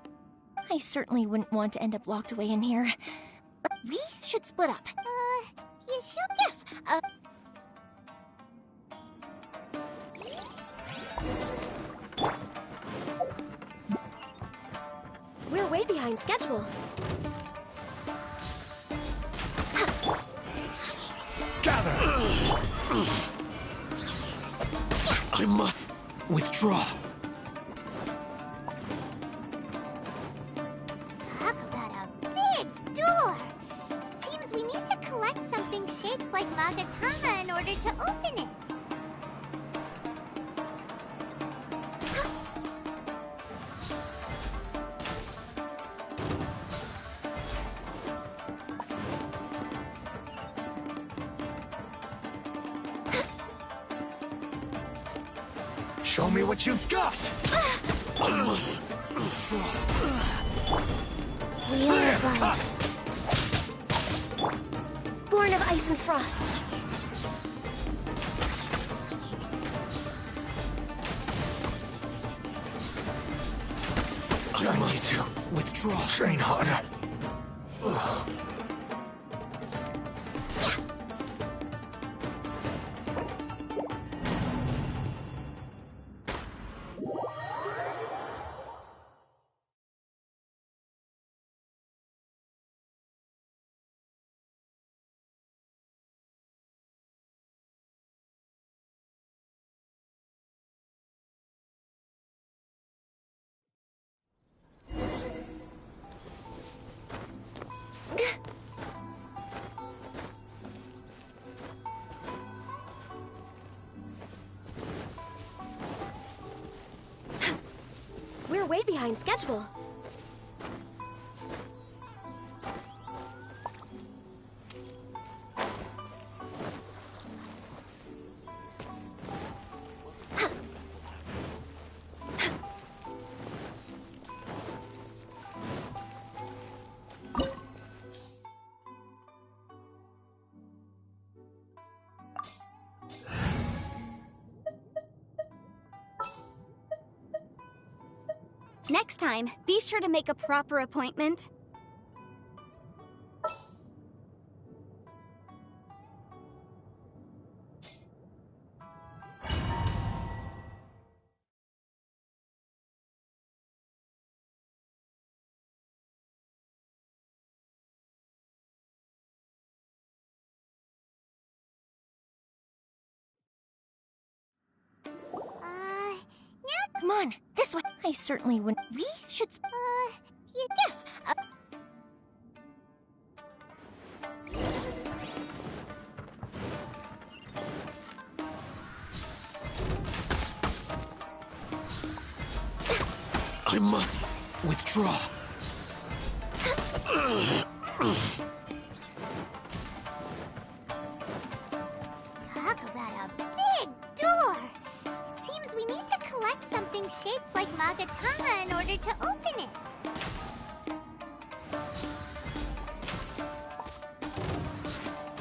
I certainly wouldn't want to end up locked away in here. We should split up. You should? Yes, We're way behind schedule. Gather! I must withdraw. Talk about a big door! It seems we need to collect something shaped like Magatama in order to open it. Show me what you've got! I must withdraw. We are alive. Born of ice and frost. I need to withdraw. Train harder. We're way behind schedule. Next time, be sure to make a proper appointment. come on, this way. I certainly wouldn't. We should. Yes. I must withdraw. Talk about a big door! It seems we need to collect something shaped like Magatama in order to open it.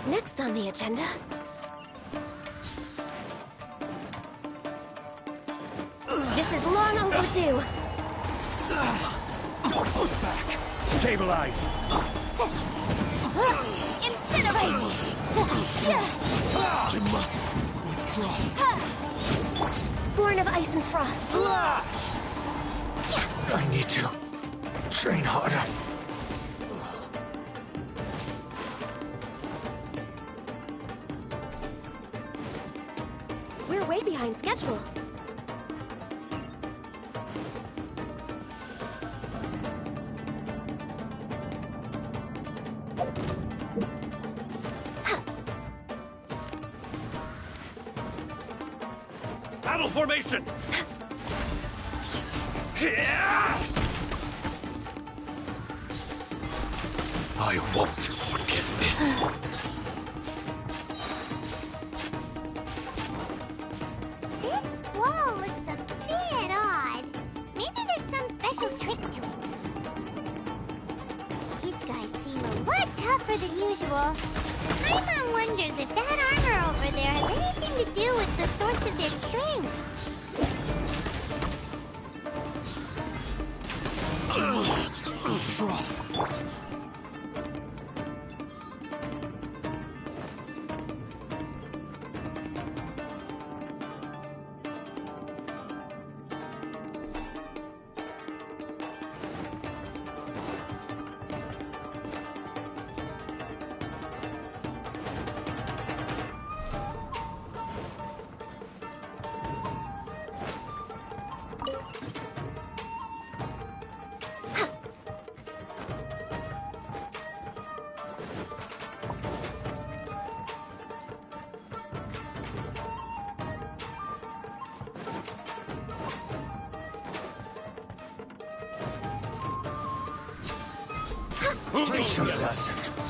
Next on the agenda. This is long overdue. Don't look back. Stabilize. Incinerate! I must withdraw. Born of ice and frost. I need to train harder. We're way behind schedule. Battle formation! I won't forgive this. This wall looks a bit odd. Maybe there's some special trick to it. These guys seem a lot tougher than usual. Paimon wonders if that armor over there has anything to do with the source of their strength.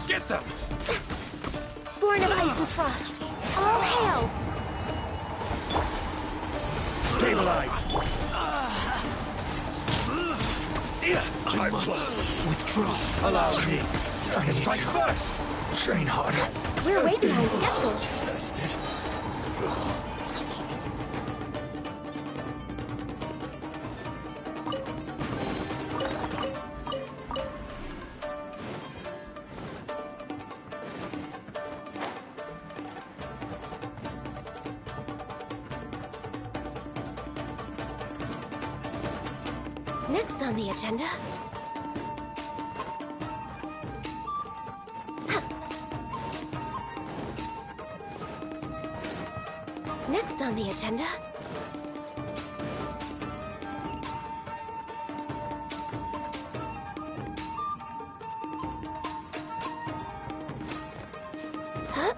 Get them! Born of ice and frost. All hail! Stabilize! I must withdraw. Allow me. I need Strike to first! train harder. We're way behind schedule. Bastard. Next on the agenda... Next on the agenda... Huh?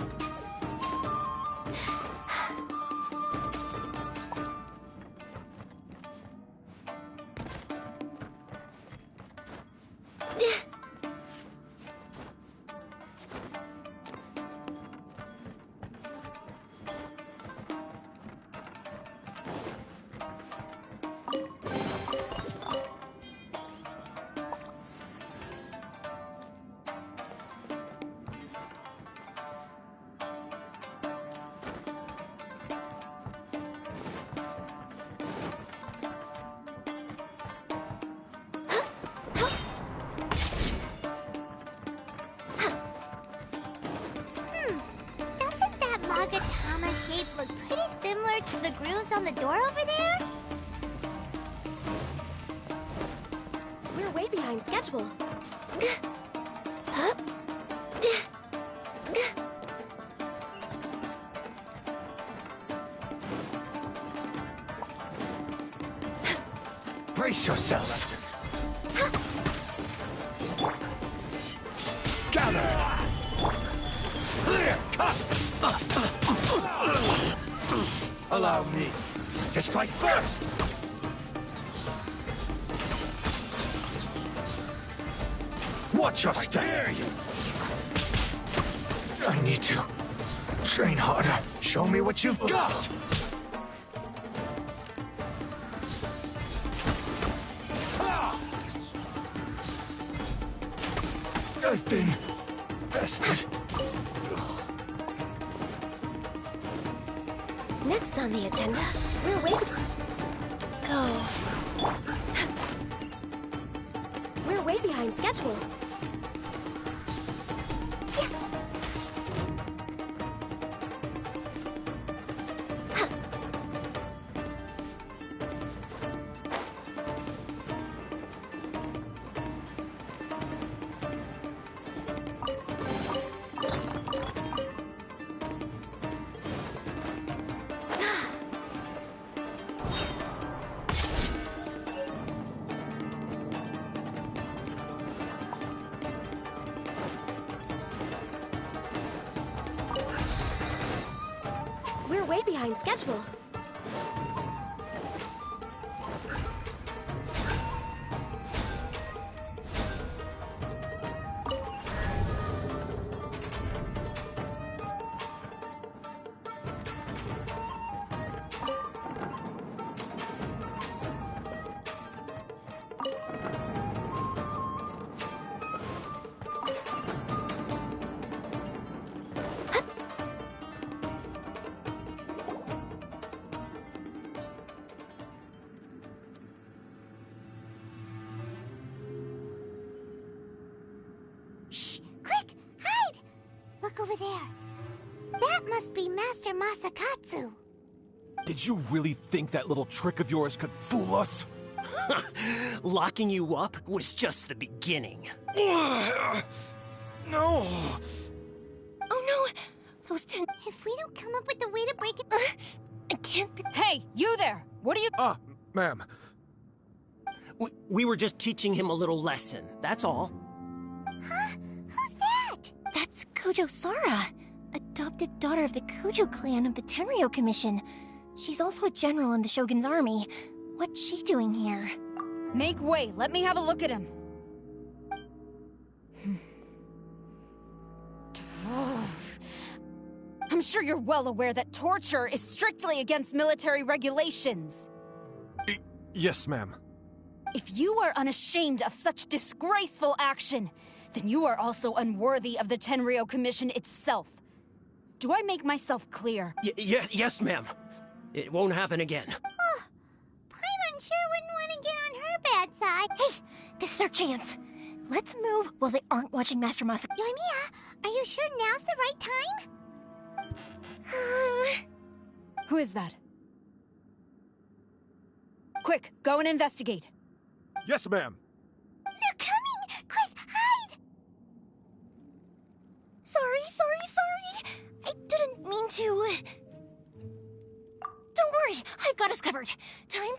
Magatama shape look pretty similar to the grooves on the door over there? We're way behind schedule. Brace yourselves! Gather! Clear cut! Allow me to strike first! Watch your step! I need to train harder. Show me what you've got! I've been bested. Next on the agenda, we're way... Go. We're way behind schedule. We're way behind schedule. Over there. That must be Master Masakatsu. Did you really think that little trick of yours could fool us? Locking you up was just the beginning. No. Oh no! Those 10... If we don't come up with a way to break it... It can't be... Hey, you there! What are you... Ma'am. We were just teaching him a little lesson, that's all. Huh? Who's that? That's Kujo Sara, adopted daughter of the Kujo clan of the Tenryo Commission. She's also a general in the Shogun's army. What's she doing here? Make way, let me have a look at him. I'm sure you're well aware that torture is strictly against military regulations. Yes, ma'am. If you are unashamed of such disgraceful action, then you are also unworthy of the Tenryou Commission itself. Do I make myself clear? Yes, ma'am. It won't happen again. Oh, Paimon sure wouldn't want to get on her bad side. Hey, this is our chance. Let's move while they aren't watching Master Masa. Yoimiya, are you sure now's the right time? Who is that? Quick, go and investigate. Yes, ma'am. They're coming! Quick, hide! Sorry. I didn't mean to. Don't worry, I've got us covered. Time.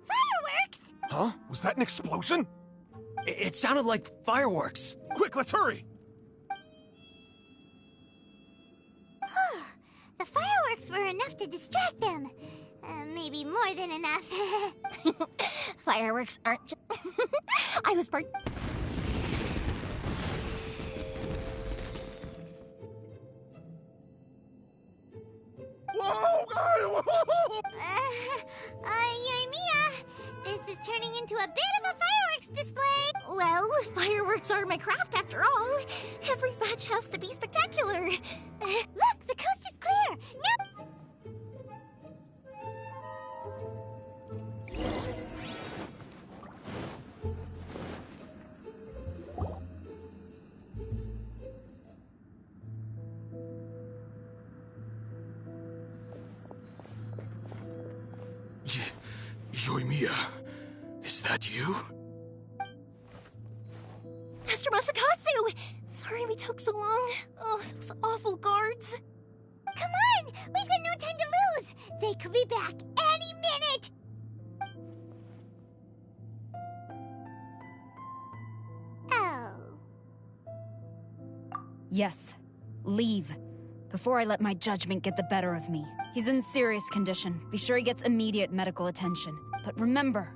Fireworks! Huh? Was that an explosion? It sounded like fireworks. Quick, let's hurry! The fireworks were enough to distract them. Maybe more than enough. Fireworks aren't just. I was part. Yoimiya, this is turning into a bit of a fireworks display. Well, fireworks are my craft after all. Every batch has to be spectacular. Look, the coast is clear. Now. Yoimiya, is that you? Master Masakatsu! Sorry we took so long. Oh, those awful guards. Come on! We've got no time to lose! They could be back any minute! Oh. Yes. Leave. Before I let my judgment get the better of me. He's in serious condition. Be sure he gets immediate medical attention. But remember,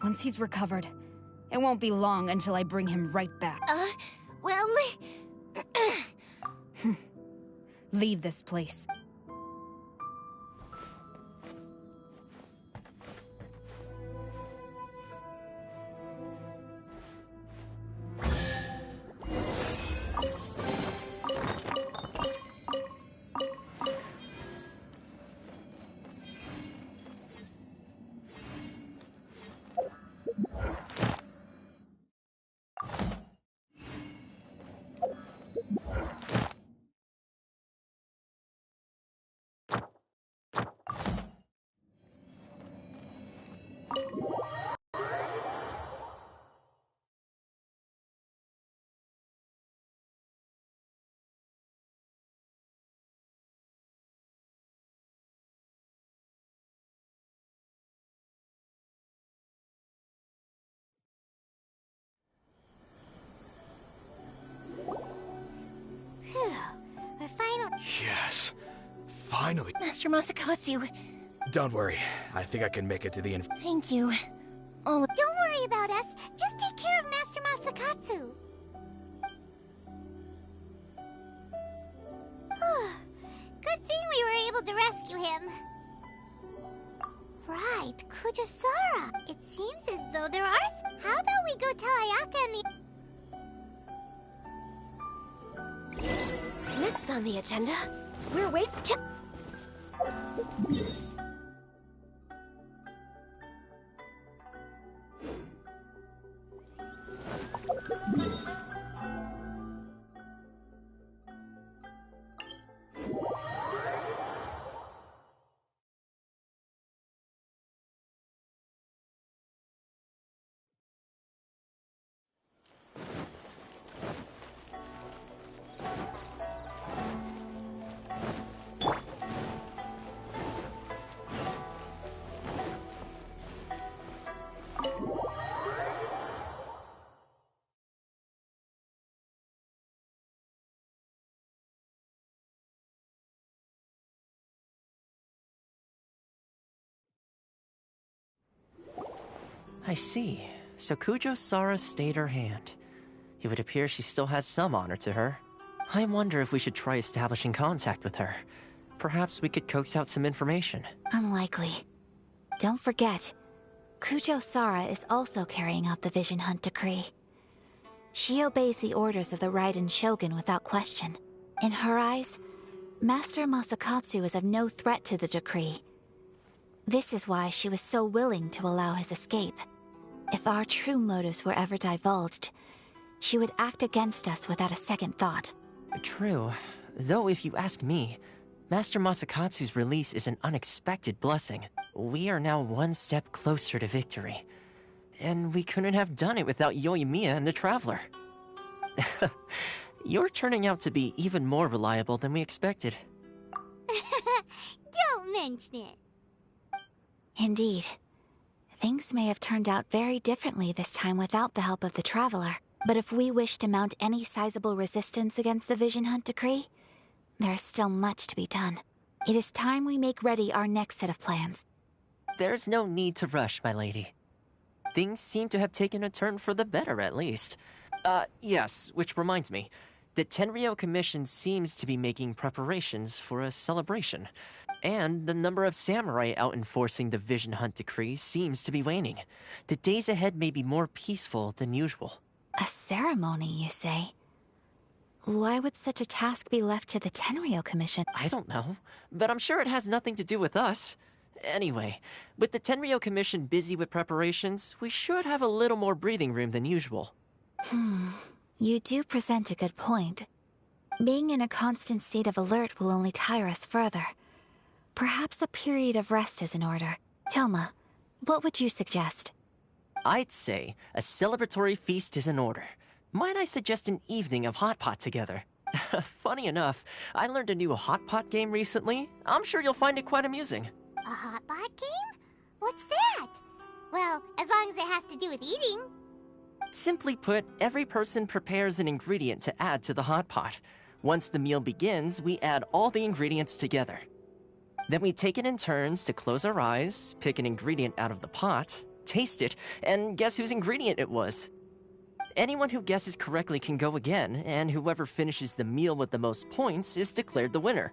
once he's recovered, it won't be long until I bring him right back. Well... Leave this place. Our final... Yes. Finally. Master Masakatsu, Don't worry. I think I can make it to the thank you. Don't worry about us. Just take care of Master Masakatsu. Good thing we were able to rescue him. Right, Kujusara. It seems as though there are... How about we go tell Ayaka and the... Next on the agenda, we're waiting. I see. So Kujo Sara stayed her hand. It would appear she still has some honor to her. I wonder if we should try establishing contact with her. Perhaps we could coax out some information. Unlikely. Don't forget, Kujo Sara is also carrying out the Vision Hunt decree. She obeys the orders of the Raiden Shogun without question. In her eyes, Master Masakatsu is of no threat to the decree. This is why she was so willing to allow his escape. If our true motives were ever divulged, she would act against us without a second thought. True. Though if you ask me, Master Masakatsu's release is an unexpected blessing. We are now one step closer to victory. And we couldn't have done it without Yoimiya and the Traveler. You're turning out to be even more reliable than we expected. Don't mention it. Indeed. Things may have turned out very differently this time without the help of the Traveler. But if we wish to mount any sizable resistance against the Vision Hunt decree, there is still much to be done. It is time we make ready our next set of plans. There's no need to rush, my lady. Things seem to have taken a turn for the better, at least. Yes, which reminds me. The Tenryou Commission seems to be making preparations for a celebration. And the number of samurai out enforcing the Vision Hunt decree seems to be waning. The days ahead may be more peaceful than usual. A ceremony, you say? Why would such a task be left to the Tenryou Commission? I don't know, but I'm sure it has nothing to do with us. Anyway, with the Tenryou Commission busy with preparations, we should have a little more breathing room than usual. You do present a good point. Being in a constant state of alert will only tire us further. Perhaps a period of rest is in order. Toma, what would you suggest? I'd say a celebratory feast is in order. Might I suggest an evening of hot pot together? Funny enough, I learned a new hot pot game recently. I'm sure you'll find it quite amusing. A hot pot game? What's that? Well, as long as it has to do with eating. Simply put, every person prepares an ingredient to add to the hot pot. Once the meal begins, we add all the ingredients together. Then we take it in turns to close our eyes, pick an ingredient out of the pot, taste it, and guess whose ingredient it was. Anyone who guesses correctly can go again, and whoever finishes the meal with the most points is declared the winner.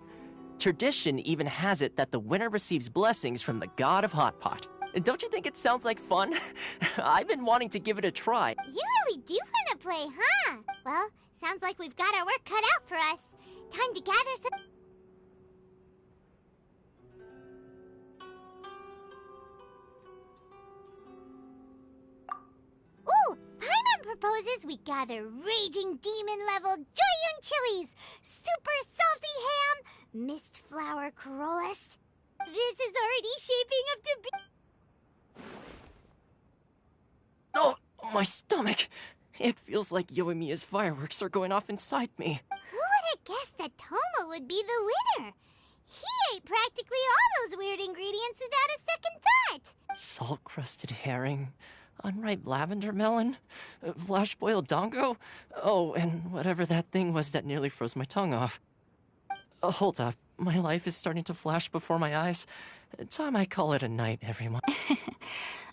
Tradition even has it that the winner receives blessings from the god of hot pot. Don't you think it sounds like fun? I've been wanting to give it a try. You really do want to play, huh? Well, sounds like we've got our work cut out for us. Time to gather some... Ooh! Paimon proposes we gather raging demon-level Joyun chilies, super salty ham, mist flower corollas. This is already shaping up to be... Oh, my stomach! It feels like Yoimiya's fireworks are going off inside me. Who would have guessed that Toma would be the winner? He ate practically all those weird ingredients without a second thought. Salt-crusted herring, unripe lavender melon, flash-boiled dongo, oh, and whatever that thing was that nearly froze my tongue off. Hold up, my life is starting to flash before my eyes. Time I call it a night, everyone.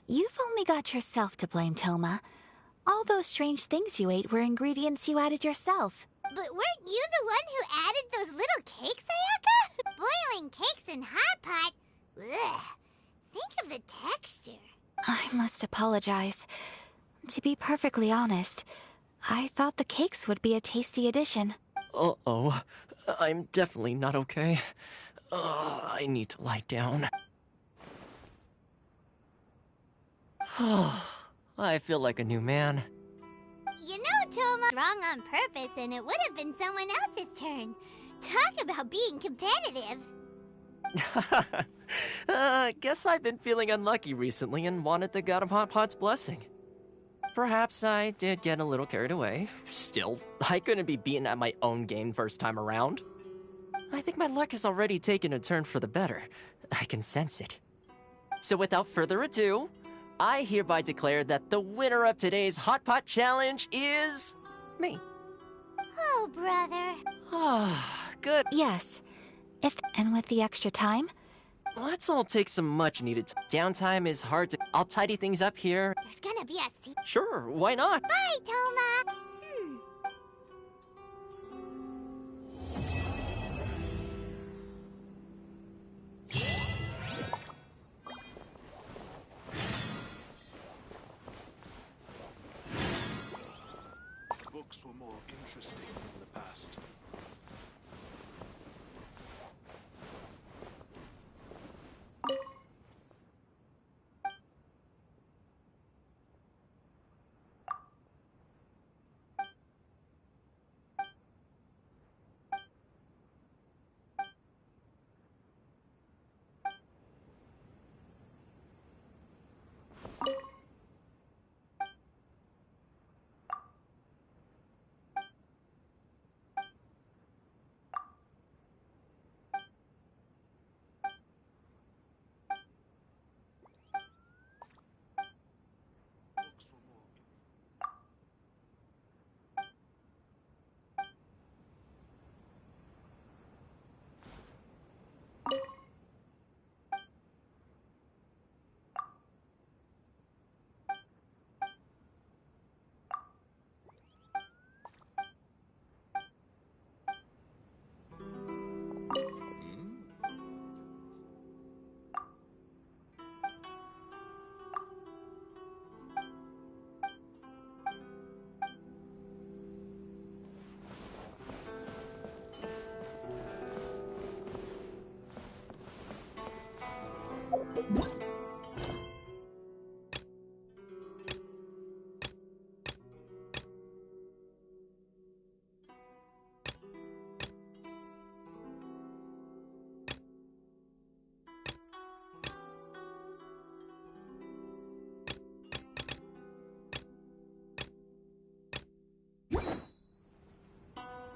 You've only got yourself to blame, Toma. All those strange things you ate were ingredients you added yourself. But weren't you the one who added those little cakes, Ayaka? Boiling cakes in hot pot? Ugh. Think of the texture. I must apologize. To be perfectly honest, I thought the cakes would be a tasty addition. Uh-oh. I'm definitely not okay. I need to lie down. I feel like a new man. You know, Toma, wrong on purpose, and it would have been someone else's turn. Talk about being competitive. Guess I've been feeling unlucky recently and wanted the god of hot pot's blessing. Perhaps I did get a little carried away. Still, I couldn't be beaten at my own game first time around. I think my luck has already taken a turn for the better. I can sense it. So without further ado, I hereby declare that the winner of today's Hot Pot Challenge is... me. Oh, brother. Ah, good. Yes. And with the extra time? Let's all take some much-needed downtime is hard to... I'll tidy things up here. There's gonna be a scene. Sure, why not? Bye, Toma! Books were more interesting in the past.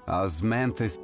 Osmanthus.